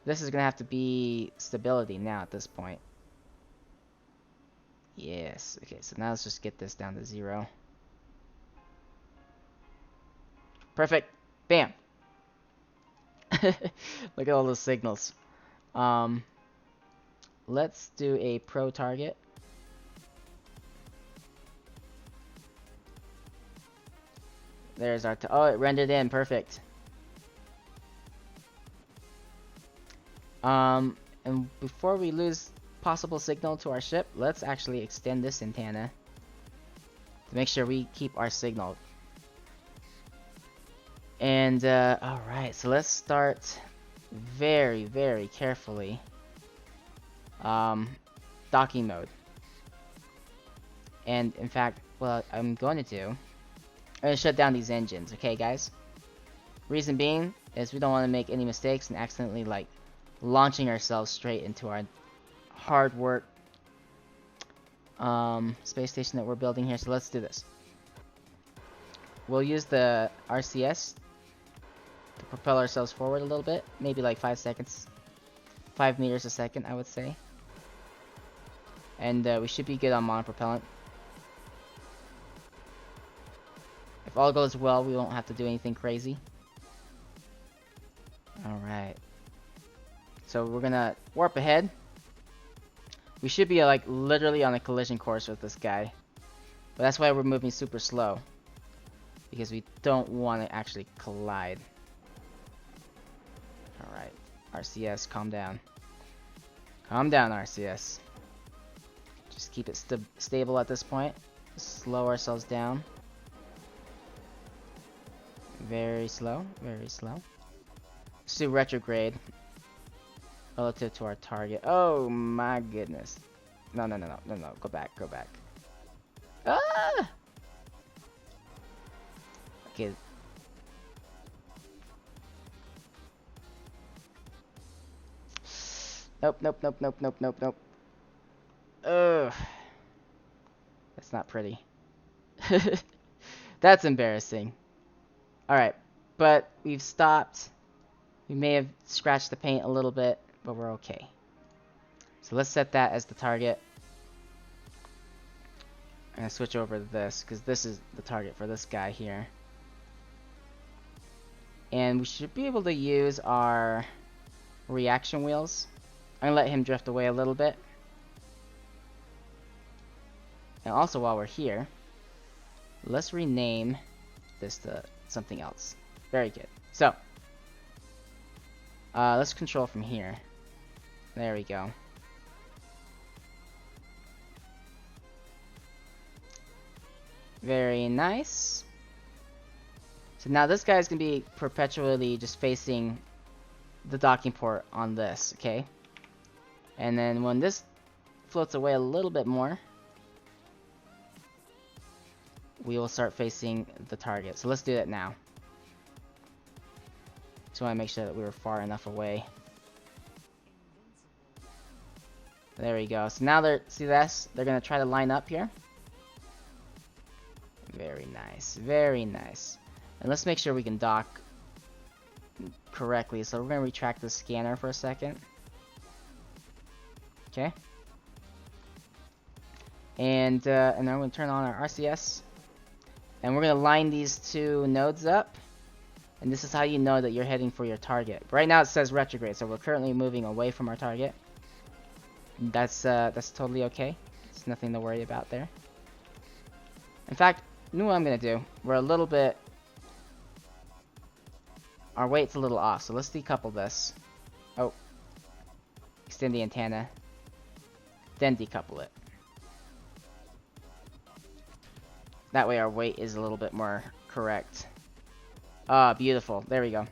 This is gonna have to be stability now at this point. Yes. Okay, so now let's just get this down to 0. Perfect. Bam. Look at all those signals. Let's do a pro target. There's our oh, it rendered in. Perfect. And before we lose possible signal to our ship, let's actually extend this antenna to make sure we keep our signal. And alright, so let's start very, very carefully. Docking mode. And in fact, what I'm going to do, I'm going to shut down these engines, okay guys? Reason being is we don't want to make any mistakes and accidentally like launching ourselves straight into our hard work space station that we're building here. So let's do this. We'll use the RCS to propel ourselves forward a little bit, maybe like 5 seconds, 5 meters a second, I would say. And we should be good on monopropellant. If all goes well, we won't have to do anything crazy. Alright. So we're gonna warp ahead. We should be like literally on a collision course with this guy. But that's why we're moving super slow. Because we don't want to actually collide. Alright. RCS, calm down. Calm down, RCS. Just keep it stable at this point. Slow ourselves down. Very slow, very slow. Let's do retrograde relative to our target. Oh my goodness. No, no, no, no, no, no. Go back, go back. Ah! Okay. Nope, nope, nope, nope, nope, nope, nope. Ugh. That's not pretty. That's embarrassing. Alright, but we've stopped. We may have scratched the paint a little bit, but we're okay. So let's set that as the target. I'm gonna switch over to this, because this is the target for this guy here. And we should be able to use our reaction wheels. I'm gonna let him drift away a little bit. And also while we're here, let's rename this to something else. Very good. So, let's control from here. There we go. Very nice. So now this guy's gonna be perpetually just facing the docking port on this, okay? And then when this floats away a little bit more, we will start facing the target. So let's do that now. Just want to make sure that we were far enough away. There we go. So now they're, see this? They're gonna try to line up here. Very nice, very nice. And let's make sure we can dock correctly. So we're gonna retract the scanner for a second. Okay. And then I'm going to turn on our RCS. And we're going to line these two nodes up. And this is how you know that you're heading for your target. Right now it says retrograde, so we're currently moving away from our target. That's totally okay. There's nothing to worry about there. In fact, you know what I'm going to do? We're a little bit... Our weight's a little off, so let's decouple this. Oh. Extend the antenna. Then decouple it. That way our weight is a little bit more correct. Ah, beautiful. There we go.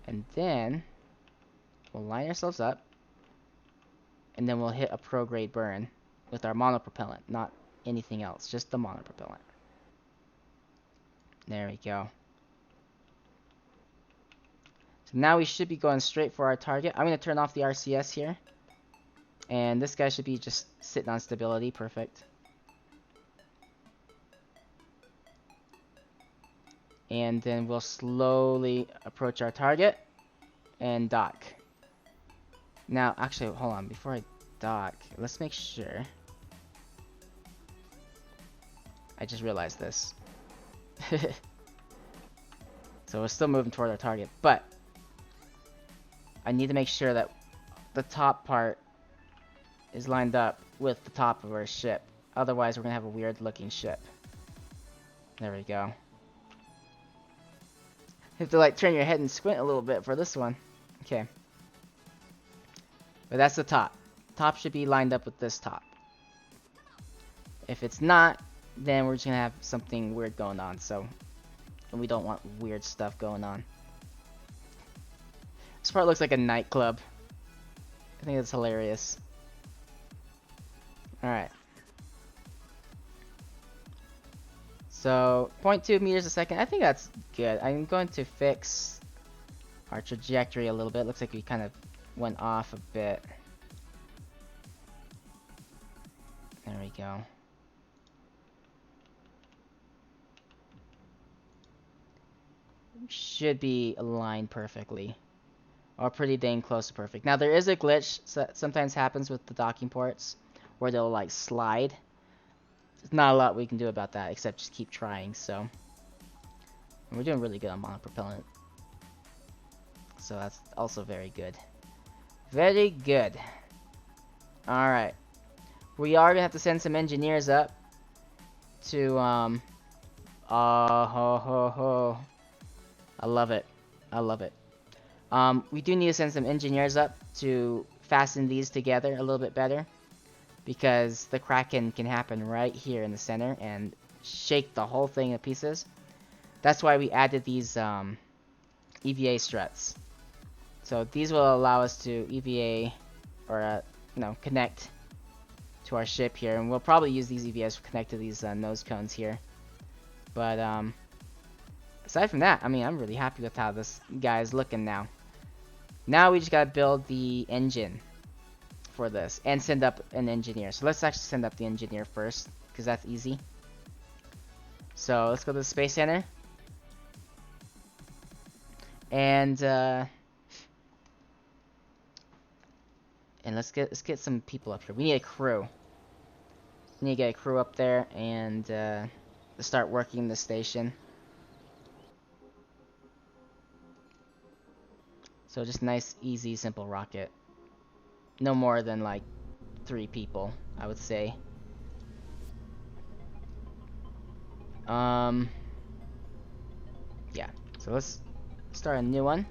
And then we'll line ourselves up. And then we'll hit a prograde burn with our monopropellant, not anything else, just the monopropellant. There we go. So now we should be going straight for our target. I'm going to turn off the RCS here. And this guy should be just sitting on stability. Perfect. And then we'll slowly approach our target and dock. Now, actually, hold on. Before I dock, let's make sure. I just realized this. So we're still moving toward our target, but I need to make sure that the top part is lined up with the top of our ship. Otherwise, we're going to have a weird looking ship. There we go. You have to like turn your head and squint a little bit for this one. Okay. But that's the top. Top should be lined up with this top. If it's not, then we're just going to have something weird going on. So, and we don't want weird stuff going on. This part looks like a nightclub. I think it's hilarious. Alright. So, 0.2 meters a second. I think that's good. I'm going to fix our trajectory a little bit. Looks like we kind of went off a bit. There we go. Should be aligned perfectly. Or pretty dang close to perfect. Now, there is a glitch that sometimes happens with the docking ports where they'll like slide. There's not a lot we can do about that except just keep trying, so. And we're doing really good on monopropellant. So that's also very good. Very good. Alright. We are gonna have to send some engineers up to I love it. I love it. We do need to send some engineers up to fasten these together a little bit better, because the Kraken can happen right here in the center and shake the whole thing to pieces. That's why we added these EVA struts. So these will allow us to EVA or connect to our ship here, and we'll probably use these EVAs to connect to these nose cones here. But aside from that, I mean, I'm really happy with how this guy is looking now. Now we just gotta build the engine for this and send up an engineer. So let's actually send up the engineer first, because that's easy. So let's go to the Space Center. And let's get some people up here. We need a crew. We need to get a crew up there and start working the station. So just nice, easy, simple rocket. No more than like 3 people, I would say. Yeah. So let's start a new one.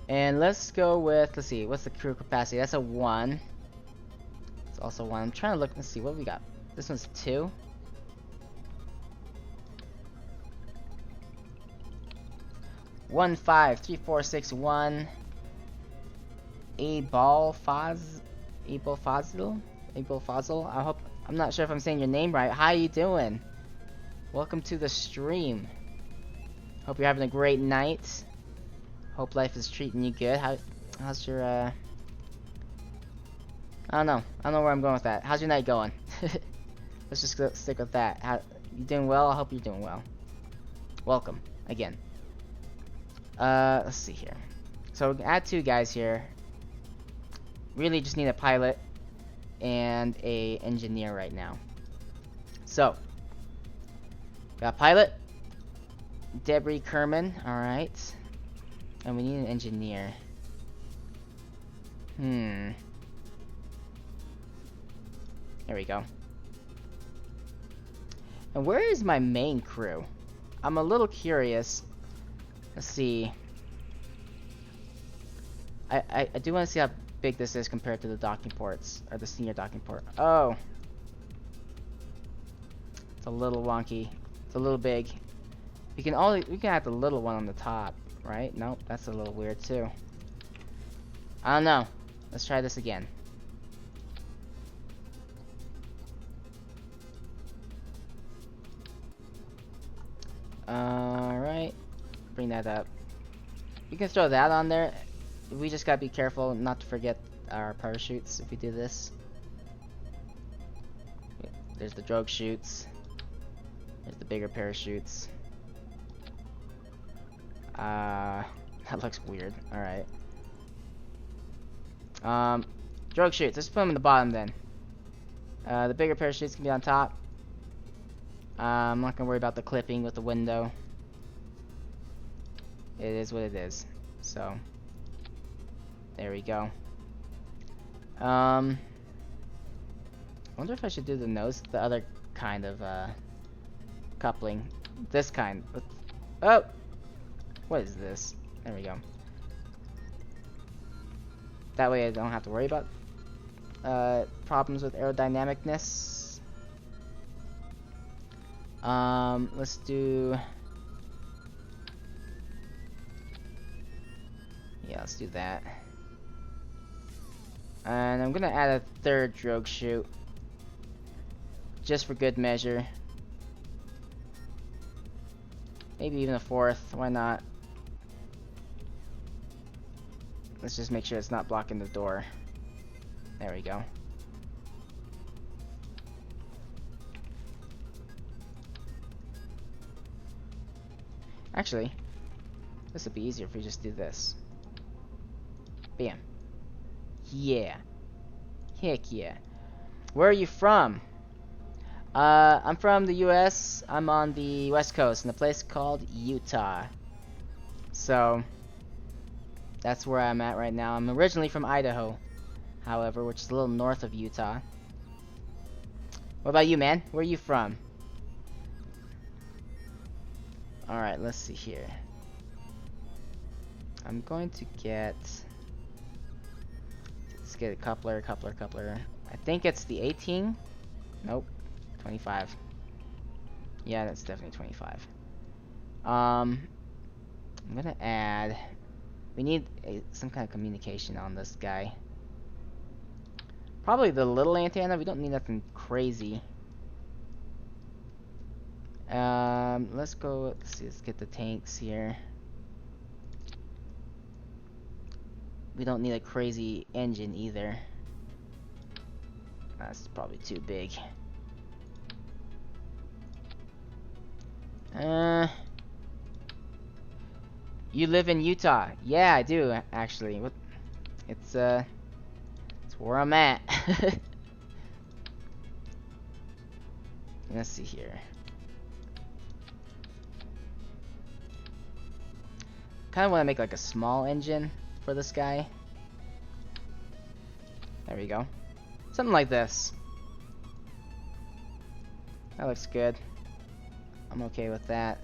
And let's go with, let's see, what's the crew capacity? That's a 1. It's also 1. I'm trying to look, let's see, what we got? This one's 2. One, 5, 3, 4, 6, 1. Abel Fazil. I hope, I'm not sure if I'm saying your name right. How you doing? Welcome to the stream. Hope you're having a great night. Hope life is treating you good. How's your I don't know where I'm going with that. How's your night going? Let's just stick with that. You doing well? I hope you're doing well. Welcome again. Let's see here. So we can add 2 guys here. Really just need a pilot and a engineer right now. So got pilot, Debris Kerman, alright. And we need an engineer. There we go. And where is my main crew? I'm a little curious. Let's see. I do want to see how big this is compared to the docking ports, or the senior docking port. Oh. It's a little wonky. It's a little big. We can add the little one on the top, right? Nope, that's a little weird too. I don't know. Let's try this again. Alright. Bring that up. We can throw that on there. We just gotta be careful not to forget our parachutes if we do this. There's the drogue chutes. There's the bigger parachutes. That looks weird. Alright. Drogue chutes. Let's put them in the bottom then. The bigger parachutes can be on top. I'm not gonna worry about the clipping with the window. It is what it is. So there we go. I wonder if I should do the other kind of coupling. This kind. Oh! What is this? There we go. That way I don't have to worry about problems with aerodynamicness. Let's do... Yeah, let's do that. And I'm gonna add a 3rd drogue chute. Just for good measure. Maybe even a 4th, why not? Let's just make sure it's not blocking the door. There we go. Actually, this would be easier if we just do this. Bam. Yeah. Heck yeah. Where are you from? I'm from the US. I'm on the West Coast in a place called Utah. So, that's where I'm at right now. I'm originally from Idaho, however, which is a little north of Utah. What about you, man? Where are you from? Alright, let's see here. I'm going to get... Let's get a coupler. I think it's the 18. Nope. 25. Yeah, that's definitely 25. I'm gonna add... We need some kind of communication on this guy. Probably the little antenna. We don't need nothing crazy. Let's go... Let's see, let's get the tanks here. We don't need a crazy engine either. That's probably too big. You live in Utah? Yeah, I do actually. What? It's where I'm at. Let's see here. Kind of want to make like a small engine for this guy. There we go. Something like this. That looks good. I'm okay with that.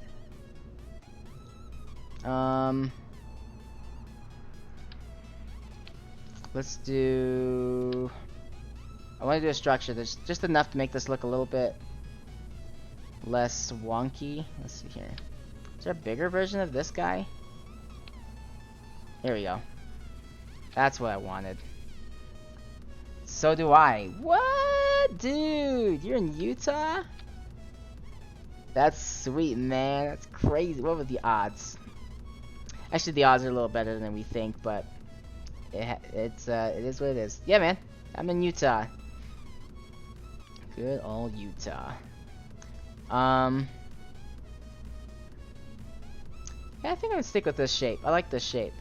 Let's do... I want to do a structure that's just enough to make this look a little bit less wonky. Let's see here. Is there a bigger version of this guy? Here we go. That's what I wanted. So do I. What? Dude, you're in Utah? That's sweet, man. That's crazy. What were the odds? Actually, the odds are a little better than we think, but it is what it is. Yeah, man. I'm in Utah. Good old Utah. Yeah, I think I'm gonna stick with this shape. I like this shape.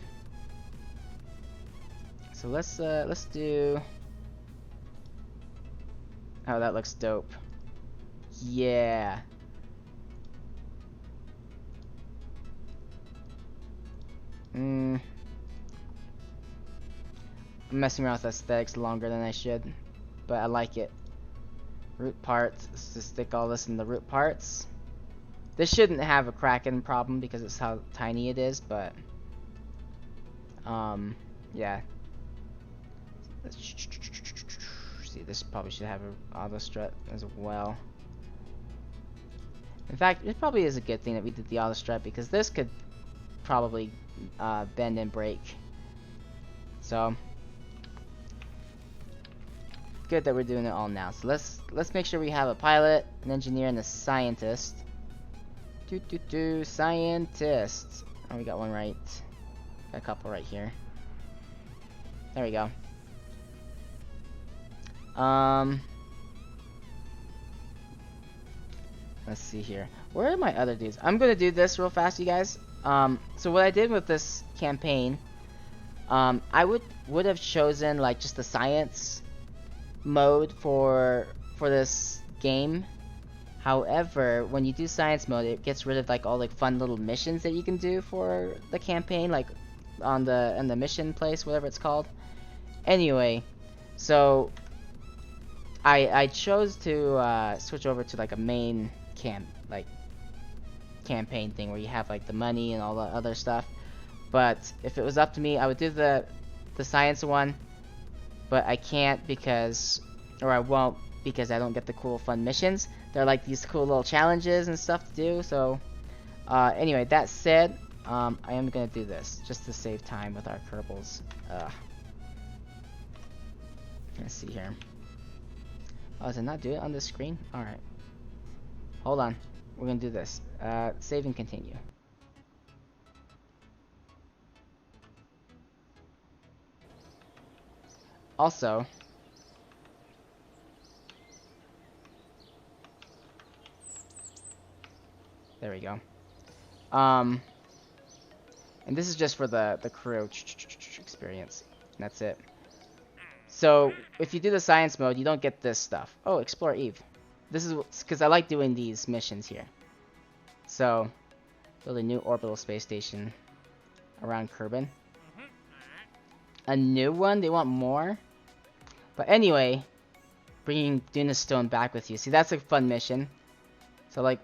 So let's do. Oh, that looks dope. Yeah. I'm messing around with aesthetics longer than I should, but I like it. Root parts. Let's just stick all this in the root parts. This shouldn't have a cracking problem because it's how tiny it is, but yeah. Let's see, this probably should have an auto strut as well. In fact, it probably is a good thing that we did the auto strut because this could probably bend and break. So good that we're doing it all now. So let's make sure we have a pilot, an engineer, and a scientist. Scientist. Oh, we got one right. Got a couple right here. There we go. Let's see here. Where are my other dudes? I'm gonna do this real fast, you guys. So what I did with this campaign, I would have chosen like just the science mode for this game. However, when you do science mode, it gets rid of like all like fun little missions that you can do for the campaign, like on the mission place, whatever it's called. Anyway, so I chose to switch over to like a main campaign thing where you have like the money and all the other stuff. But if it was up to me, I would do the science one, but I can't because, or I won't because I don't get the cool fun missions. They're like these cool little challenges and stuff to do. So anyway, that said, I am gonna do this just to save time with our Kerbals. Let's see here. Oh, does it not do it on this screen? Alright. Hold on. We're gonna do this. Save and continue. Also, there we go. And this is just for the crew experience. And that's it. So if you do the science mode, you don't get this stuff. Oh, Explore Eve. This is because I like doing these missions here. So, build a new orbital space station around Kerbin. A new one? They want more? But anyway, bringing Dunna Stone back with you. See, that's a fun mission. So like,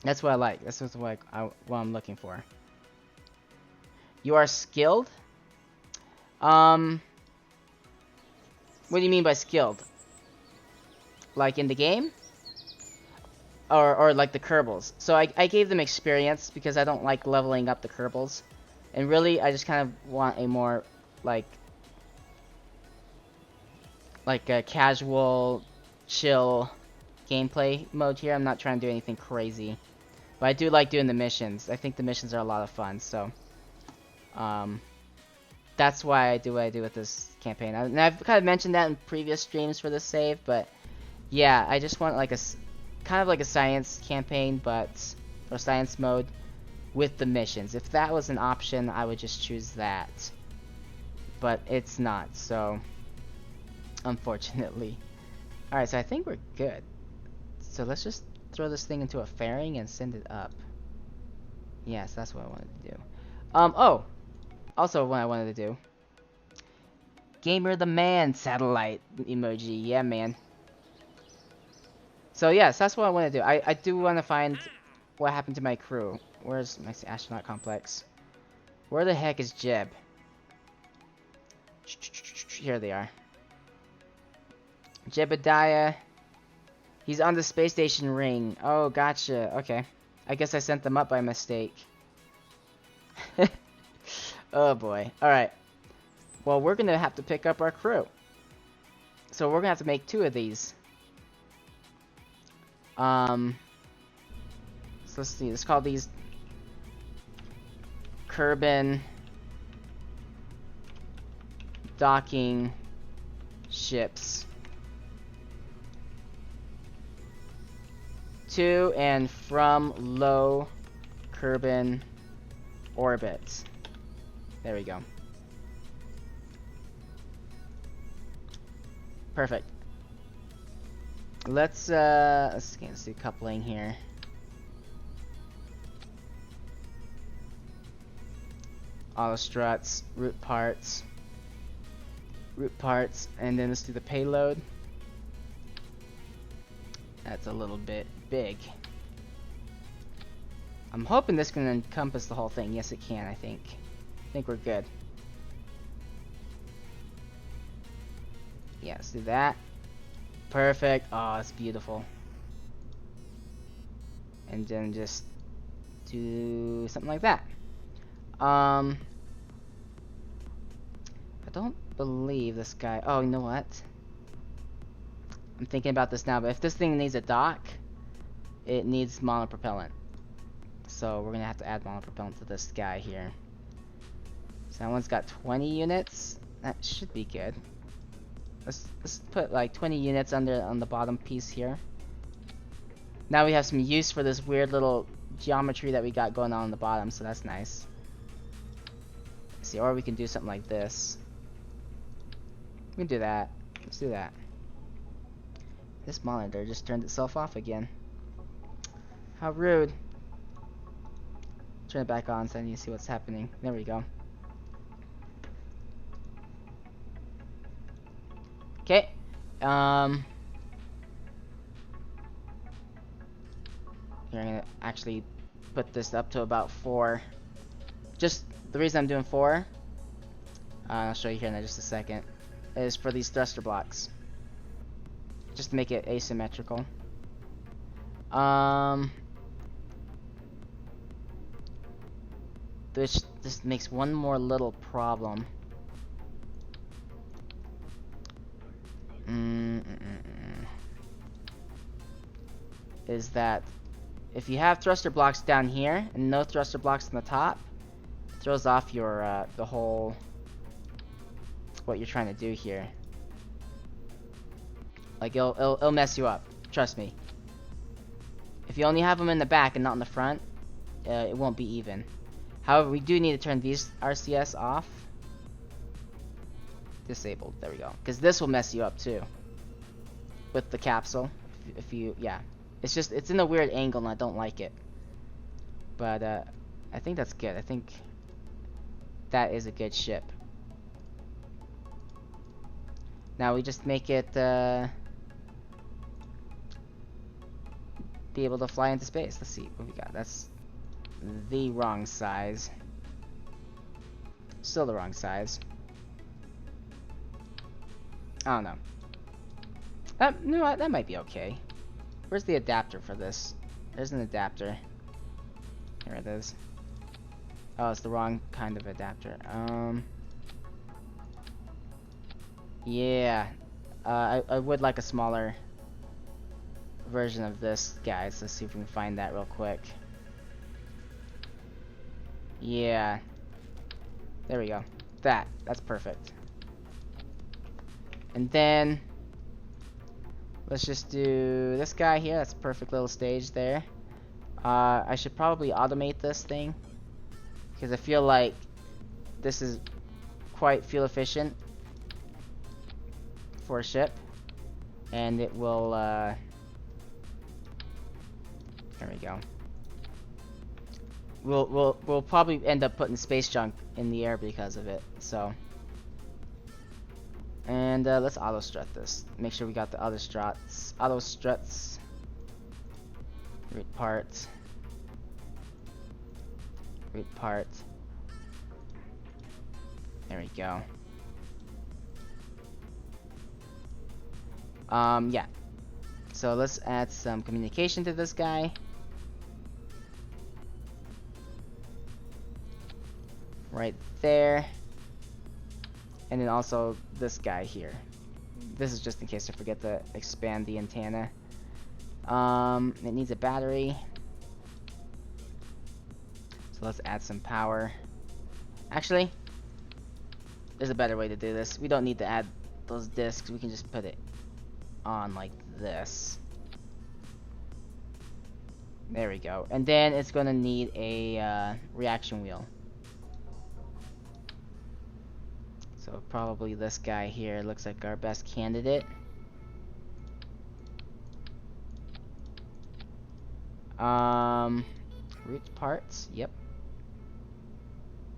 that's what I like. That's what I'm looking for. You are skilled? What do you mean by skilled? Like in the game? Or like the Kerbals. So I gave them experience because I don't like leveling up the Kerbals. And really, I just kind of want a more, like a casual, chill gameplay mode here. I'm not trying to do anything crazy. But I do like doing the missions. I think the missions are a lot of fun, so that's why I do what I do with this campaign. And I've kind of mentioned that in previous streams for this save, but yeah, I just want like kind of like a science campaign, or science mode with the missions. If that was an option, I would just choose that. But it's not, so unfortunately. Alright, so I think we're good. So let's just throw this thing into a fairing and send it up. Yes, that's what I wanted to do. Oh! Also what I wanted to do. Gamer the Man satellite emoji. Yeah, man. So yes, that's what I want to do. I do want to find what happened to my crew. Where's my astronaut complex? Where the heck is Jeb? Here they are. Jebediah. He's on the space station ring. Oh, gotcha. Okay. I guess I sent them up by mistake. Oh boy. Alright. Well, we're gonna have to pick up our crew. So we're gonna have to make 2 of these. So let's see. Let's call these Kerbin docking ships. To and from low Kerbin orbit. There we go. Perfect. Let's do coupling here. Auto struts, root parts, and then let's do the payload. That's a little bit big. I'm hoping this can encompass the whole thing. Yes, it can, I think. I think we're good. Yeah, let's do that. Perfect. Oh, it's beautiful. And then just do something like that. I don't believe this guy. Oh, you know what? I'm thinking about this now, but if this thing needs a dock, it needs monopropellant. So we're gonna have to add monopropellant to this guy here. So that one's got 20 units. That should be good. Let's put like 20 units on the bottom piece here. Now we have some use for this weird little geometry that we got going on the bottom, so that's nice. Let's see, or we can do something like this. We can do that. Let's do that. This monitor just turned itself off again. How rude. Turn it back on so I need to see what's happening. There we go. Okay. Here I'm gonna actually put this up to about 4. Just the reason I'm doing 4, I'll show you here in just a second, is for these thruster blocks. Just to make it asymmetrical. This makes one more little problem. Is that if you have thruster blocks down here and no thruster blocks on the top, it throws off your the whole what you're trying to do here. Like it'll mess you up. Trust me. If you only have them in the back and not in the front, it won't be even. However, we do need to turn these RCS off. Disabled. There we go. Because this will mess you up too. With the capsule. If you, yeah. It's in a weird angle and I don't like it. But I think that's good. I think that is a good ship. Now we just make it be able to fly into space. Let's see what we got. That's the wrong size. Still the wrong size. I don't know. You know what? That might be okay. Where's the adapter for this? There's an adapter. Here it is. Oh, it's the wrong kind of adapter. Yeah. I would like a smaller version of this, guys. Let's see if we can find that real quick. Yeah. There we go. That's perfect. And then let's just do this guy here. That's a perfect little stage there. I should probably automate this thing because I feel like this is quite fuel efficient for a ship, and it will there we go. We'll probably end up putting space junk in the air because of it. So, and let's auto strut this. Make sure we got the auto struts. Auto struts. Root part. Root part. There we go. Yeah. So let's add some communication to this guy. Right there. And then also this guy here. This is just in case I forget to expand the antenna. It needs a battery. So let's add some power. Actually, there's a better way to do this. We don't need to add those discs. We can just put it on like this. There we go. And then it's gonna need a reaction wheel. So probably this guy here looks like our best candidate. Root parts, yep.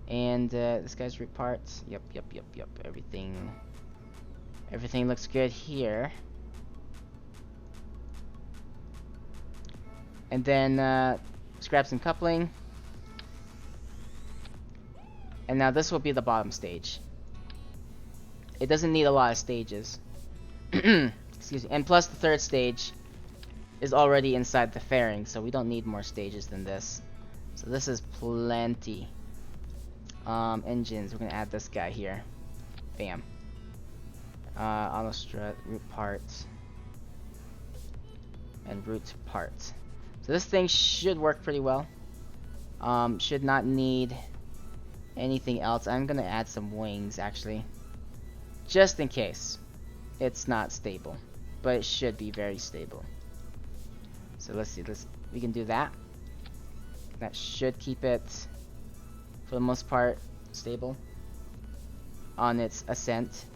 And this guy's root parts, yep. Everything looks good here. And then let's grab some coupling. And now this will be the bottom stage. It doesn't need a lot of stages. Excuse me. And plus the third stage is already inside the fairing, so we don't need more stages than this. So this is plenty. Engines, we're gonna add this guy here. Bam. Auto strut, root parts. And root parts. So this thing should work pretty well. Should not need anything else. I'm gonna add some wings actually, just in case it's not stable, but it should be very stable. So let's see, we can do that. That should keep it for the most part stable on its ascent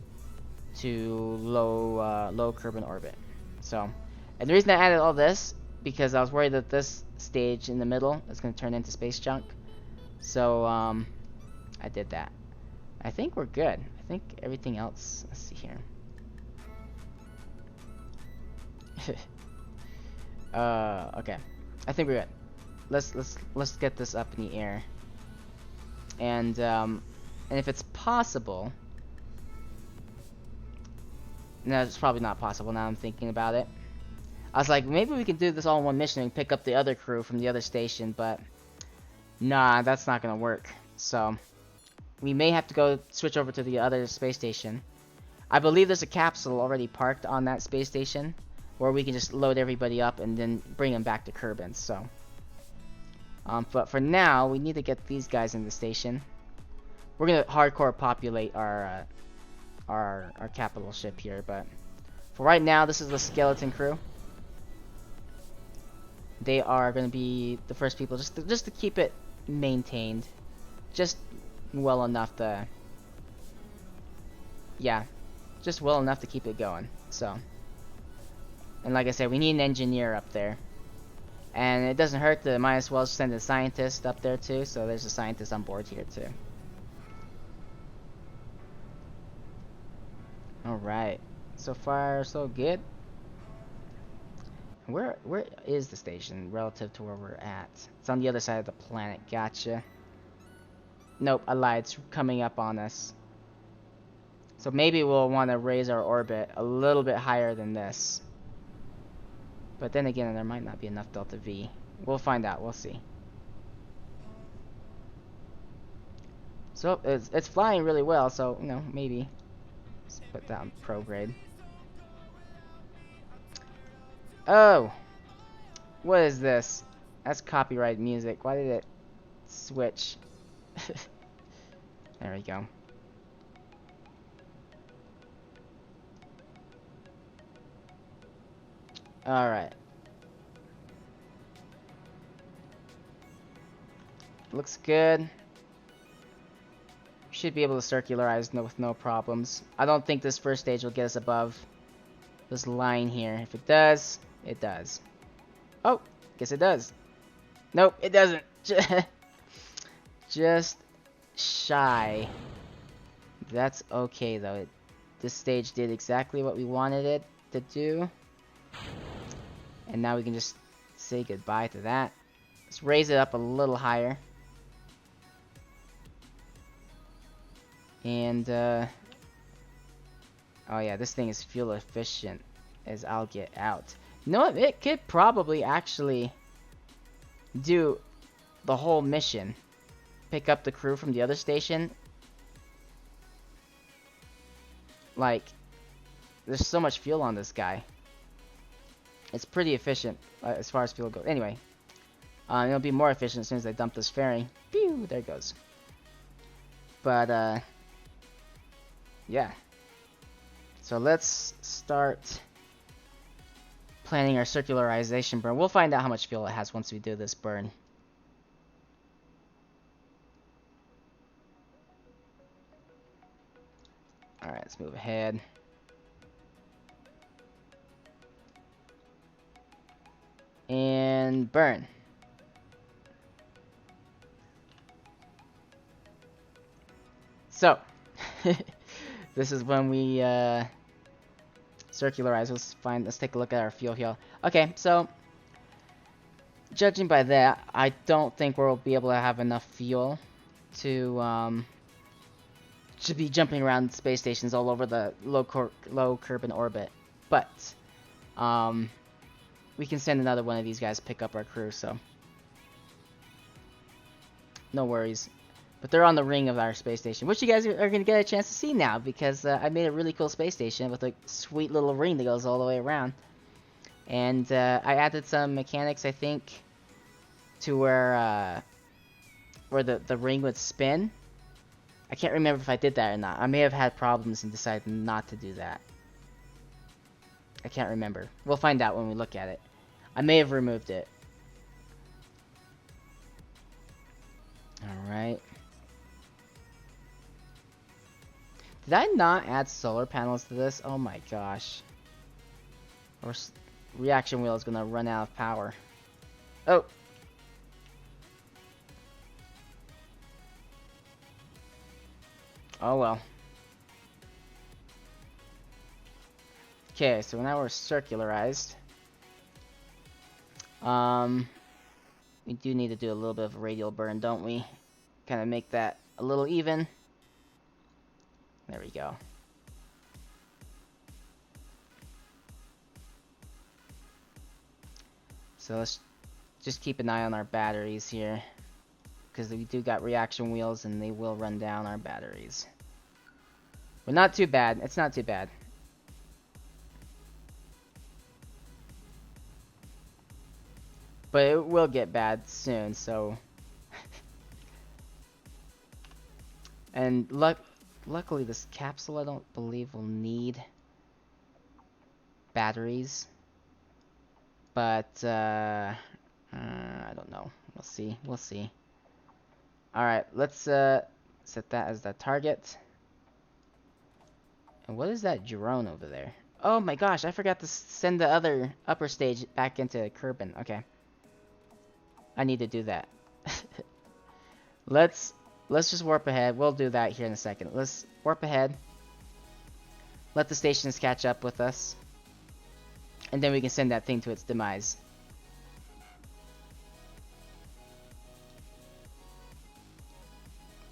to low Kerbin orbit. So, and the reason I added all this because I was worried that this stage in the middle is going to turn into space junk. So I did that. I think we're good. I think everything else. Let's see here. Okay. I think we're good. Let's get this up in the air. And if it's possible. No, it's probably not possible now I'm thinking about it. I was like, maybe we can do this all in one mission and pick up the other crew from the other station, but nah, that's not gonna work. So we may have to go switch over to the other space station. I believe there's a capsule already parked on that space station where we can just load everybody up and then bring them back to Kerbin. So but for now we need to get these guys in the station. We're gonna hardcore populate our capital ship here, but for right now this is the skeleton crew. They are going to be the first people just to keep it maintained, just well enough to, yeah, just well enough to keep it going. So, and like I said, we need an engineer up there, and it doesn't hurt to might as well send a scientist up there too. So there's a scientist on board here too. All right, so far so good. Where is the station relative to where we're at? It's on the other side of the planet. Gotcha. Nope, I lied. It's coming up on us. So maybe we'll want to raise our orbit a little bit higher than this. But then again, there might not be enough delta V. We'll find out. We'll see. So it's flying really well. So you know, maybe let's put that on prograde. Oh, what is this? That's copyright music. Why did it switch? There we go. Alright. Looks good. Should be able to circularize with no problems. I don't think this first stage will get us above this line here. If it does, it does. Oh, guess it does. Nope, it doesn't. Just shy. That's okay though. This stage did exactly what we wanted it to do. And now we can just say goodbye to that. Let's raise it up a little higher. And oh yeah, this thing is fuel efficient as I'll get out. You know what? It could probably actually do the whole mission. Pick up the crew from the other station. Like, there's so much fuel on this guy. It's pretty efficient as far as fuel goes. Anyway, it'll be more efficient as soon as I dump this fairing. Pew! There it goes. But, yeah. So let's start planning our circularization burn. We'll find out how much fuel it has once we do this burn. Alright, let's move ahead. And burn. So, this is when we circularize. Let's take a look at our fuel here. Okay, so judging by that, I don't think we'll be able to have enough fuel to be jumping around space stations all over the low Kerbin orbit. But we can send another one of these guys to pick up our crew, so no worries. But they're on the ring of our space station, which you guys are going to get a chance to see now, because I made a really cool space station with a sweet little ring that goes all the way around. And I added some mechanics, I think, to where the ring would spin. I can't remember if I did that or not. I may have had problems and decided not to do that. I can't remember. We'll find out when we look at it. I may have removed it. Alright. Did I not add solar panels to this? Oh my gosh. Our reaction wheel is gonna run out of power. Oh! Oh well. Okay, so now we're circularized. We do need to do a little bit of a radial burn, don't we? Kind of make that a little even. There we go. So let's just keep an eye on our batteries here, because we do got reaction wheels and they will run down our batteries. But not too bad. It's not too bad. But it will get bad soon, so... And luckily this capsule I don't believe will need batteries. But, I don't know. We'll see. We'll see. Alright, let's set that as the target. And what is that drone over there? Oh my gosh, I forgot to send the other upper stage back into Kerbin. Okay. I need to do that. Let's just warp ahead. We'll do that here in a second. Let's warp ahead. Let the stations catch up with us. And then we can send that thing to its demise.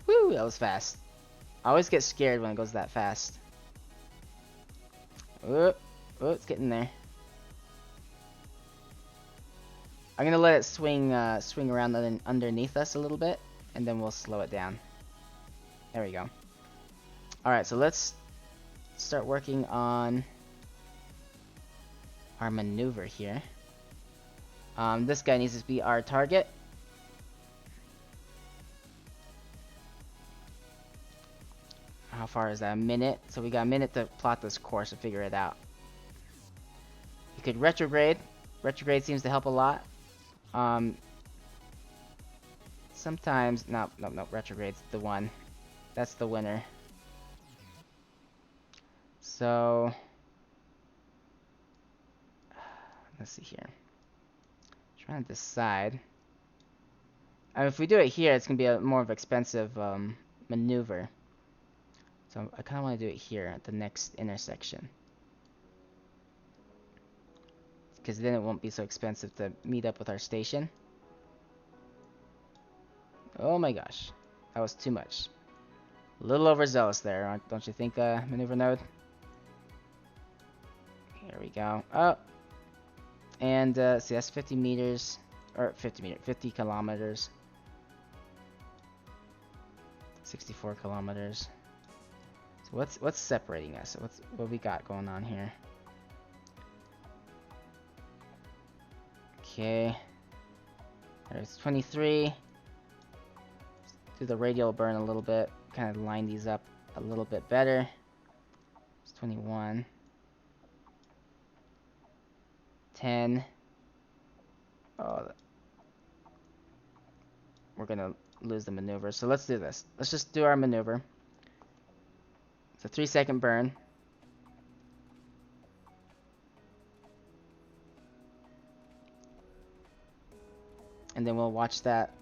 Woo, that was fast. I always get scared when it goes that fast. Oh, it's getting there. I'm gonna let it swing around underneath us a little bit, and then we'll slow it down. There we go. Alright, so let's start working on our maneuver here. This guy needs to be our target. How far is that? A minute? So we got a minute to plot this course and figure it out. You could retrograde. Retrograde seems to help a lot. Sometimes... No, retrograde's the one. That's the winner. So... Let's see here. Trying to decide. I mean, if we do it here, it's going to be a more of an expensive maneuver. So I kind of want to do it here at the next intersection. Because then it won't be so expensive to meet up with our station. Oh my gosh. That was too much. A little overzealous there, don't you think, maneuver node? Here we go. Oh! And, see, that's 50 meters. Or 50 kilometers. 64 kilometers. So what's separating us? What we got going on here? Okay. There's 23. Let's do the radial burn a little bit. Kind of line these up a little bit better. It's 21. 10. Oh, we're gonna lose the maneuver. So let's do this. Let's just do our maneuver. It's a 3-second burn. And then we'll watch that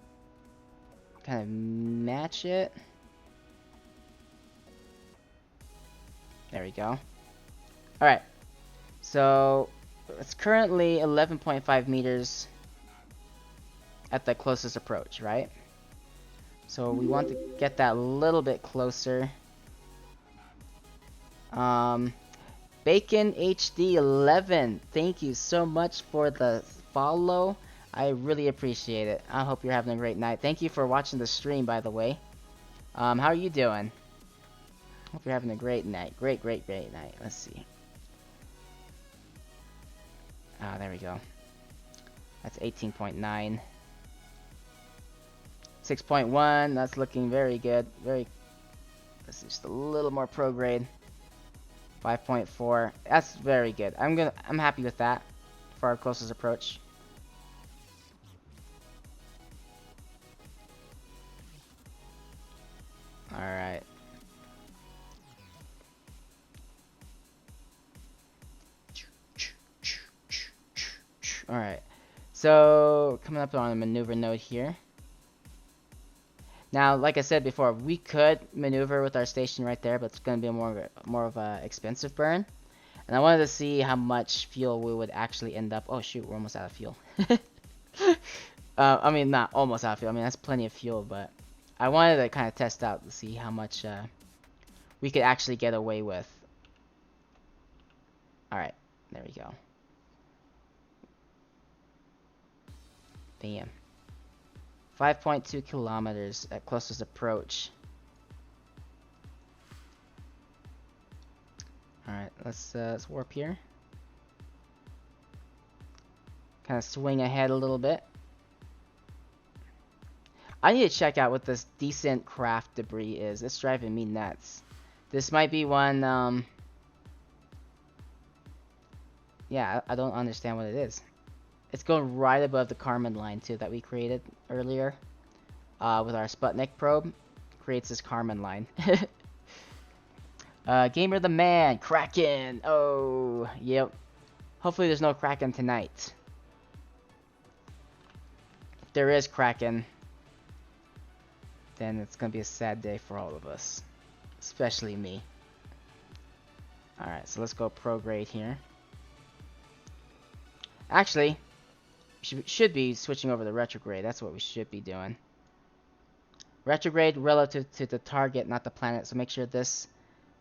kind of match it. There we go. Alright. So it's currently 11.5 meters at the closest approach, right? So we want to get that a little bit closer. Bacon HD 11, thank you so much for the follow. I really appreciate it. I hope you're having a great night. Thank you for watching the stream, by the way. How are you doing? Hope you're having a great night. Great night. Let's see. Ah, there we go. That's 18.9. 6.1. That's looking very good. Let's just a little more pro grade. 5.4. That's very good. I'm happy with that for our closest approach. All right. All right. So coming up on a maneuver node here. Now, like I said before, we could maneuver with our station right there, but it's going to be more of a expensive burn. And I wanted to see how much fuel we would actually end up. Oh shoot, we're almost out of fuel. I mean, not almost out of fuel. I mean, that's plenty of fuel, but I wanted to kind of test out to see how much we could actually get away with. All right, there we go. Bam. 5.2 kilometers at closest approach. Alright, let's warp here. Kind of swing ahead a little bit. I need to check out what this decent craft debris is. It's driving me nuts. This might be one, yeah, I don't understand what it is. It's going right above the Kármán line too that we created earlier with our Sputnik probe. Creates this Kármán line. Gamer the man, Kraken. Oh, yep. Hopefully there's no Kraken tonight. If there is Kraken, then it's gonna be a sad day for all of us, especially me. All right, so let's go prograde here. Actually, should be switching over to retrograde. That's what we should be doing. Retrograde relative to the target, not the planet. So make sure this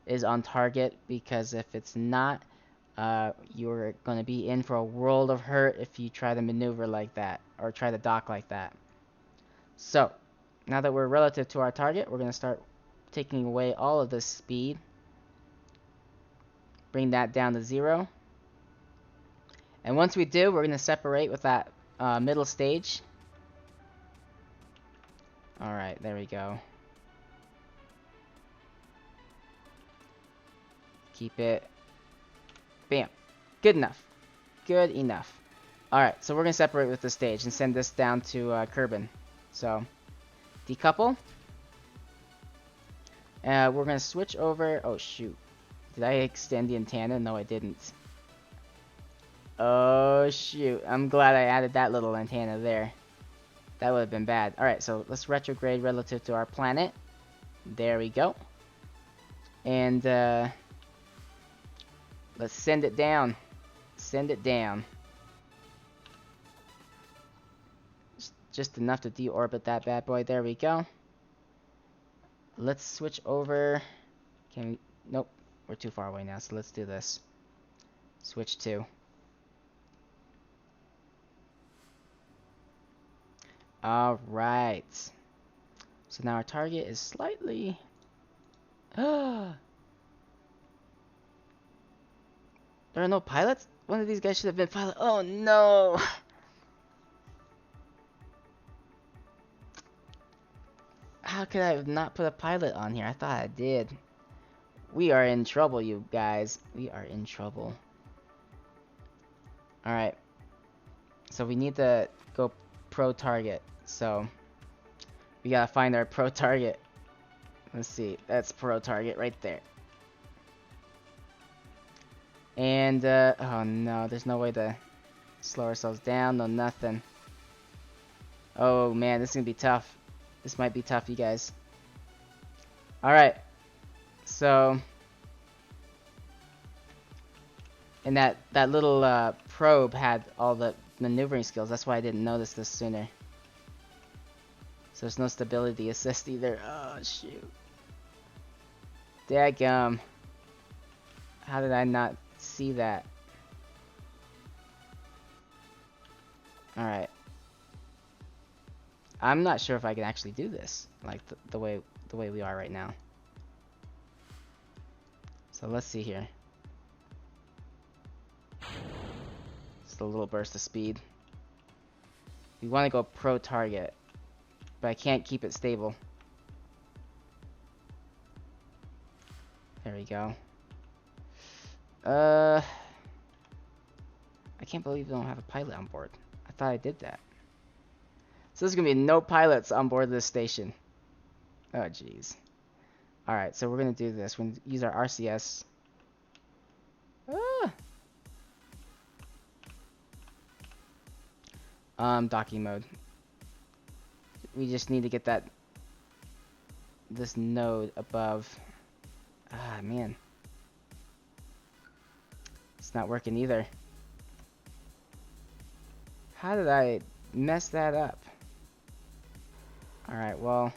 is on target, because if it's not, you're going to be in for a world of hurt if you try to maneuver like that or try to dock like that. So now that we're relative to our target, we're going to start taking away all of this speed. Bring that down to 0. And once we do, we're going to separate with that middle stage. Alright, there we go. Keep it. Bam. Good enough. Good enough. Alright, so we're going to separate with the stage and send this down to Kerbin. So, decouple. We're going to switch over. Oh, shoot. Did I extend the antenna? No, I didn't. Oh, shoot. I'm glad I added that little antenna there. That would have been bad. Alright, so let's retrograde relative to our planet. There we go. And, let's send it down. Send it down. Just enough to deorbit that bad boy. There we go. Let's switch over. Can we? Nope. We're too far away now, so let's do this. Switch to. Alright. So now our target is slightly... There are no pilots? One of these guys should have been pilot. Oh no! How could I have not put a pilot on here? I thought I did. We are in trouble, you guys. We are in trouble. Alright. So we need to go pro target. So we gotta find our pro target. Let's see. That's pro target right there. And, oh no, there's no way to slow ourselves down. No, nothing. Oh man, this is gonna be tough. This might be tough, you guys. Alright. So... And that little probe had all the maneuvering skills. That's why I didn't notice this sooner. So there's no stability assist either. Oh, shoot. Daggum. How did I not see that? Alright. I'm not sure if I can actually do this. Like, the way we are right now. So let's see here. Just a little burst of speed. We want to go pro target. But I can't keep it stable. There we go. I can't believe we don't have a pilot on board. I thought I did that. So there's gonna be no pilots on board this station. Oh jeez. Alright, so we're gonna do this. We're gonna use our RCS. Docking mode. We just need to get this node above. Ah, man. It's not working either. How did I mess that up? Alright, well.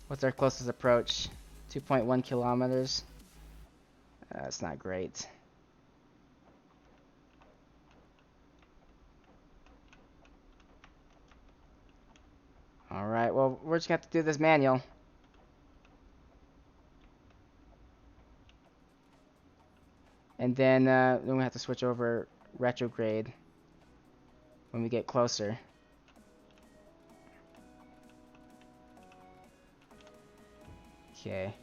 What's our closest approach? 2.1 kilometers. That's not great. Alright, well, we're just gonna have to do this manual. And then we have to switch over retrograde when we get closer. Okay.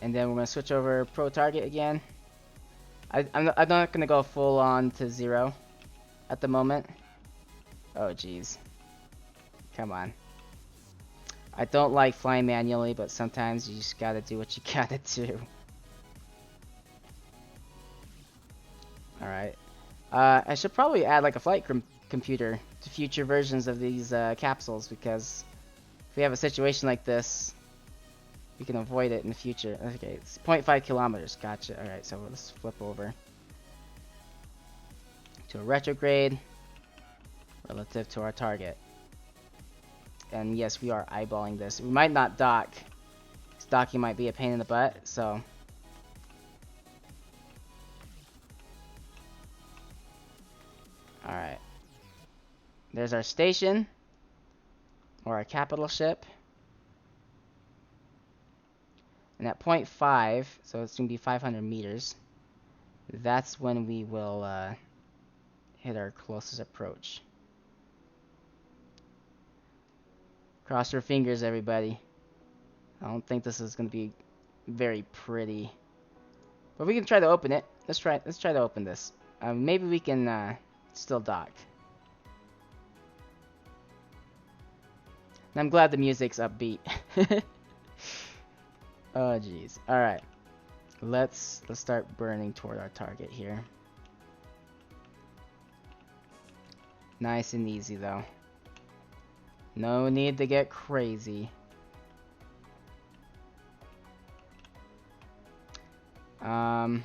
And then we're gonna switch over pro target again. I'm not gonna go full on to 0 at the moment. Oh jeez. Come on. I don't like flying manually, but sometimes you just gotta do what you gotta do. Alright. I should probably add like a flight computer to future versions of these capsules, because if we have a situation like this, we can avoid it in the future. Okay, it's 0.5 kilometers. Gotcha. Alright, so let's flip over to a retrograde relative to our target. And yes, we are eyeballing this. We might not dock. This docking might be a pain in the butt, so... Alright. There's our station. Or our capital ship. And at 0.5, so it's going to be 500 meters, that's when we will hit our closest approach. Cross your fingers, everybody. I don't think this is going to be very pretty. But we can try to open it. Let's try to open this. Maybe we can still dock. And I'm glad the music's upbeat. Oh jeez. Alright. Let's start burning toward our target here. Nice and easy though. No need to get crazy. There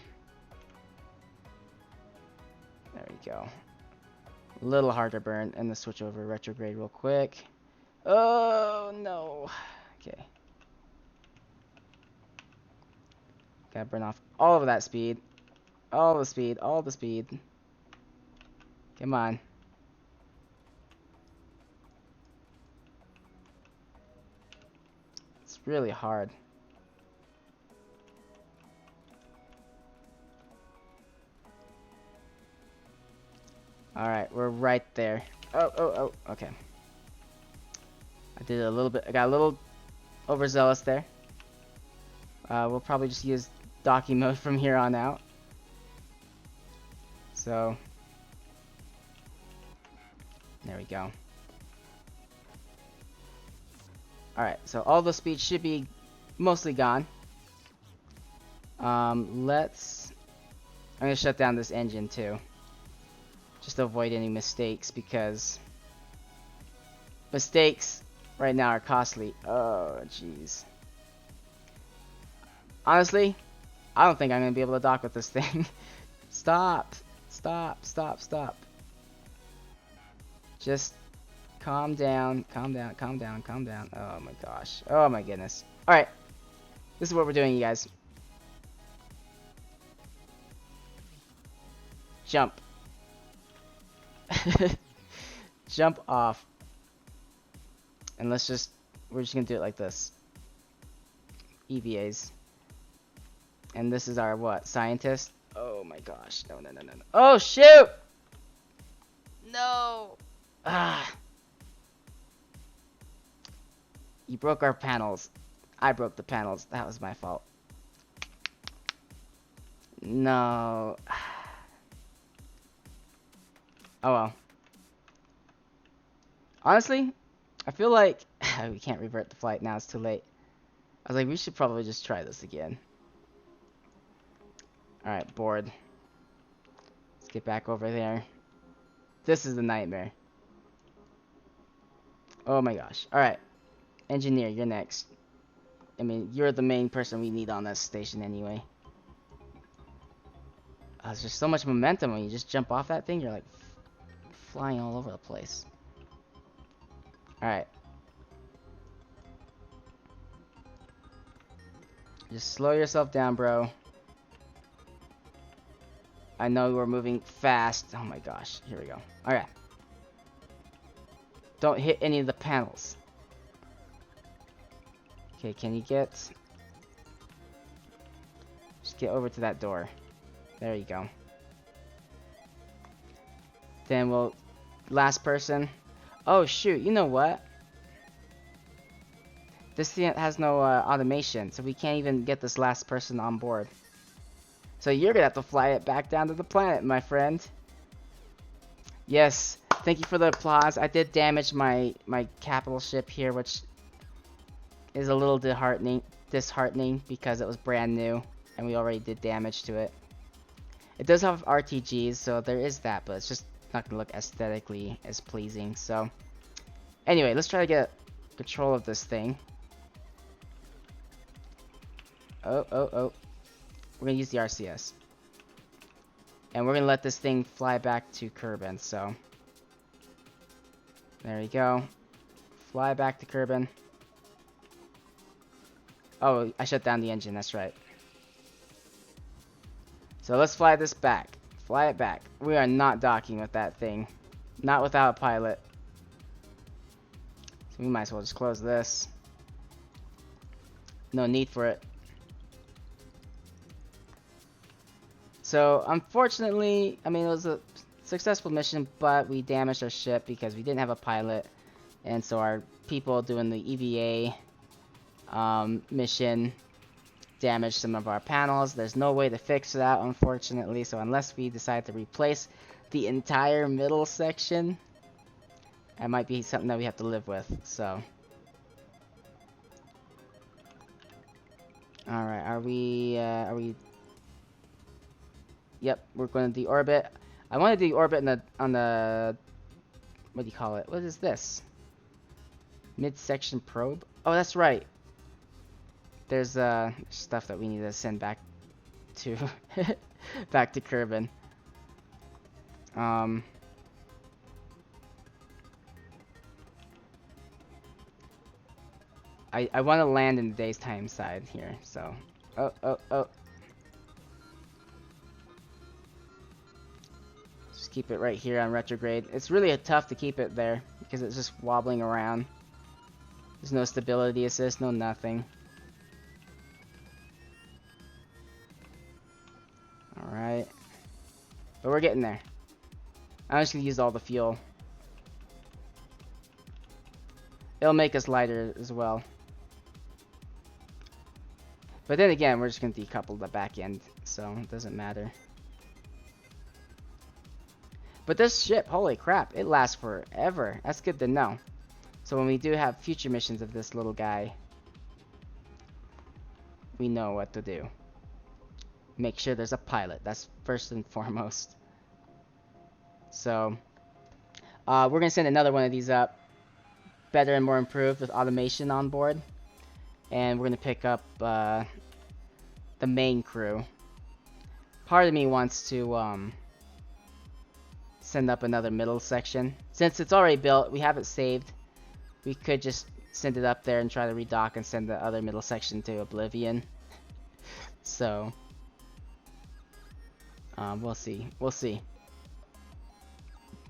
we go. A little harder burn, and let's switch over retrograde real quick. Oh no. Okay. Gotta burn off all of that speed. All the speed. All the speed. Come on. It's really hard. Alright, we're right there. Oh, okay. I did a little bit. I got a little overzealous there. We'll probably just use docking mode from here on out. So there we go. Alright, so all the speed should be mostly gone. I'm gonna shut down this engine too, just to avoid any mistakes, because mistakes right now are costly. Oh jeez. Honestly, I don't think I'm gonna be able to dock with this thing. Stop. Just calm down. Oh my gosh. Oh my goodness. Alright. This is what we're doing, you guys. Jump. Jump off. And we're just gonna do it like this. EVAs. And this is our what? Scientist? Oh my gosh. No. Oh shoot! No! Ah. You broke our panels. I broke the panels. That was my fault. No. Oh well. Honestly, I feel like we can't revert the flight now. It's too late. I was like, we should probably just try this again. Alright, board. Let's get back over there. This is the nightmare. Oh my gosh. Alright. Engineer, you're next. I mean, you're the main person we need on this station anyway. There's just so much momentum when you just jump off that thing. You're like flying all over the place. Alright. Just slow yourself down, bro. I know we're moving fast. Oh my gosh. Here we go. Alright. Don't hit any of the panels. Okay, can you just get over to that door. There you go. Then we'll... Last person. Oh shoot, you know what? This thing has no automation, so we can't even get this last person on board. So you're gonna have to fly it back down to the planet, my friend. Yes, thank you for the applause. I did damage my capital ship here, which is a little disheartening because it was brand new and we already did damage to it. It does have RTGs, so there is that, but it's just not gonna look aesthetically as pleasing. So anyway, let's try to get control of this thing. Oh. We're gonna use the RCS. And we're gonna let this thing fly back to Kerbin, so. There we go. Fly back to Kerbin. Oh, I shut down the engine, that's right. So let's fly this back. Fly it back. We are not docking with that thing. Not without a pilot. So we might as well just close this. No need for it. So, unfortunately, I mean, it was a successful mission, but we damaged our ship because we didn't have a pilot. And so our people doing the EVA mission damaged some of our panels. There's no way to fix that, unfortunately. So unless we decide to replace the entire middle section, that might be something that we have to live with. So, all right, are we? Yep, we're going to deorbit. I want to deorbit on the what do you call it? What is this? Mid-section probe? Oh, that's right. There's stuff that we need to send back to back to Kerbin. I want to land in the daytime side here, so oh. Just keep it right here on retrograde. It's really tough to keep it there because it's just wobbling around. There's no stability assist, no nothing. Alright. But we're getting there. I'm just gonna use all the fuel. It'll make us lighter as well. But then again, we're just gonna decouple the back end, so it doesn't matter. But this ship, holy crap, it lasts forever. That's good to know. So when we do have future missions of this little guy, we know what to do. Make sure there's a pilot. That's first and foremost. So, we're gonna send another one of these up. Better and more improved with automation on board. And we're gonna pick up the main crew. Part of me wants to send up another middle section. Since it's already built, we have it saved. We could just send it up there and try to redock and send the other middle section to Oblivion. So, we'll see. We'll see.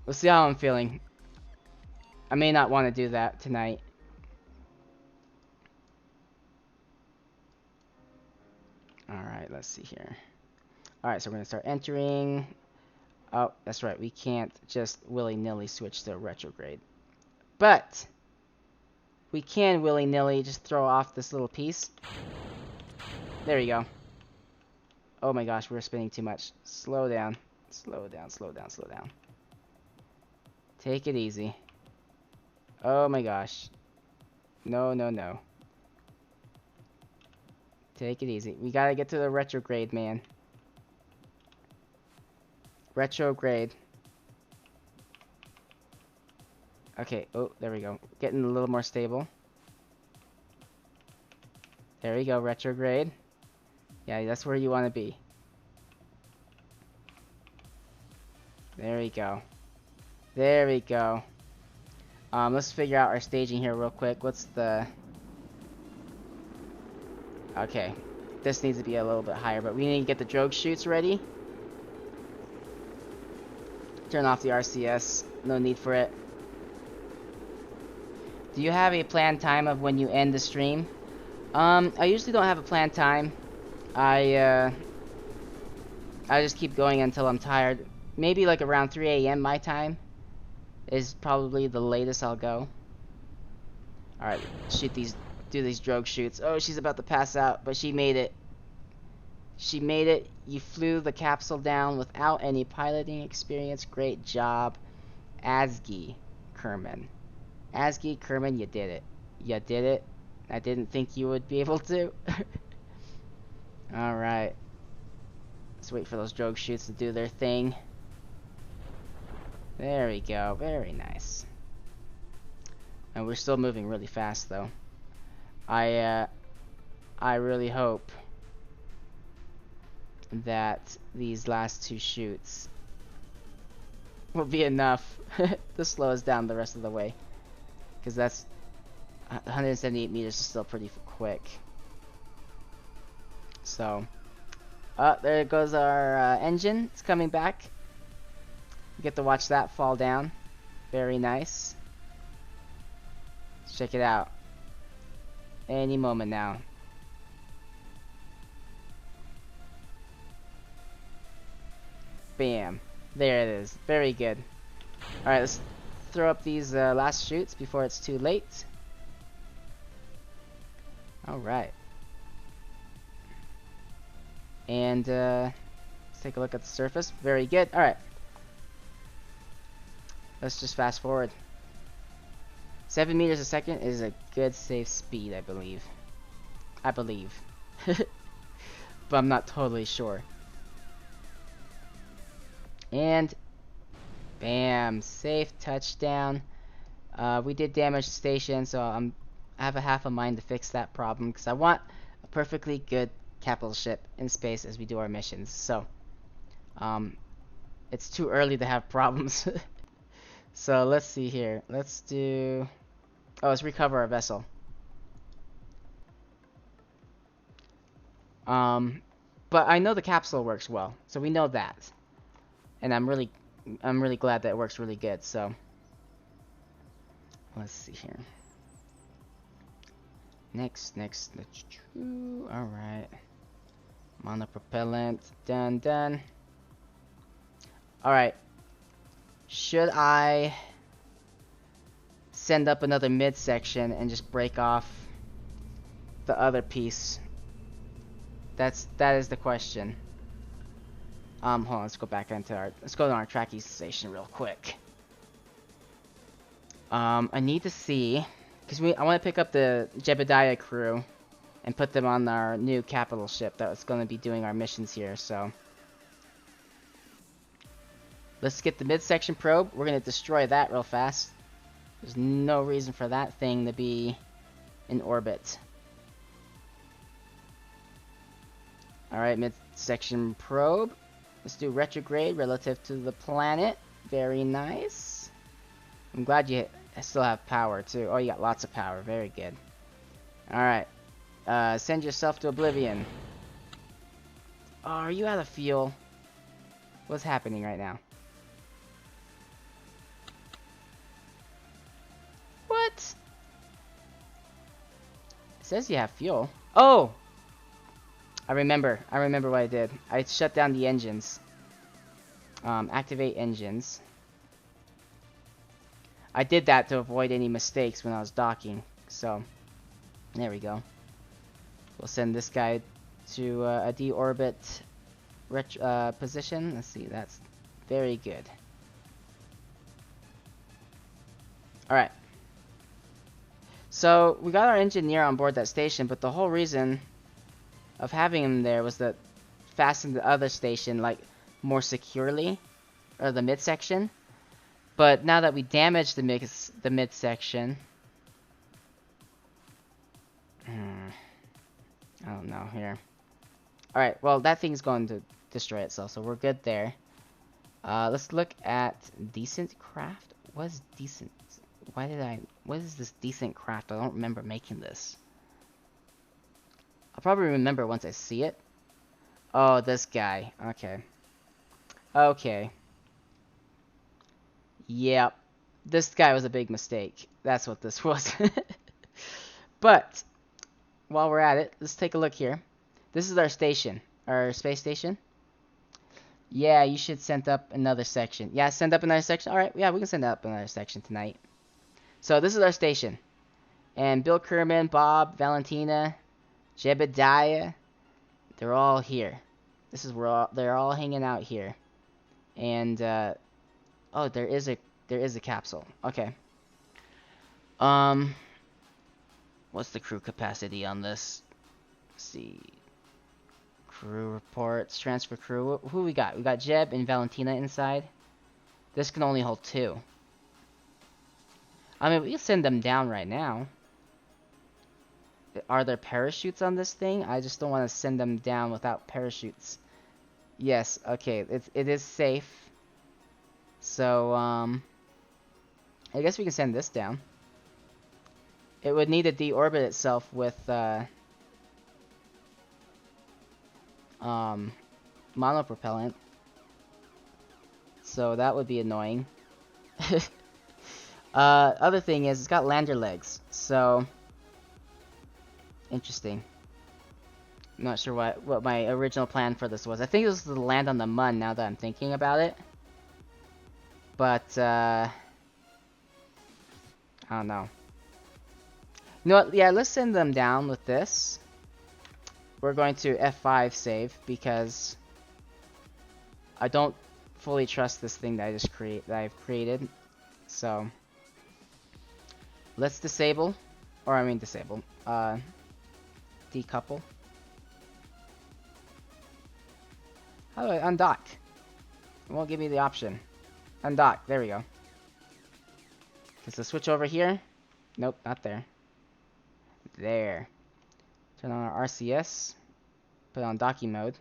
We'll see how I'm feeling. I may not want to do that tonight. Alright, let's see here. Alright, so we're going to start entering. Oh, that's right. We can't just willy-nilly switch to retrograde. But we can willy-nilly just throw off this little piece. There you go. Oh my gosh, we're spinning too much. Slow down. Slow down, slow down, slow down. Take it easy. Oh my gosh. No, no, no. Take it easy. We gotta get to the retrograde, man. Retrograde. Okay, oh, there we go. Getting a little more stable. There we go, retrograde. Yeah, that's where you want to be. There we go. There we go. Let's figure out our staging here real quick. What's the... Okay. This needs to be a little bit higher, but we need to get the drogue chutes ready. Turn off the RCS. No need for it. Do you have a planned time of when you end the stream? I usually don't have a planned time. I just keep going until I'm tired. Maybe like around 3 a.m. my time is probably the latest I'll go. Alright, do these drogue shoots. Oh, she's about to pass out, but she made it. She made it. You flew the capsule down without any piloting experience. Great job. Asgi Kerman. Asgi Kerman, you did it. You did it. I didn't think you would be able to. Alright. Let's wait for those drogue shoots to do their thing. There we go. Very nice. And we're still moving really fast, though. I really hope that these last two shoots will be enough to slow us down the rest of the way. Because that's 178 meters is still pretty quick. So, there goes our engine. It's coming back. You get to watch that fall down. Very nice. Let's check it out. Any moment now. Bam. There it is. Very good. Alright, let's throw up these last shoots before it's too late. Alright. And let's take a look at the surface. Very good. Alright. Let's just fast forward. 7 meters a second is a good safe speed, I believe. I believe. But I'm not totally sure. And bam, safe touchdown. We did damage the station, so I have a half a mind to fix that problem because I want a perfectly good capital ship in space as we do our missions. So it's too early to have problems. So let's see here. Let's do... Oh, let's recover our vessel. But I know the capsule works well, so we know that. And I'm really glad that it works really good, so... Let's see here. Next. Alright. Monopropellant. Done. Alright. Should I send up another midsection and just break off the other piece? That is the question. Hold on, let's go back into let's go to our tracking station real quick. I need to see, because I want to pick up the Jebediah crew and put them on our new capital ship that's going to be doing our missions here, so. Let's get the midsection probe. We're going to destroy that real fast. There's no reason for that thing to be in orbit. Alright, midsection probe. Let's do retrograde relative to the planet. Very nice. I'm glad you still have power too. Oh, you got lots of power. Very good. Alright. Send yourself to oblivion. Oh, are you out of fuel? What's happening right now? What? It says you have fuel. Oh! I remember what I did. I shut down the engines. Activate engines. I did that to avoid any mistakes when I was docking. So, there we go. We'll send this guy to a deorbit position. Let's see, that's very good. Alright. So, we got our engineer on board that station, but the whole reason of having him there was to fasten the other station like more securely, or the midsection. But now that we damaged the midsection, I don't know here. All right, well that thing's going to destroy itself, so we're good there. Let's look at decent craft. What is decent? What is this decent craft? I don't remember making this. I'll probably remember once I see it. Oh, this guy. Okay. Okay. Yep. This guy was a big mistake. That's what this was. But, while we're at it, let's take a look here. This is our station. Our space station. Yeah, you should send up another section. Yeah, send up another section. Alright, yeah, we can send up another section tonight. So, this is our station. And Bill Kerman, Bob, Valentina, Jebediah, they're all here. This is where they're all hanging out here. And oh, there is a capsule. Okay. What's the crew capacity on this? Let's see. Crew reports, transfer crew. Who we got? We got Jeb and Valentina inside. This can only hold 2. I mean, we can send them down right now. Are there parachutes on this thing? I just don't want to send them down without parachutes. Yes, okay, it is safe. So, I guess we can send this down. It would need to deorbit itself with, monopropellant. So that would be annoying. Other thing is, it's got lander legs, so... Interesting. I'm not sure what my original plan for this was. I think it was to land on the Mun now that I'm thinking about it. But, I don't know. You know what? Yeah, let's send them down with this. We're going to F5 save because I don't fully trust this thing that I've created. So, let's disable. Or, I mean disable. Decouple. How do I undock? It won't give me the option. Undock. There we go. Is the switch over here? Nope, not there. There. Turn on our RCS. Put it on docking mode.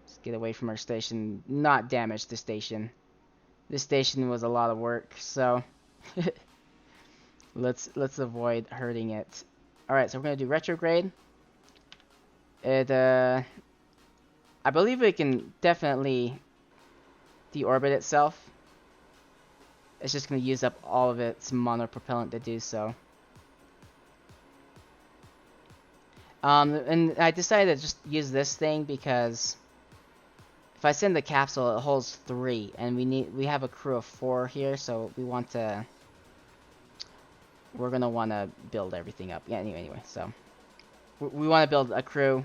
Let's get away from our station. Not damage the station. This station was a lot of work, so let's avoid hurting it. Alright, so we're gonna do retrograde. I believe it can definitely deorbit itself. It's just gonna use up all of its monopropellant to do so. And I decided to just use this thing because if I send the capsule, it holds 3, and we have a crew of 4 here, so we want to we're gonna want to build everything up. Yeah, anyway, so we want to build a crew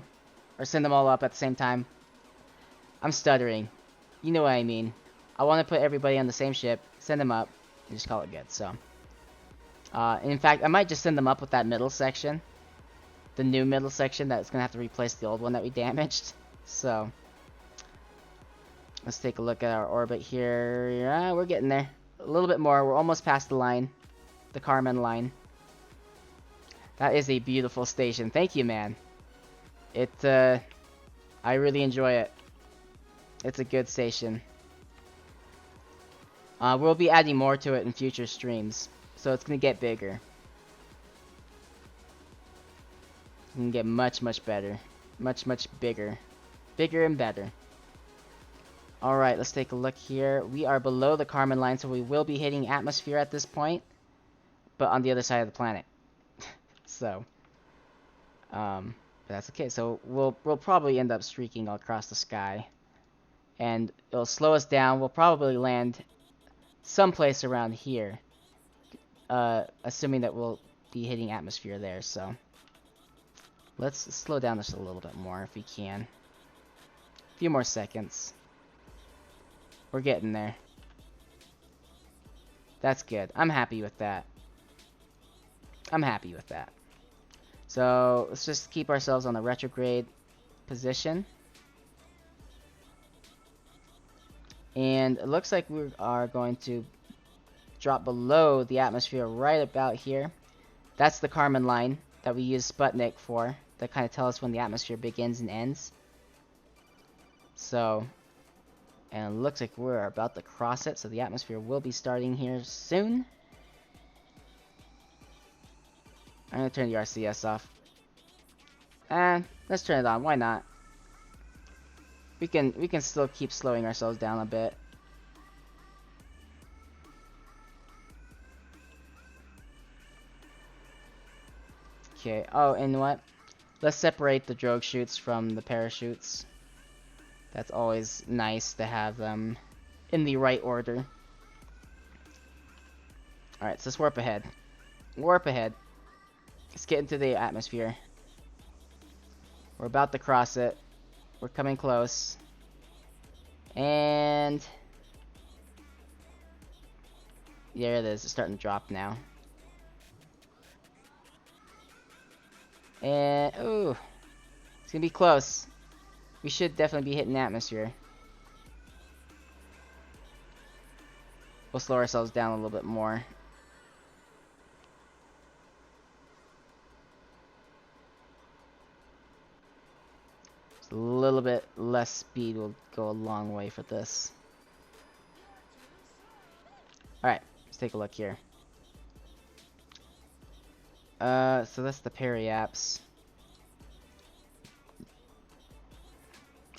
or send them all up at the same time. I'm stuttering. You know what I mean. I want to put everybody on the same ship, send them up, and just call it good. So, in fact, I might just send them up with that middle section, the new middle section that's gonna have to replace the old one that we damaged. So, let's take a look at our orbit here. Yeah, we're getting there. A little bit more. We're almost past the line, the Carmen line. That is a beautiful station. Thank you, man. I really enjoy it. It's a good station. We'll be adding more to it in future streams, so it's gonna get bigger. It's gonna get much better, much bigger, bigger and better. All right, let's take a look here. We are below the Carmen line, so we will be hitting atmosphere at this point, but on the other side of the planet. So, but that's okay. So we'll probably end up streaking across the sky, and it'll slow us down. We'll probably land someplace around here, assuming that we'll be hitting atmosphere there. So let's slow down just a little bit more if we can. A few more seconds. We're getting there. That's good. I'm happy with that. I'm happy with that. So let's just keep ourselves on the retrograde position. And it looks like we are going to drop below the atmosphere right about here. That's the Carmen line that we use Sputnik for. That kind of tell us when the atmosphere begins and ends. So, and it looks like we're about to cross it, so the atmosphere will be starting here soon. I'm gonna turn the RCS off. And let's turn it on. Why not? We can still keep slowing ourselves down a bit. Okay. Oh, and what? Let's separate the drogue chutes from the parachutes. That's always nice to have them in the right order. Alright, so let's warp ahead. Warp ahead. Let's get into the atmosphere. We're about to cross it. We're coming close. And there it is. It's starting to drop now. And ooh, it's gonna be close. We should definitely be hitting atmosphere. We'll slow ourselves down a little bit more. Just a little bit less speed will go a long way for this. Alright, let's take a look here. So that's the periapse.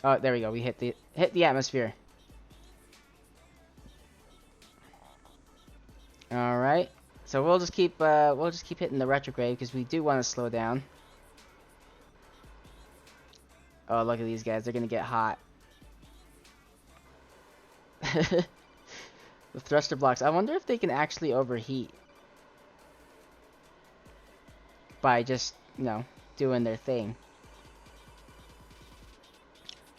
Oh, there we go. We hit the atmosphere. All right. So we'll just keep hitting the retrograde because we do want to slow down. Oh, look at these guys. They're gonna get hot. The thruster blocks. I wonder if they can actually overheat by just, you know, doing their thing.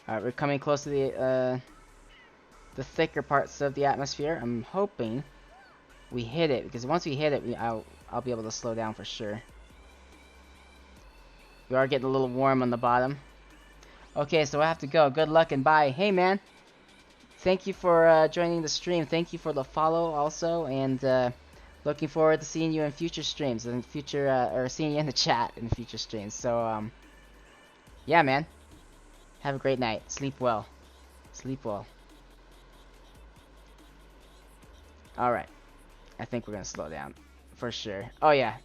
Alright, we're coming close to the thicker parts of the atmosphere. I'm hoping we hit it, because once we hit it, I'll be able to slow down for sure. We are getting a little warm on the bottom. Okay, so I have to go. Good luck and bye. Hey, man. Thank you for joining the stream. Thank you for the follow also, and looking forward to seeing you in future streams, and or seeing you in the chat in future streams. So, yeah, man. Have a great night. Sleep well. Sleep well. Alright. I think we're gonna slow down. For sure. Oh, yeah.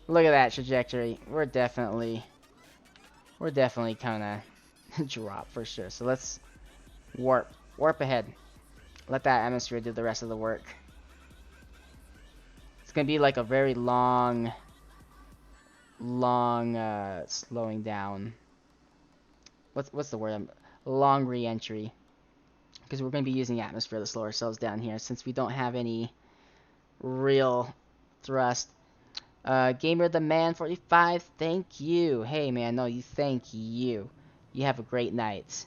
Look at that trajectory. We're definitely gonna drop for sure. So let's warp. Warp ahead. Let that atmosphere do the rest of the work. It's gonna be like a very long slowing down. What's the word? Long re-entry. Because we're going to be using atmosphere to slow ourselves down here since we don't have any real thrust. Gamer the Man 45, thank you. Hey man, no, you thank you. You have a great night.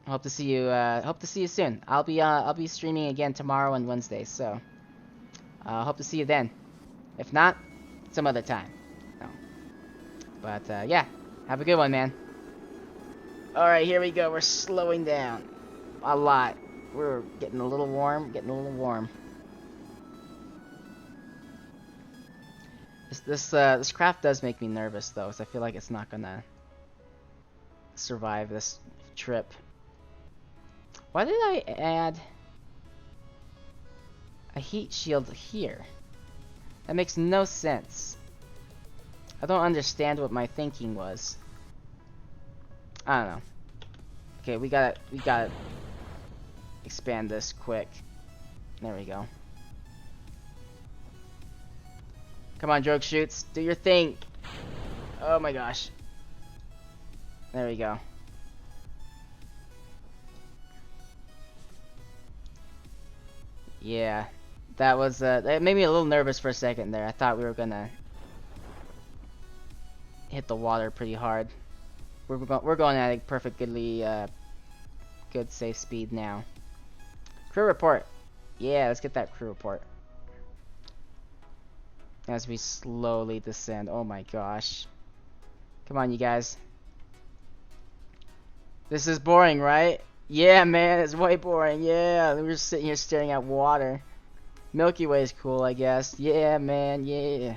Hope to see you. Hope to see you soon. I'll be streaming again tomorrow and Wednesday. So, hope to see you then. If not, some other time. No. But yeah, have a good one, man. All right, here we go. We're slowing down a lot. We're getting a little warm. Getting a little warm. This craft does make me nervous though, because I feel like it's not gonna survive this trip. Why did I add a heat shield here? That makes no sense. I don't understand what my thinking was. I don't know. Okay, we gotta expand this quick. There we go. Come on, joke shoots, do your thing. Oh my gosh. There we go. Yeah, that was that made me a little nervous for a second there. I thought we were gonna hit the water pretty hard. We're going at a perfectly good safe speed now. Crew report. Yeah, let's get that crew report. As we slowly descend. Oh my gosh. Come on, you guys. This is boring, right? Yeah, man, it's way boring. Yeah, we're just sitting here staring at water. Milky Way is cool, I guess. Yeah, man, yeah.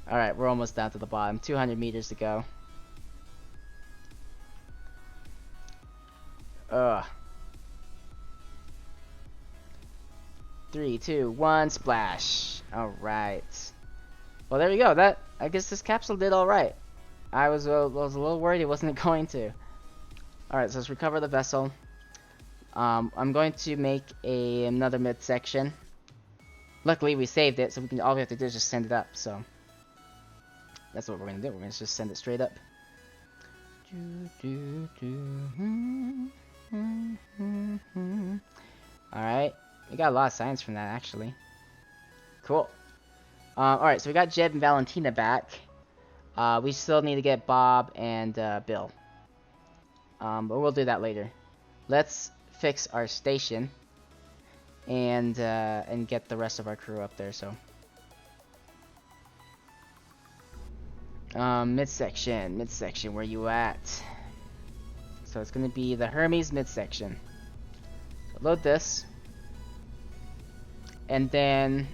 Alright, we're almost down to the bottom. 200 meters to go. Ugh. 3, 2, 1, splash. Alright. Well, there we go. I guess this capsule did alright. I was a little worried it wasn't going to. Alright, so let's recover the vessel. I'm going to make another midsection. Luckily, we saved it, so all we have to do is just send it up. So that's what we're gonna do. We're gonna just send it straight up. Alright, we got a lot of science from that, actually. Cool. Alright, so we got Jed and Valentina back. We still need to get Bob and Bill. But we'll do that later. Let's fix our station and get the rest of our crew up there. So, midsection, where you at? So it's gonna be the Hermes midsection. So load this, and then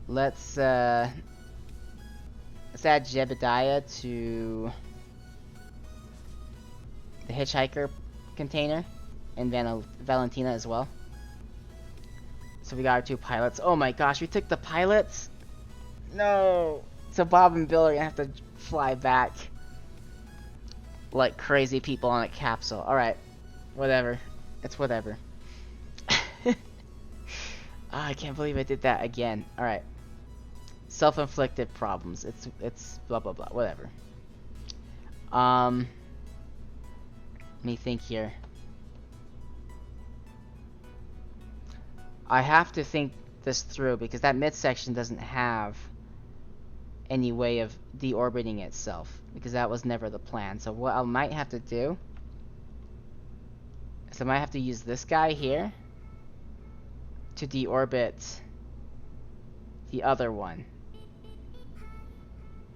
let's add Jebediah to the hitchhiker container, and Valentina as well. So we got our 2 pilots. Oh my gosh, we took the pilots? No! So Bob and Bill are gonna have to fly back like crazy people on a capsule. Alright, whatever. It's whatever. I can't believe I did that again. Alright. Self-inflicted problems. It's blah blah blah. Whatever. Let me think here. I have to think this through because that midsection doesn't have any way of deorbiting itself because that was never the plan. So what I might have to do is I might have to use this guy here to deorbit the other one.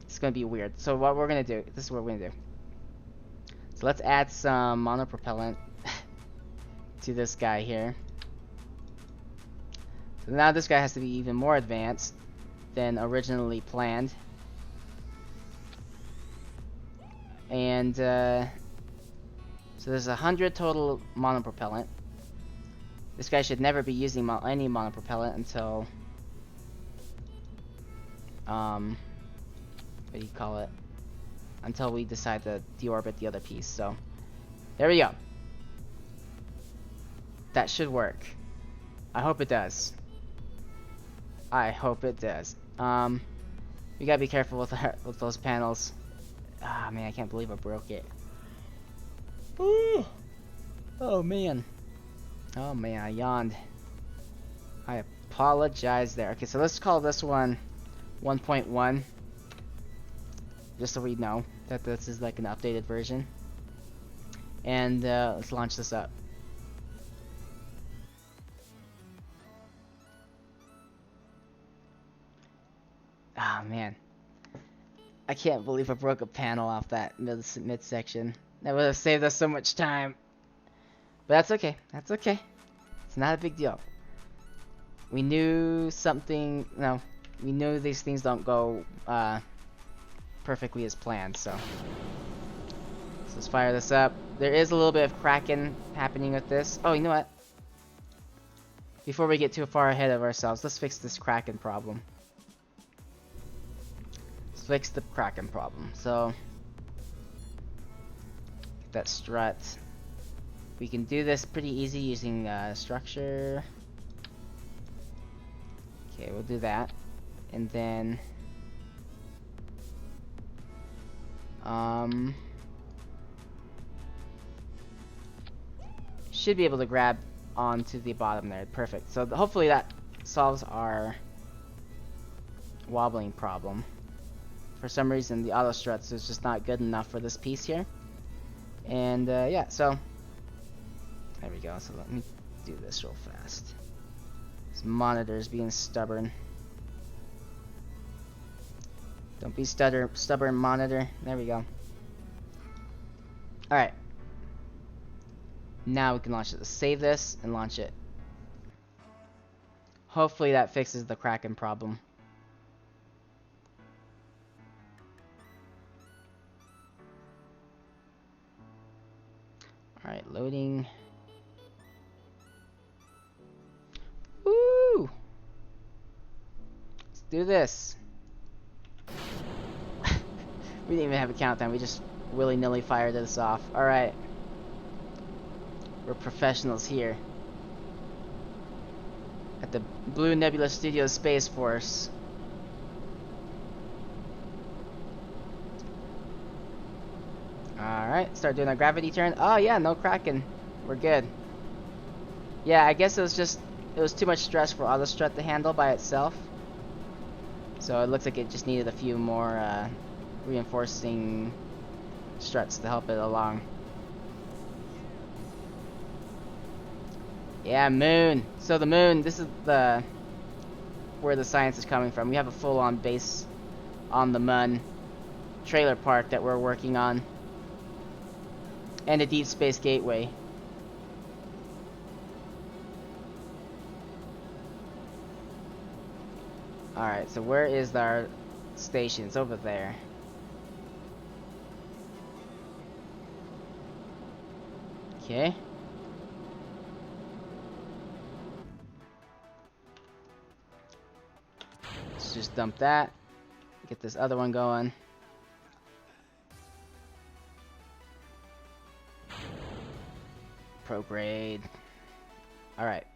It's gonna be weird. So what we're gonna do, this is what we're gonna do. So let's add some monopropellant to this guy here. So now this guy has to be even more advanced than originally planned. And so there's 100 total monopropellant. This guy should never be using any monopropellant until what do you call it? Until we decide to deorbit the other piece. So there we go. That should work. I hope it does. I hope it does. We gotta be careful with those panels. Ah man, I can't believe I broke it. Oh man. Oh man, I yawned. I Apologize there. Okay, so let's call this one 1.1. Just so we know that this is like an updated version. And let's launch this up. Ah, man. I can't believe I broke a panel off that midsection. That would have saved us so much time. But that's okay. That's okay. It's not a big deal. We knew something... No. We knew these things don't go perfectly as planned, so... let's fire this up. There is a little bit of cracking happening with this. Oh, you know what? Before we get too far ahead of ourselves, let's fix this cracking problem. Fix the cracking problem. So get that strut. We can do this pretty easy using structure. Okay, we'll do that, and then should be able to grab onto the bottom there. Perfect. So hopefully that solves our wobbling problem. For some reason, the auto struts is just not good enough for this piece here. And yeah, so there we go. So let me do this real fast. This monitor's being stubborn. Don't be stubborn, monitor. There we go. Alright. Now we can launch it. Let's save this and launch it. Hopefully that fixes the cracking problem. Alright, loading. Woo! Let's do this. We didn't even have a countdown. We just willy-nilly fired this off. Alright. We're professionals here. At the Blue Nebula Studio Space Force. Alright, start doing our gravity turn. Oh yeah, no cracking. We're good. Yeah, I guess it was too much stress for auto strut to handle by itself. So it looks like it just needed a few more reinforcing struts to help it along. Yeah, moon. So the moon, this is where the science is coming from. We have a full-on base on the moon trailer park that we're working on. And a deep space gateway. Alright, so where is our station? It's over there. Okay. Let's just dump that. Get this other one going. Prograde. Alright.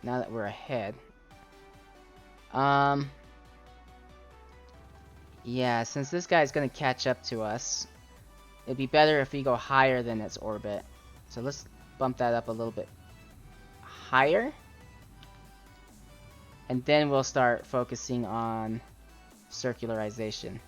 Now that we're ahead. Yeah, since this guy's gonna catch up to us, it'd be better if we go higher than its orbit. So let's bump that up a little bit higher. And then we'll start focusing on circularization.